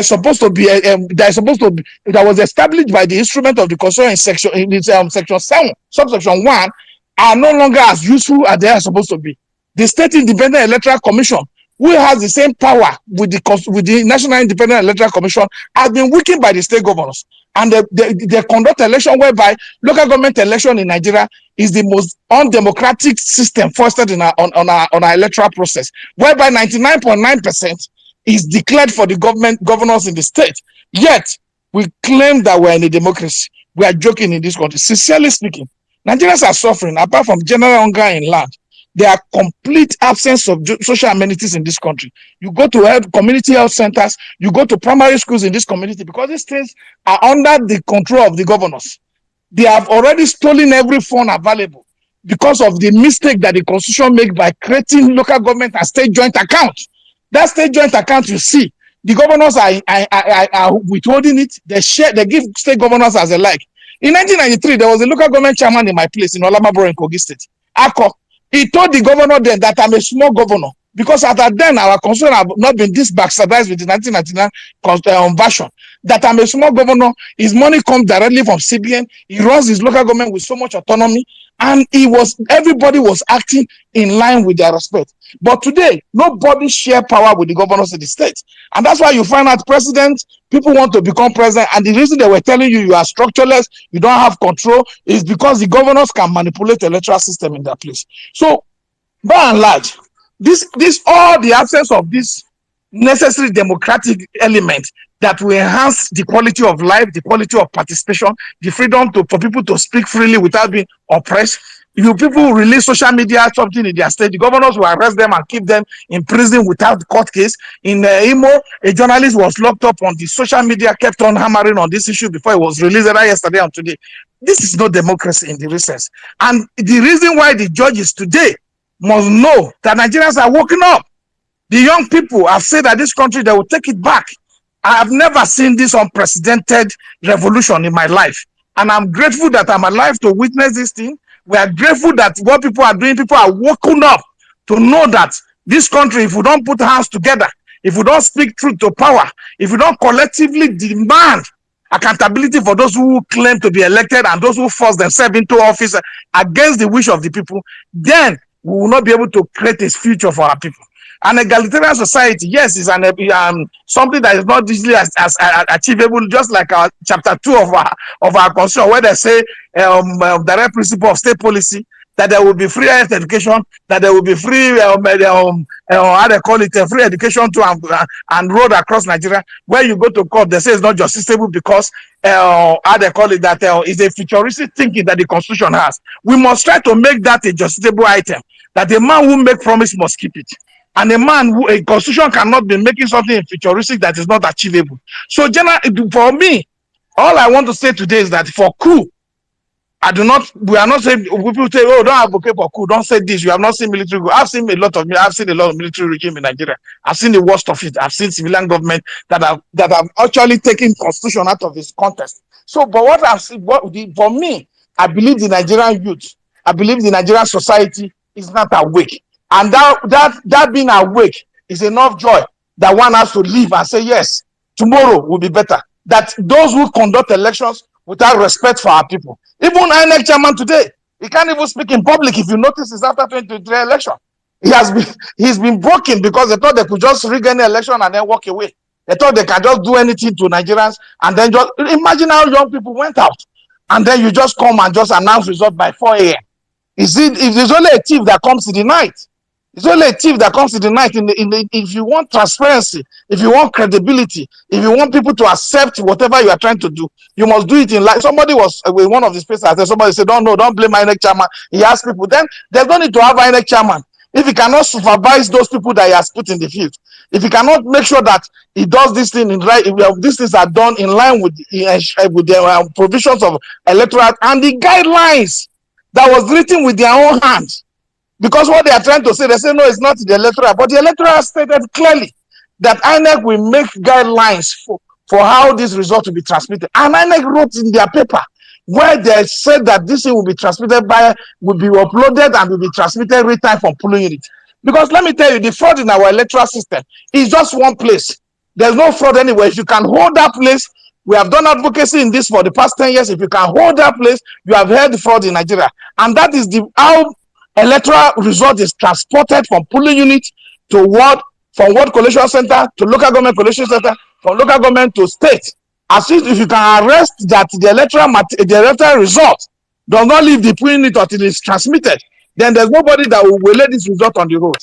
was established by the instrument of the constitution in section 7, subsection 1, are no longer as useful as they are supposed to be. The State Independent Electoral Commission, who has the same power with the National Independent Electoral Commission, has been weakened by the state governors. And they conduct election whereby local government election in Nigeria is the most undemocratic system fostered on our electoral process, whereby 99.9% is declared for the governors in the state. Yet, we claim that we're in a democracy. We are joking in this country. Sincerely speaking, Nigerians are suffering, apart from general hunger in land. There are complete absence of social amenities in this country. You go to community health centers, you go to primary schools in this community, because these things are under the control of the governors. They have already stolen every fund available because of the mistake that the constitution made by creating local government and state joint accounts. That state joint account, you see, the governors are withholding it. They give state governors as they like. In 1993, there was a local government chairman in my place in Olamaboro in Kogi State. Ako, he told the governor then that I'm a small governor, because at that then our constitution have not been this bastardized with the 1999 version. That I'm a small governor, his money comes directly from CBN. He runs his local government with so much autonomy, and everybody was acting in line with their respect. But today, nobody share power with the governors of the state. And that's why you find out people want to become president, and the reason they were telling you are structureless, you don't have control, is because the governors can manipulate the electoral system in their place. So, by and large, all the absence of this necessary democratic element that will enhance the quality of life, the quality of participation, the freedom for people to speak freely without being oppressed, You people release social media something in their state, the governors will arrest them and keep them in prison without court case. In Imo, a journalist was locked up on the social media, kept on hammering on this issue before it was released either yesterday and today. This is not democracy in the recess. And the reason why the judges today must know that Nigerians are waking up. The young people have said that this country, they will take it back. I have never seen this unprecedented revolution in my life. And I'm grateful that I'm alive to witness this thing. We are grateful that what people are doing, people are woken up to know that this country, if we don't put hands together, if we don't speak truth to power, if we don't collectively demand accountability for those who claim to be elected and those who force themselves into office against the wish of the people, then we will not be able to create a future for our people. An egalitarian society, yes, is something that is not easily as achievable, just like our chapter 2 of our constitution, where they say direct principle of state policy, that there will be free health education, that there will be free how they call it, free education to and road across Nigeria. Where you go to court, they say it's not justiciable because how they call it, that is a futuristic thinking that the constitution has. We must try to make that a justiciable item, that the man who make promise must keep it. And a constitution cannot be making something futuristic that is not achievable. So, for me, all I want to say today is that for Coup, we are not saying, people say, oh, don't advocate for Coup, don't say this, you have not seen military. I've seen a lot of military regime in Nigeria. I've seen the worst of it. I've seen civilian government that have actually taken constitution out of its context. So, but what I've seen, for me, I believe the Nigerian youth, I believe the Nigerian society is not awake. And that being awake is enough joy that one has to live and say, yes, tomorrow will be better. That those who conduct elections without respect for our people. Even INEC chairman today, he can't even speak in public. If you notice, it's after 2023 election. He's been broken because they thought they could just rig any election and then walk away. They thought they can just do anything to Nigerians and then just imagine how young people went out. And then you just come and just announce result by 4 a.m. If there's only a thief that comes in the night, it's only a thief that comes in the night. If you want transparency, if you want credibility, if you want people to accept whatever you are trying to do, you must do it in life. Somebody was with one of the spaces. Somebody said, don't blame INEC chairman. He asked people. Then there's no need to have INEC chairman if he cannot supervise those people that he has put in the field. If he cannot make sure that he does this thing in right, if these things are done in line with the provisions of electoral and the guidelines that was written with their own hands. Because what they are trying to say, they say, no, it's not the electoral. But the electoral stated clearly that INEC will make guidelines for how this result will be transmitted. And INEC wrote in their paper where they said that this thing will be transmitted will be uploaded and will be transmitted every time from polling unit. Because let me tell you, the fraud in our electoral system is just one place. There's no fraud anywhere. If you can hold that place, we have done advocacy in this for the past 10 years. If you can hold that place, you have held the fraud in Nigeria. And that is how electoral result is transported from polling unit to from ward collation center to local government collation center, from local government to state. As if you can arrest that the electoral result does not leave the polling unit until it's transmitted, then there's nobody that will lay this result on the road.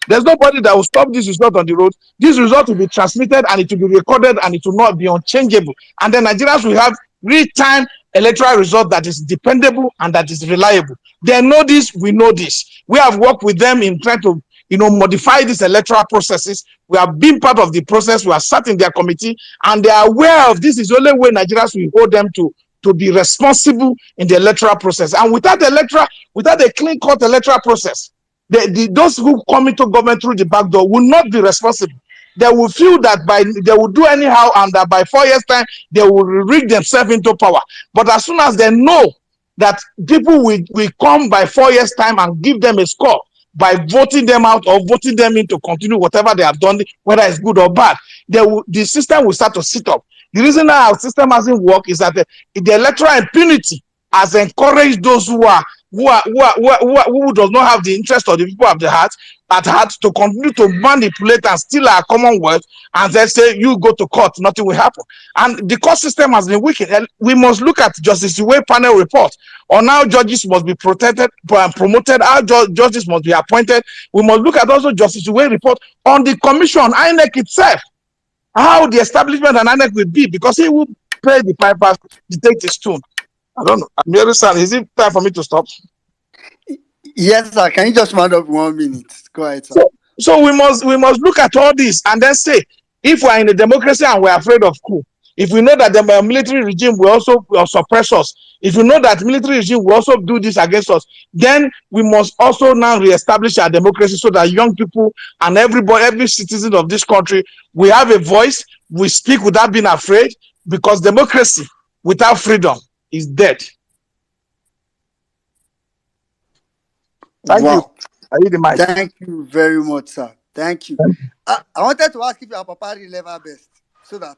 There's nobody that will stop this result on the road. This result will be transmitted and it will be recorded and it will not be unchangeable. And then Nigerians will have real-time electoral result that is dependable and that is reliable. They know this, we know this. We have worked with them in trying to modify these electoral processes. We have been part of the process. We are sat in their committee and they are aware of this is the only way Nigerians will hold them to be responsible in the electoral process. And without a clean-cut electoral process, those who come into government through the back door will not be responsible. They will feel that they will do anyhow and that by 4 years' time, they will rig themselves into power. But as soon as they know that people will come by 4 years' time and give them a score by voting them out or voting them in to continue whatever they have done, whether it's good or bad, the system will start to sit up. The reason that our system hasn't worked is that the electoral impunity has encouraged those who does not have the interest of the people at heart to continue to manipulate and steal our commonwealth, and then say you go to court, nothing will happen. And the court system has been wicked. And we must look at Justice Iwe panel report on how judges must be protected and promoted, how judges must be appointed. We must look at also Justice Iwe report on the commission, INEC itself, how the establishment and INEC will be, because he will pay the pipers to take the stone. I don't know. Is it time for me to stop? Yes, sir. Can you just round up 1 minute? Go ahead, sir. So we must look at all this and then say, if we're in a democracy and we're afraid of coup, if we know that the military regime will also suppress us, if we know that military regime will also do this against us, then we must also now reestablish our democracy so that young people and everybody, every citizen of this country, we have a voice, we speak without being afraid, because democracy without freedom is dead. Thank you. Wow. I need the mic. Thank you very much, sir. Thank you. I wanted to ask if your papa really level best. So that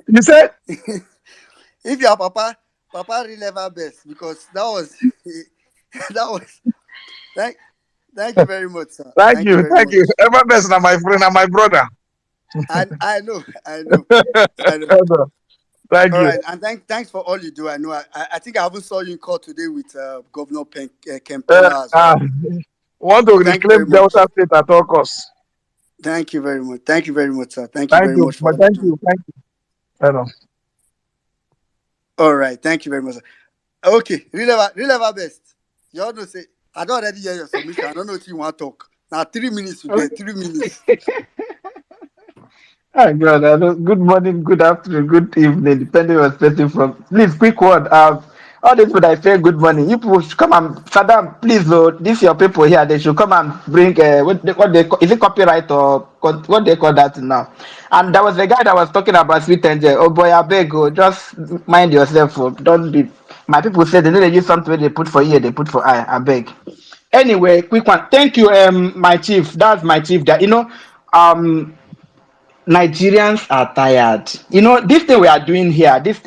You said? if your papa really level best, because that was that was thank you very much, sir. Thank you. very much. Ever best na my friend and my brother. And I know. Thank All you. right, and thanks for all you do. I know. I think I even saw you in court today with Governor Kempela as well. Want to So thank you very reclaim much. Delta State at all costs. Thank you very much. Thank you very much, sir. Thank you very much for all Thank you do. you. Thank you. Hello. All right, thank you very much, sir. Okay, releva best. You all know say I don't already hear your submission. I don't know what you want to talk. Now 3 minutes you get 3 minutes. Hi, brother. Good morning, good afternoon, good evening, depending on perspective from. Please, quick word. All these people that say good morning, you people should come and Saddam, please, this your people here. They should come and bring what they call, is it copyright or what they call that now? And there was a guy that was talking about sweet angel. Oh boy, I beg you, just mind yourself. Don't be. My people say they need to use something they put for ear, they put for eye. I beg. Anyway, quick one. Thank you, my chief. That's my chief. That Nigerians are tired. This thing we are doing here. This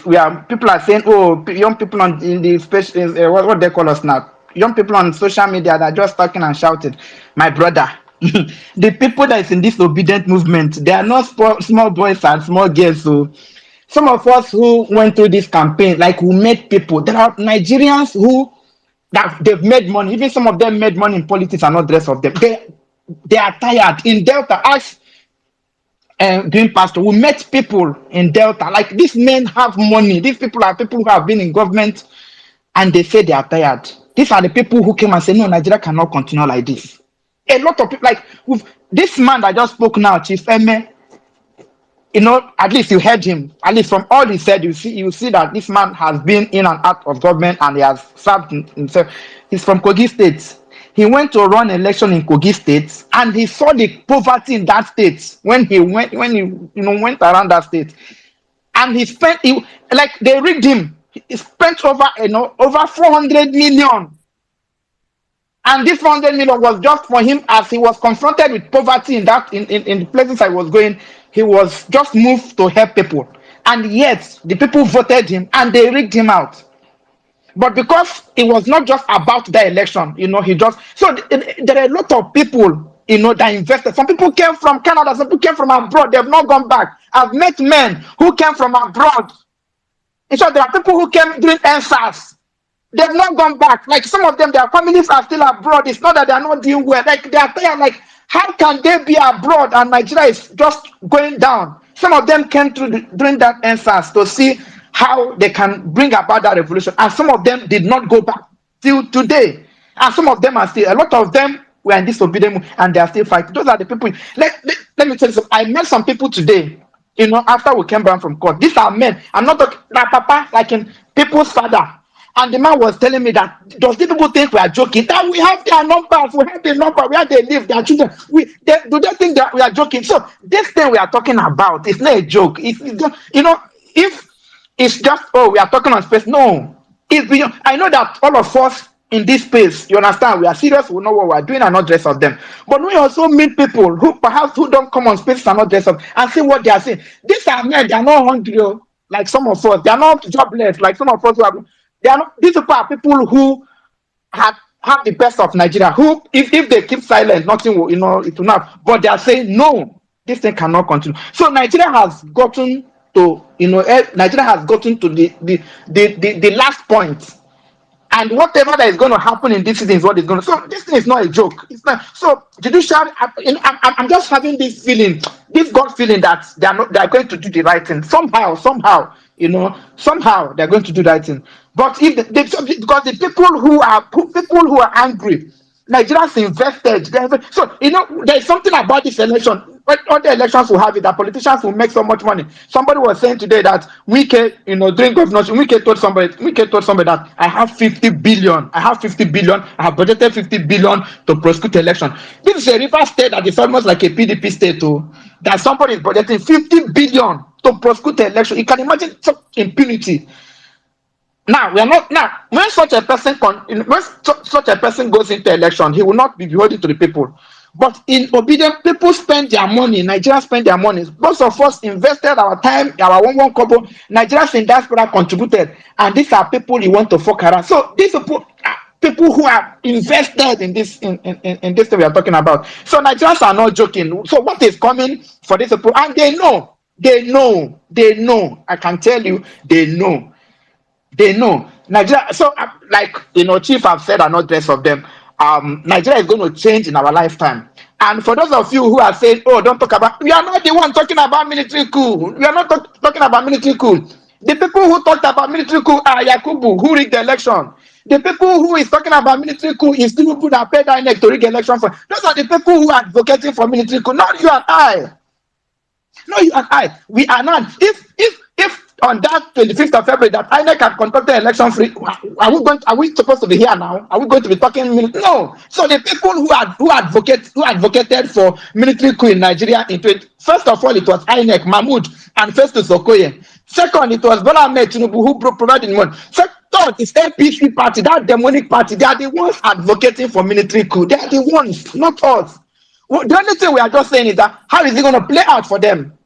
we are. People are saying, "Oh, young people in the special, what they call us now? Young people on social media that are just talking and shouting." My brother, the people that is in this obedient movement, they are not small boys and small girls. So, some of us who went through this campaign, like we met people. There are Nigerians who that they've made money. Even some of them made money in politics and not the rest of them. They are tired in Delta. As Green Pastor, we met people in Delta. Like these men have money. These people are people who have been in government and they say they are tired. These are the people who came and said, no, Nigeria cannot continue like this. A lot of people, like with this man that just spoke now, Chief Eme, at least you heard him. At least from all he said, you see that this man has been in and out of government and he has served himself. He's from Kogi State. He went to run election in Kogi State and he saw the poverty in that state when he went around that state. And like they rigged him. He spent over 400 million. And this 400 million was just for him as he was confronted with poverty in the places I was going. He was just moved to help people. And yet the people voted him and they rigged him out. But because it was not just about the election, there are a lot of people, that invested. Some people came from Canada, some people came from abroad, they have not gone back. I've met men who came from abroad. In short, there are people who came during NSAS. They've not gone back. Like some of them, their families are still abroad. It's not that they're not doing well. Like they are tired. Like, how can they be abroad and Nigeria is just going down? Some of them came during that NSAS to see how they can bring about that revolution. And some of them did not go back till today. And some of them are still, a lot of them were in disobedience and they are still fighting. Those are the people. Let me tell you something. I met some people today, after we came back from court. These are men. I'm not talking like Papa, like in people's father. And the man was telling me that, does the people think we are joking? That we have their numbers, we have the number, where they live, their children. Do they think that we are joking? So this thing we are talking about, it's not a joke. It's just, if it's just, we are talking on space. No. I know that all of us in this space, you understand, we are serious, we know what we are doing and not dress of them. But we also meet people who don't come on space and not dress of and see what they are saying. These are men, they are not hungry, like some of us. They are not jobless, like some of us who have. They are not. These people are people who have the best of Nigeria. Who, if they keep silent, nothing will, it will not. But they are saying no, this thing cannot continue. So Nigeria has gotten to, Nigeria has gotten to the last point. And whatever that is going to happen in this season is what is going to. So this thing is not a joke. It's not. So judiciary. I'm just having this feeling, this gut feeling that they are going to do the right thing somehow. somehow they're going to do that thing. But if because the people who are angry, Nigerians invested. So there's something about this election. When other elections will have it, that politicians will make so much money. Somebody was saying today that during governorship, Wike told somebody that I have 50 billion. I have 50 billion. I have budgeted 50 billion to prosecute election. This is a river state that is almost like a PDP state too. That somebody is budgeting 50 billion to prosecute the election. You can imagine such impunity. Now we are not now. When such a person such a person goes into election, he will not be beholden to the people. But in obedience, people spend their money. Nigerians spend their money. Most of us invested our time, our one couple. Nigerians in diaspora contributed, and these are people you want to fuck around. So these people who are invested in this in this thing we are talking about. So Nigerians are not joking. So what is coming for these people? And they know. I can tell you, they know. They know Nigeria. So, Chief have said, and not the rest of them. Nigeria is going to change in our lifetime. And for those of you who are saying, "Oh, don't talk about," we are not the one talking about military coup. We are not talking about military coup. The people who talked about military coup are Yakubu, who rigged the election. The people who is talking about military coup is Tinubu that paid INEC to rig the election for. Those are the people who are advocating for military coup, not you and I. No, you and I, we are not. If on that 25th of February that INEC had conducted election free, are we supposed to be here now? Are we going to be talking? No. So the people who advocated for military coup in Nigeria first of all, it was INEC, Mahmoud, and Festus Okoye. Second, it was Bola Ahmed Tinubu who provided money. Third, it's APC party, that demonic party. They are the ones advocating for military coup. They are the ones, not us. Well, the only thing we are just saying is that how is it going to play out for them?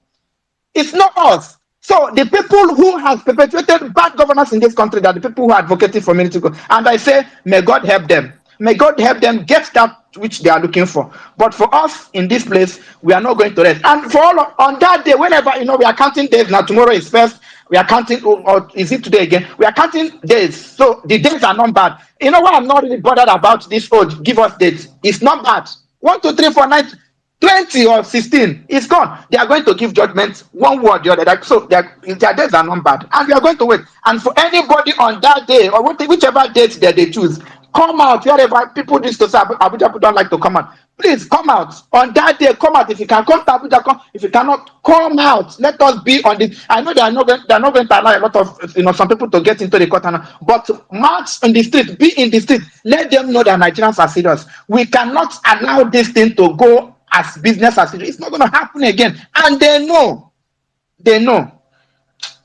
It's not us. So the people who have perpetuated bad governance in this country are the people who are advocating for military coup. And I say, may God help them. May God help them get that which they are looking for. But for us in this place, we are not going to rest. And for on that day, whenever we are counting days. Now tomorrow is first. We are counting, or is it today again? We are counting days. So the days are not bad. You know what? I'm not really bothered about this. Oh, give us dates. It's not bad. 1, 2, 3, 4, 9. 20 or 16, it's gone. They are going to give judgment one way or the other. So their days are numbered, and we are going to wait. And for anybody on that day, or whichever date that they choose, come out. Wherever people used to say Abuja people don't like to come out, please come out on that day. Come out if you can. Come to Abuja. Come if you cannot. Come out. Let us be on this. I know they are not going to allow a lot of some people to get into the court, but march on the street. Be in the street. Let them know that Nigerians are serious. We cannot allow this thing to go as business as usual. It's not going to happen again, and they know.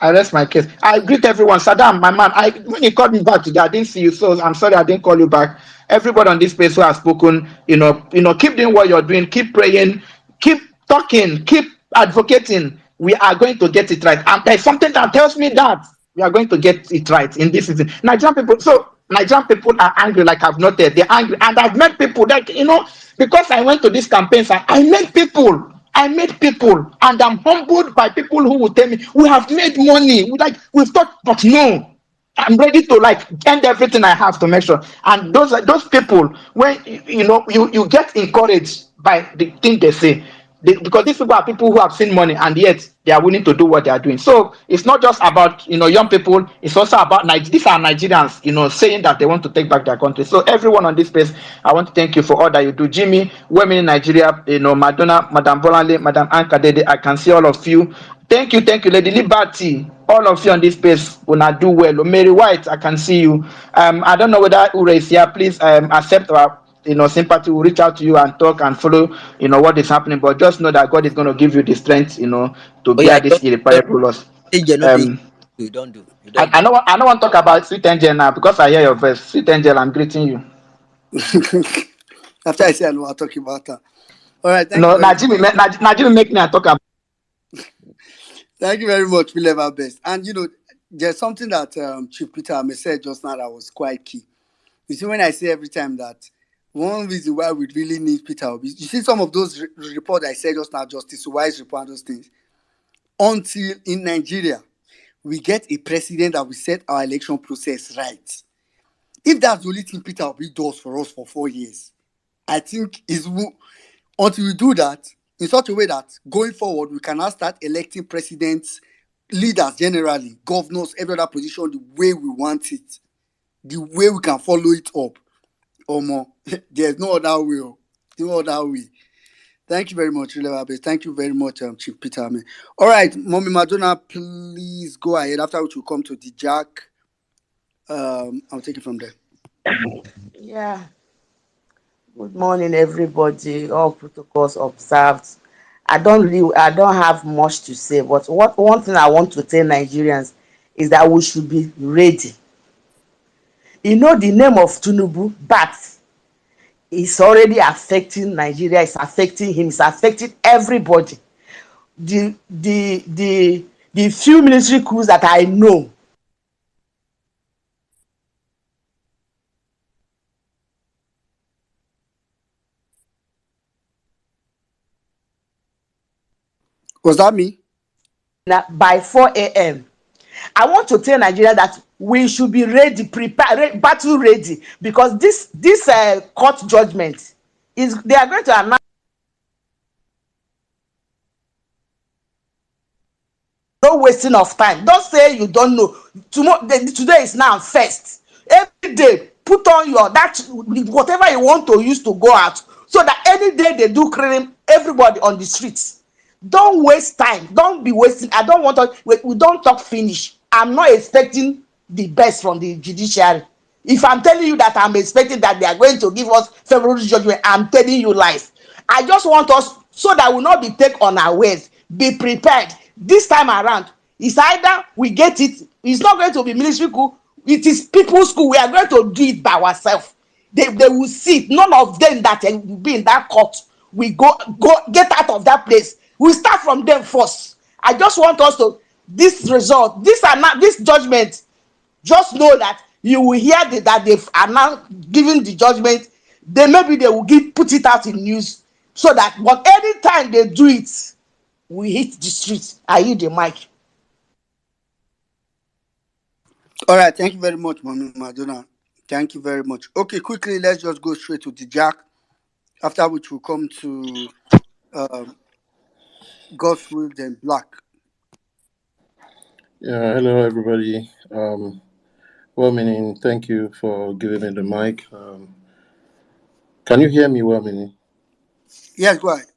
I rest my case. I greet everyone. Saddam, my man. When you called me back today, I didn't see you, so I'm sorry I didn't call you back. Everybody on this space who has spoken, keep doing what you're doing. Keep praying. Keep talking. Keep advocating. We are going to get it right. And there's something that tells me that we are going to get it right in this season. Nigerian people are angry, like I've noted. They're angry, and I've met people that because I went to these campaigns, I met people, and I'm humbled by people who will tell me we have made money. We've thought, but no, I'm ready to end everything I have to make sure. And those people, when you get encouraged by the thing they say. Because these people are people who have seen money, and yet they are willing to do what they are doing. So it's not just about young people. It's also about these are Nigerians, saying that they want to take back their country. So everyone on this space, I want to thank you for all that you do. Jimmy, women in Nigeria, Madonna, Madam Bolanle, Madam Anka Dede, I can see all of you. Thank you, Lady Liberty. All of you on this space will not do well. Mary White, I can see you. I don't know whether Ure is here. Please accept our sympathy. Will reach out to you and talk and follow what is happening, but just know that God is going to give you the strength to Oh yeah, bear this irreparable loss. you don't do. I don't want to talk about Sweet Angel now because I hear your voice. Sweet Angel, I'm greeting you. After I say I know, I'll talk about that. All right, thank no you. Najimi make me talk about. Thank you very much. We live our best. And there's something that Chief Peter said just now that was quite key. You see, when I say every time that one reason why we really need Peter Obi, you see some of those reports I said just now, Justice Wise report and those things. Until in Nigeria, we get a president that will set our election process right. If that's the only thing Peter Obi does for us for 4 years, I think until we do that in such a way that going forward we can now start electing presidents leaders generally, governors, every other position, the way we want it, the way we can follow it up. More. There's no other way. No other way. Thank you very much, Relababe. Thank you very much, Chief Peter. All right, Mommy Madonna, please go ahead. After which we'll come to the Jack. I'll take it from there. Yeah. Good morning, everybody. All protocols observed. I don't have much to say, but one thing I want to tell Nigerians is that we should be ready. The name of Tinubu, but it's already affecting Nigeria. It's affecting him. It's affecting everybody. The few military coups that I know, Was that me? By 4 a.m. I want to tell Nigeria that we should be ready, prepared, battle ready, because this court judgment is, they are going to announce. No wasting of time. Don't say you don't know. Today is now first. Every day, put on your whatever you want to use to go out, so that any day they do crime, everybody on the streets. Don't waste time. Don't be wasting. I don't want to. We don't talk finish. I'm not expecting the best from the judiciary. If I'm telling you that I'm expecting that they are going to give us favorable judgment, I'm telling you lies. I just want us, so that we will not be taken unawares. Be prepared. This time around, it's either we get it. It's not going to be military coup. It is people's school. We are going to do it by ourselves. They will see it. None of them that will be in that court. We go get out of that place. We start from them first. I just want us to, this result, this judgment, just know that you will hear that they've announced giving the judgment. Maybe they will put it out in news, so that, but anytime they do it, we hit the streets. I hear the mic. All right, thank you very much, Mommy Madonna. Thank you very much. Okay, quickly, let's just go straight to the Jack. After which we'll come to God's Will, then Black. Yeah, hello everybody. Well meaning, thank you for giving me the mic. Can you hear me well meaning? Yes, go ahead.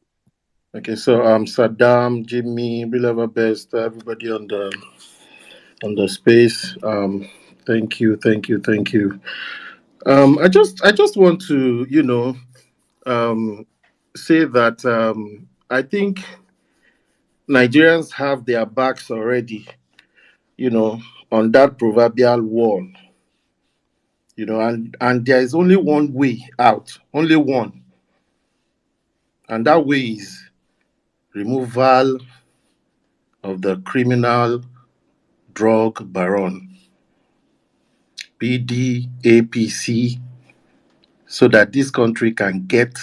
Okay, so Saddam, Jimmy, Belover Best, everybody on the space. Thank you. I just want to, say that I think Nigerians have their backs already, on that proverbial wall. And there is only one way out, only one. And that way is removal of the criminal drug baron, PDAPC, so that this country can get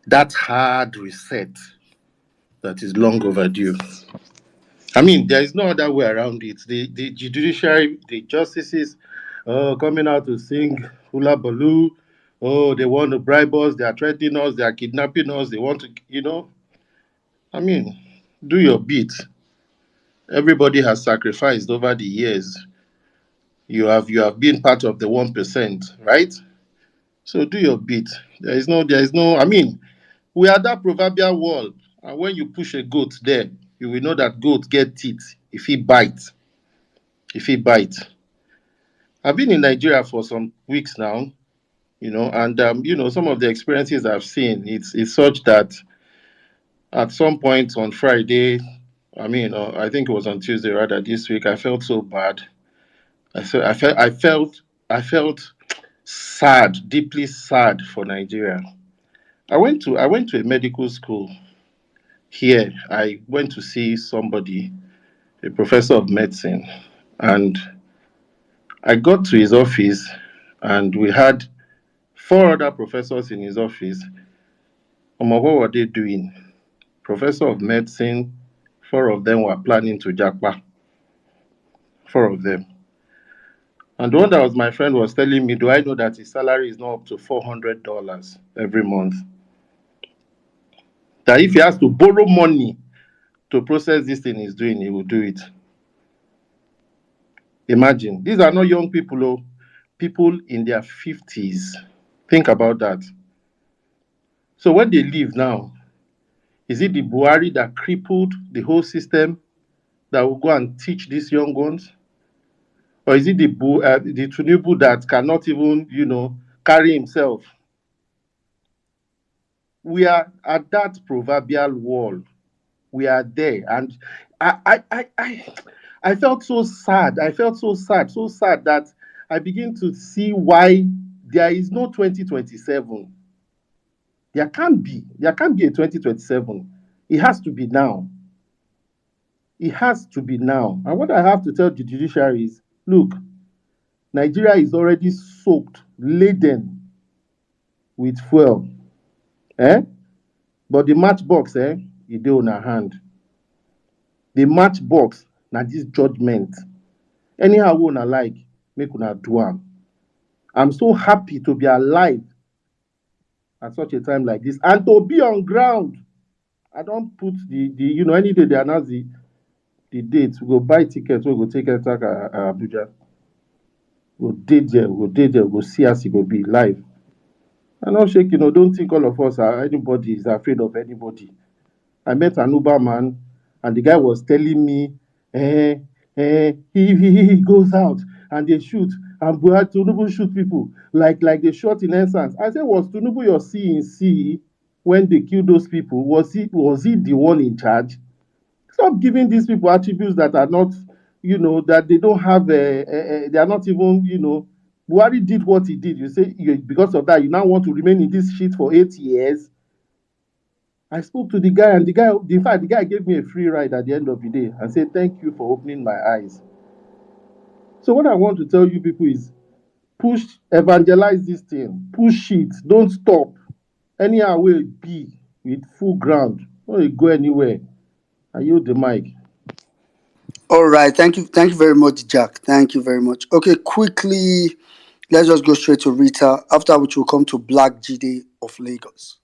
that hard reset that is long overdue. I mean, there is no other way around it. The judiciary, the justices, coming out to sing hula baloo. Oh, they want to bribe us. They are threatening us. They are kidnapping us. They want to, I mean, do your bit. Everybody has sacrificed over the years. You have been part of the 1%, right? So do your bit. There is no. I mean, we are that proverbial wall, and when you push a goat there, you will know that goat get teeth if he bites. I've been in Nigeria for some weeks now, and some of the experiences I've seen, it's such that at some point on Friday, I think it was on Tuesday rather this week, I felt so bad. I felt sad, deeply sad for Nigeria. I went to a medical school here. I went to see somebody, a professor of medicine, and I got to his office, and we had four other professors in his office. What were they doing? Professor of medicine, four of them were planning to japa. Four of them. And the one that was my friend was telling me, do I know that his salary is not up to $400 every month? That if he has to borrow money to process this thing he's doing, he will do it. Imagine. These are not young people, oh. People in their 50s. Think about that. So when they leave now, is it the Buhari that crippled the whole system that will go and teach these young ones? Or is it the Tinubu that cannot even, carry himself? We are at that proverbial wall. We are there. And I felt so sad. I felt so sad that I begin to see why there is no 2027. There can't be. There can't be a 2027. It has to be now. It has to be now. And what I have to tell the judiciary is, look, Nigeria is already soaked, laden with fuel. Eh? But the matchbox, it dey on our hand. The matchbox, na this judgment. Anyhow we una like, make una do am. I'm so happy to be alive at such a time like this and to be on ground. I don't put the any day they announce the date, we go buy tickets, we go take it to Abuja. We go dey there, we go see as it go be live. I'm not shaking, don't think all of us anybody is afraid of anybody. I met an Uber man, and the guy was telling me, he goes out and they shoot, and Tinubu shoot people like they shot in essence. I said, was Tinubu your CNC when they killed those people? Was he the one in charge? Stop giving these people attributes that are not, that they don't have, they are not even, Buhari did what he did. You say because of that, you now want to remain in this shit for 8 years. I spoke to the guy, and in fact, the guy gave me a free ride at the end of the day and said, thank you for opening my eyes. So what I want to tell you people is evangelize this thing, push it, don't stop. Anyhow will be with full ground. Don't go anywhere. I yield the mic. All right, thank you very much, Jack. Thank you very much. Okay, quickly, let's just go straight to Rita, after which we'll come to Black Jide of Lagos.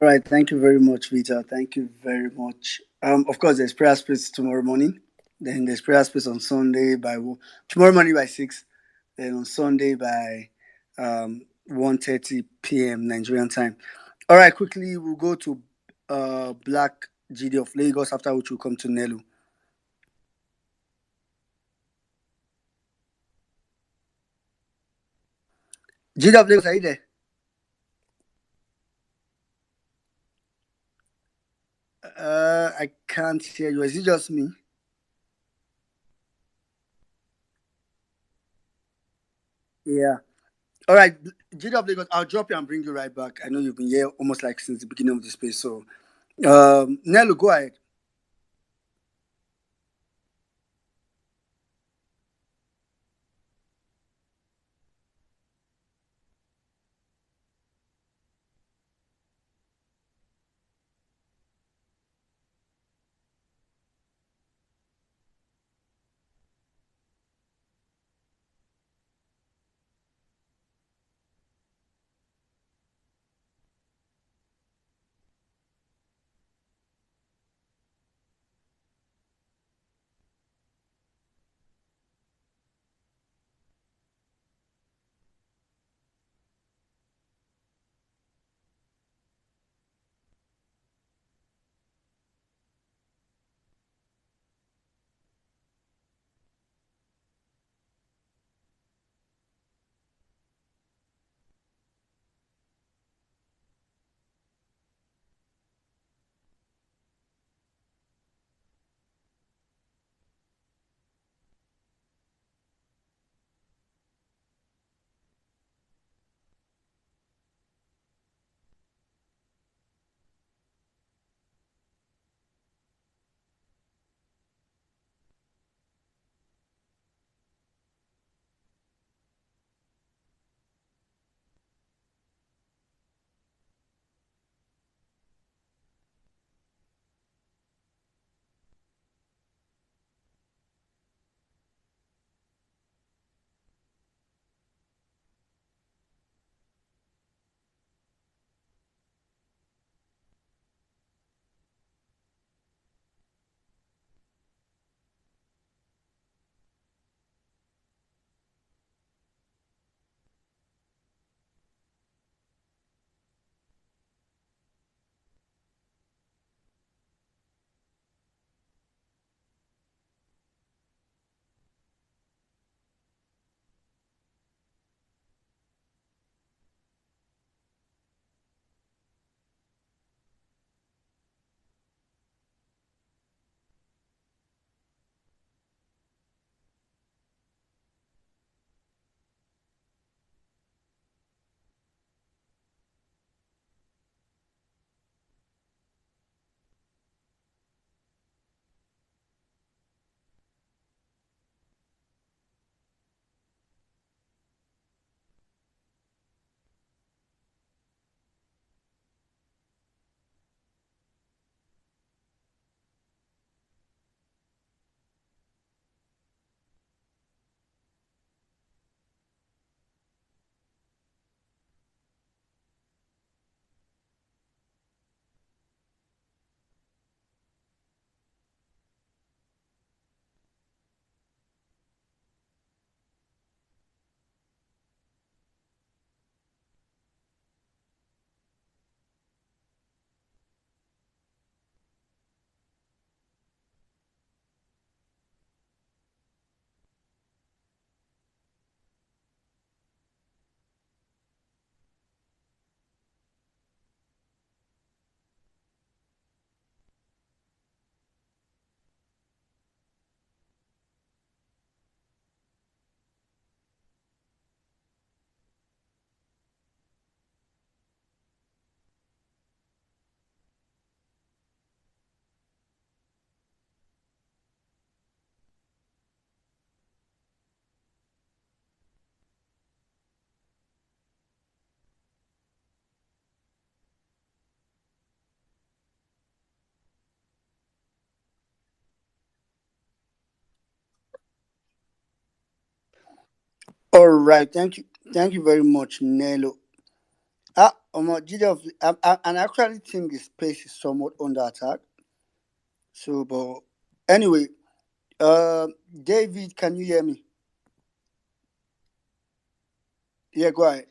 All right, thank you very much, Vita. Thank you very much. Of course, there's prayer space tomorrow morning. Then there's prayer space on Sunday tomorrow morning by 6. Then on Sunday by 1:30 p.m. Nigerian time. All right, quickly we'll go to Black GD of Lagos, after which we'll come to Nelu. GD of Lagos, are you there? I can't hear you. Is it just me? Yeah. All right, GD of Lagos, I'll drop you and bring you right back. I know you've been here almost like since the beginning of the space. So, Nelu, go ahead. All right, thank you very much, Nelo. And I actually think the space is somewhat under attack. So, but anyway, David, can you hear me? Yeah, go ahead.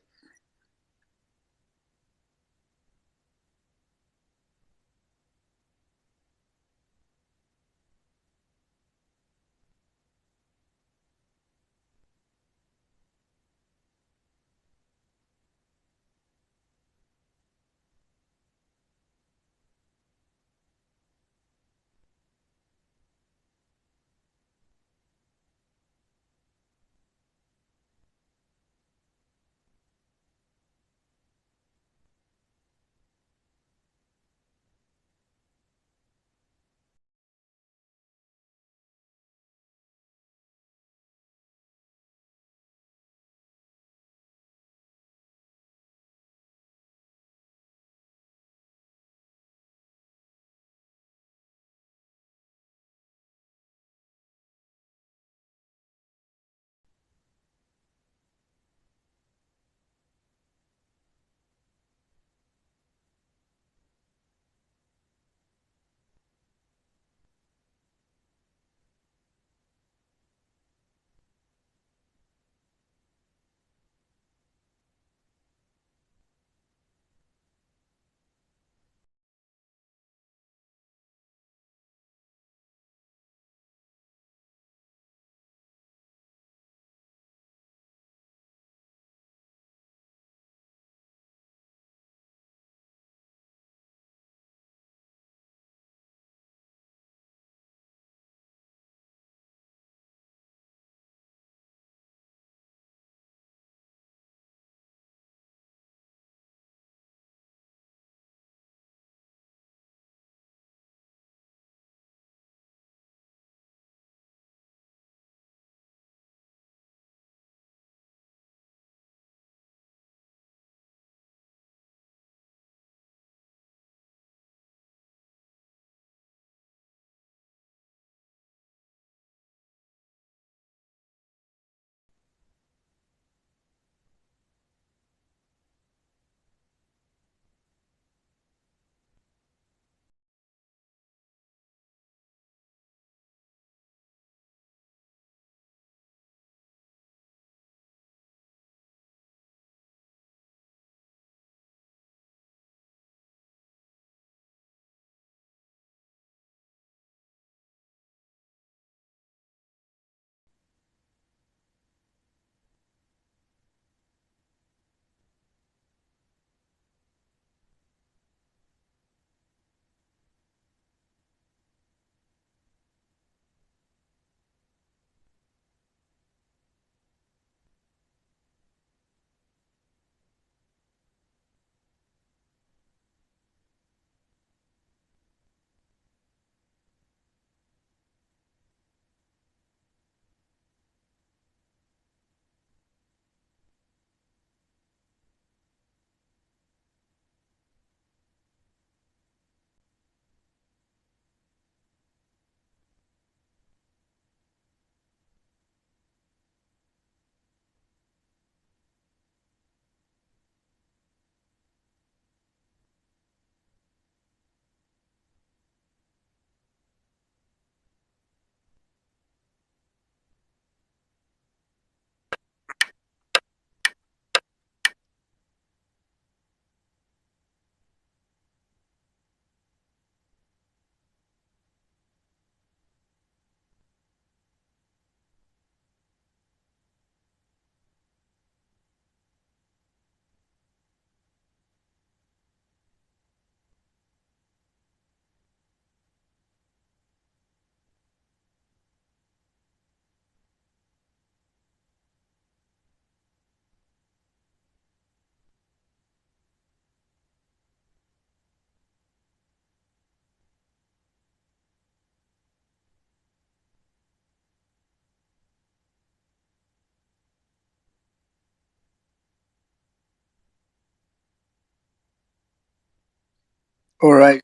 All right.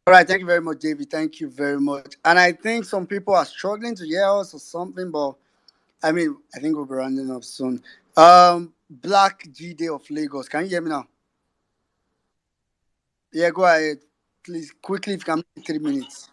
All right. Thank you very much, David. Thank you very much. And I think some people are struggling to hear us or something, but I mean, I think we'll be rounding up soon. Black G Day of Lagos. Can you hear me now? Yeah, go ahead. Please, quickly, if you can make 3 minutes.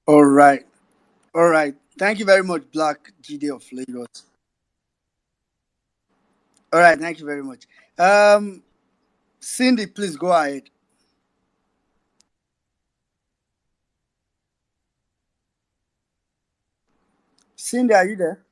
All right. All right. Thank you very much, Black G Day of Lagos. All right. Thank you very much. Cindy, please go ahead. Cindy, are you there?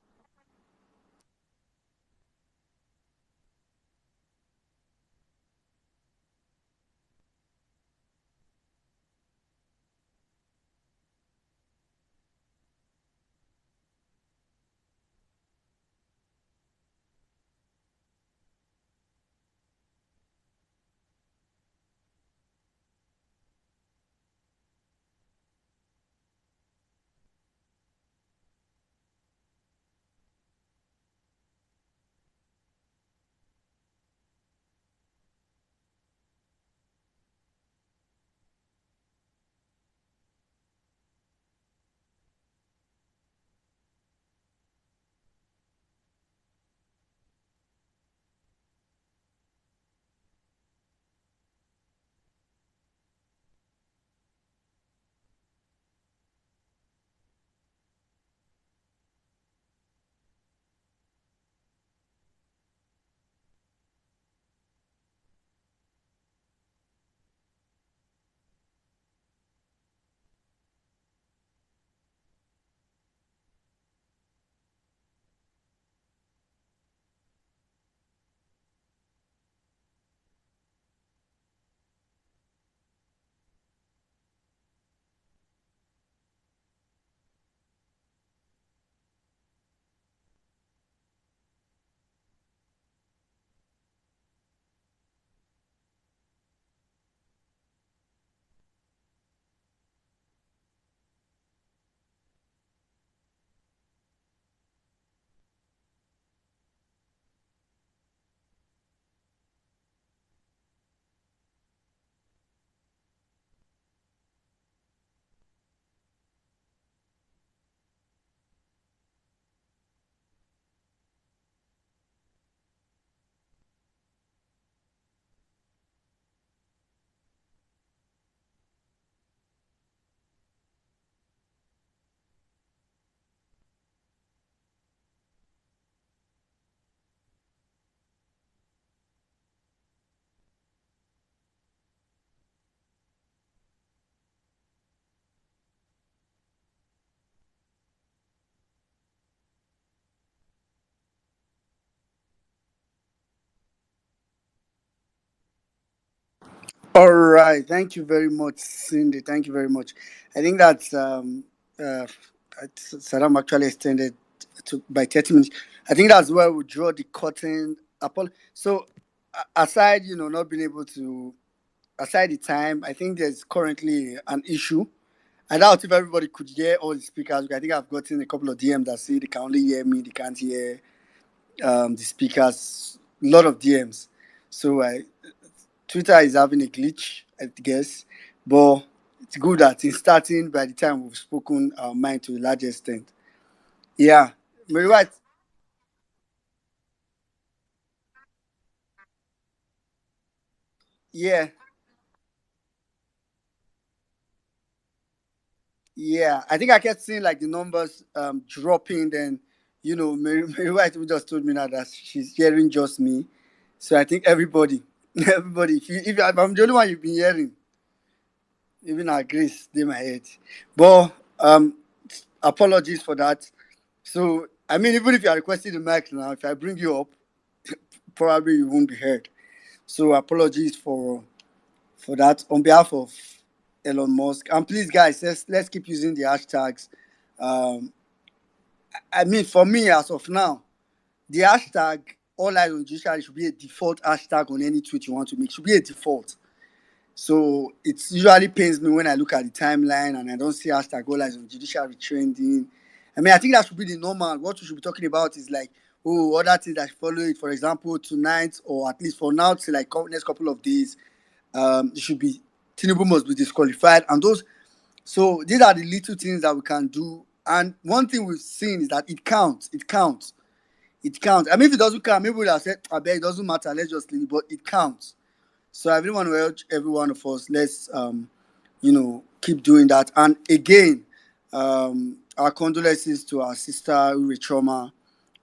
All right, thank you very much, Cindy. Thank you very much. I think that's Saddam actually extended to by 30 minutes. I think that's where we draw the curtain. So, aside not being able to, aside the time, I think there's currently an issue. I doubt if everybody could hear all the speakers. I think I've gotten a couple of DMs that say they can only hear me, they can't hear the speakers. A lot of DMs. So Twitter is having a glitch, I guess. But it's good that it's starting by the time we've spoken our mind to a large extent. Yeah. Mary White, yeah. Yeah. I think I kept seeing like the numbers dropping. Then, Mary White just told me now that she's hearing just me. So I think everybody, everybody, if I'm the only one you've been hearing, even our grace, they my head. But apologies for that. So I mean, even if you are requesting the mic now, if I bring you up, probably you won't be heard. So apologies for that on behalf of Elon Musk. And please, guys, let's keep using the hashtags. Um, I mean, for me as of now, the hashtag all eyes on judiciary should be a default hashtag on any tweet you want to make. Should be a default. So it usually pains me when I look at the timeline and I don't see hashtag all eyes on judiciary trending. I mean, I think that should be the normal. What we should be talking about is like, oh, other things that follow it. For example, tonight or at least for now, till like next couple of days, it should be Tinubu must be disqualified. And those, so these are the little things that we can do. And one thing we've seen is that it counts. It counts. It counts. I mean, if it doesn't count, maybe we'll have said, I bet it doesn't matter. Let's just leave it. But it counts. So I really want to urge every one of us, let's keep doing that. And again, our condolences to our sister Uri Trauma.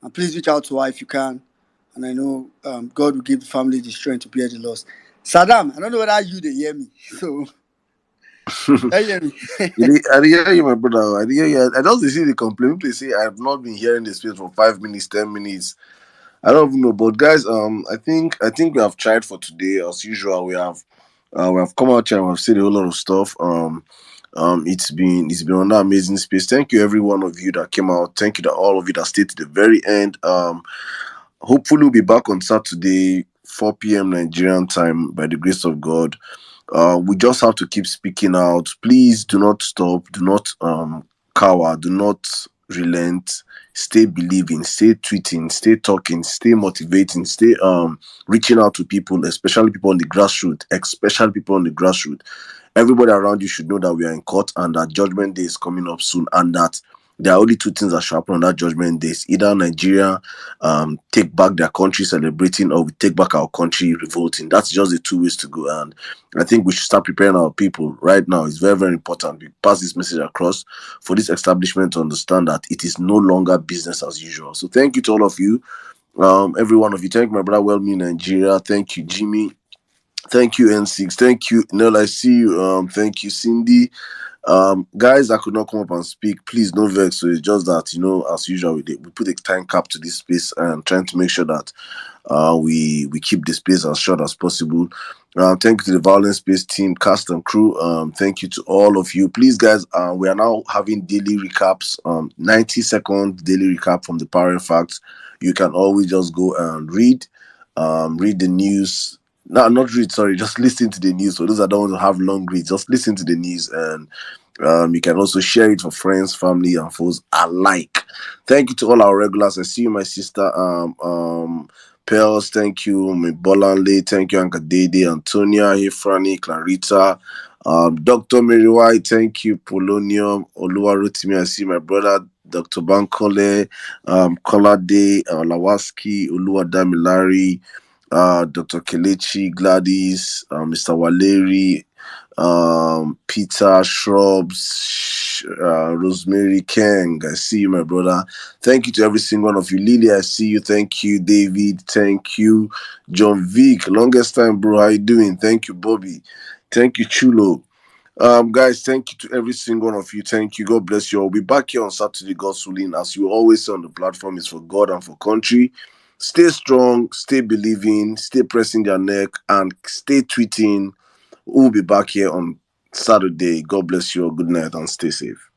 And please reach out to her if you can. And I know God will give the family the strength to bear the loss. Saddam, I don't know whether you they hear me. So can you hear me? I didn't hear you, my brother. I didn't hear you. I just see the complaint. They say I have not been hearing the space for 5 minutes, 10 minutes. I don't even know, but guys, I think we have tried for today as usual. We have come out here and we've said a whole lot of stuff. It's been an amazing space. Thank you, every one of you that came out. Thank you to all of you that stayed to the very end. Hopefully we'll be back on Saturday, 4 p.m. Nigerian time, by the grace of God. We just have to keep speaking out. Please do not stop. Do not cower. Do not relent. Stay believing. Stay tweeting. Stay talking. Stay motivating. Stay reaching out to people, especially people on the grassroots. Especially people on the grassroots. Everybody around you should know that we are in court and that judgment day is coming up soon, and that there are only two things that should happen on that judgment day. Either Nigeria take back their country celebrating, or we take back our country revolting. That's just the two ways to go. And I think we should start preparing our people right now. It's very, very important. We pass this message across for this establishment to understand that it is no longer business as usual. So thank you to all of you, every one of you. Thank you, my brother Wellme Nigeria. Thank you, Jimmy. Thank you, N6. Thank you, Nell. I see you. Thank you, Cindy. Guys, I could not come up and speak. Please, no vex. So it's just that, as usual, we put a time cap to this space and trying to make sure that we keep the space as short as possible. Thank you to the Violence Space team, cast and crew. Thank you to all of you. Please, guys, we are now having daily recaps. 90-second daily recap from the Power Facts. You can always just go and read the news. No, not read, sorry, just listen to the news. For those that don't want to have long reads, just listen to the news, and you can also share it for friends, family, and foes alike. Thank you to all our regulars. I see you, my sister, Pels. Thank you, my Bolanle. Thank you, Anka Dede, Antonia, Hefrani, Clarita, Dr. Mary White. Thank you, Polonium, Oluwarotimi. I see my brother, Dr. Bankole, Kolade, Lawaski, Oluwadamilari, Dr. Kelechi, Gladys, Mr. Waleri, Peter, Shrubs, Rosemary, Kang. I see you, my brother. Thank you to every single one of you. Lily, I see you. Thank you, David. Thank you, John Vic. Longest time, bro. How you doing? Thank you, Bobby. Thank you, Chulo. Guys, thank you to every single one of you. Thank you. God bless you all. We'll be back here on Saturday, God's willing. As you always say on the platform, is for God and for country. Stay strong, stay believing, stay pressing their neck, and stay tweeting We'll be back here on Saturday. God bless you. Good night and stay safe.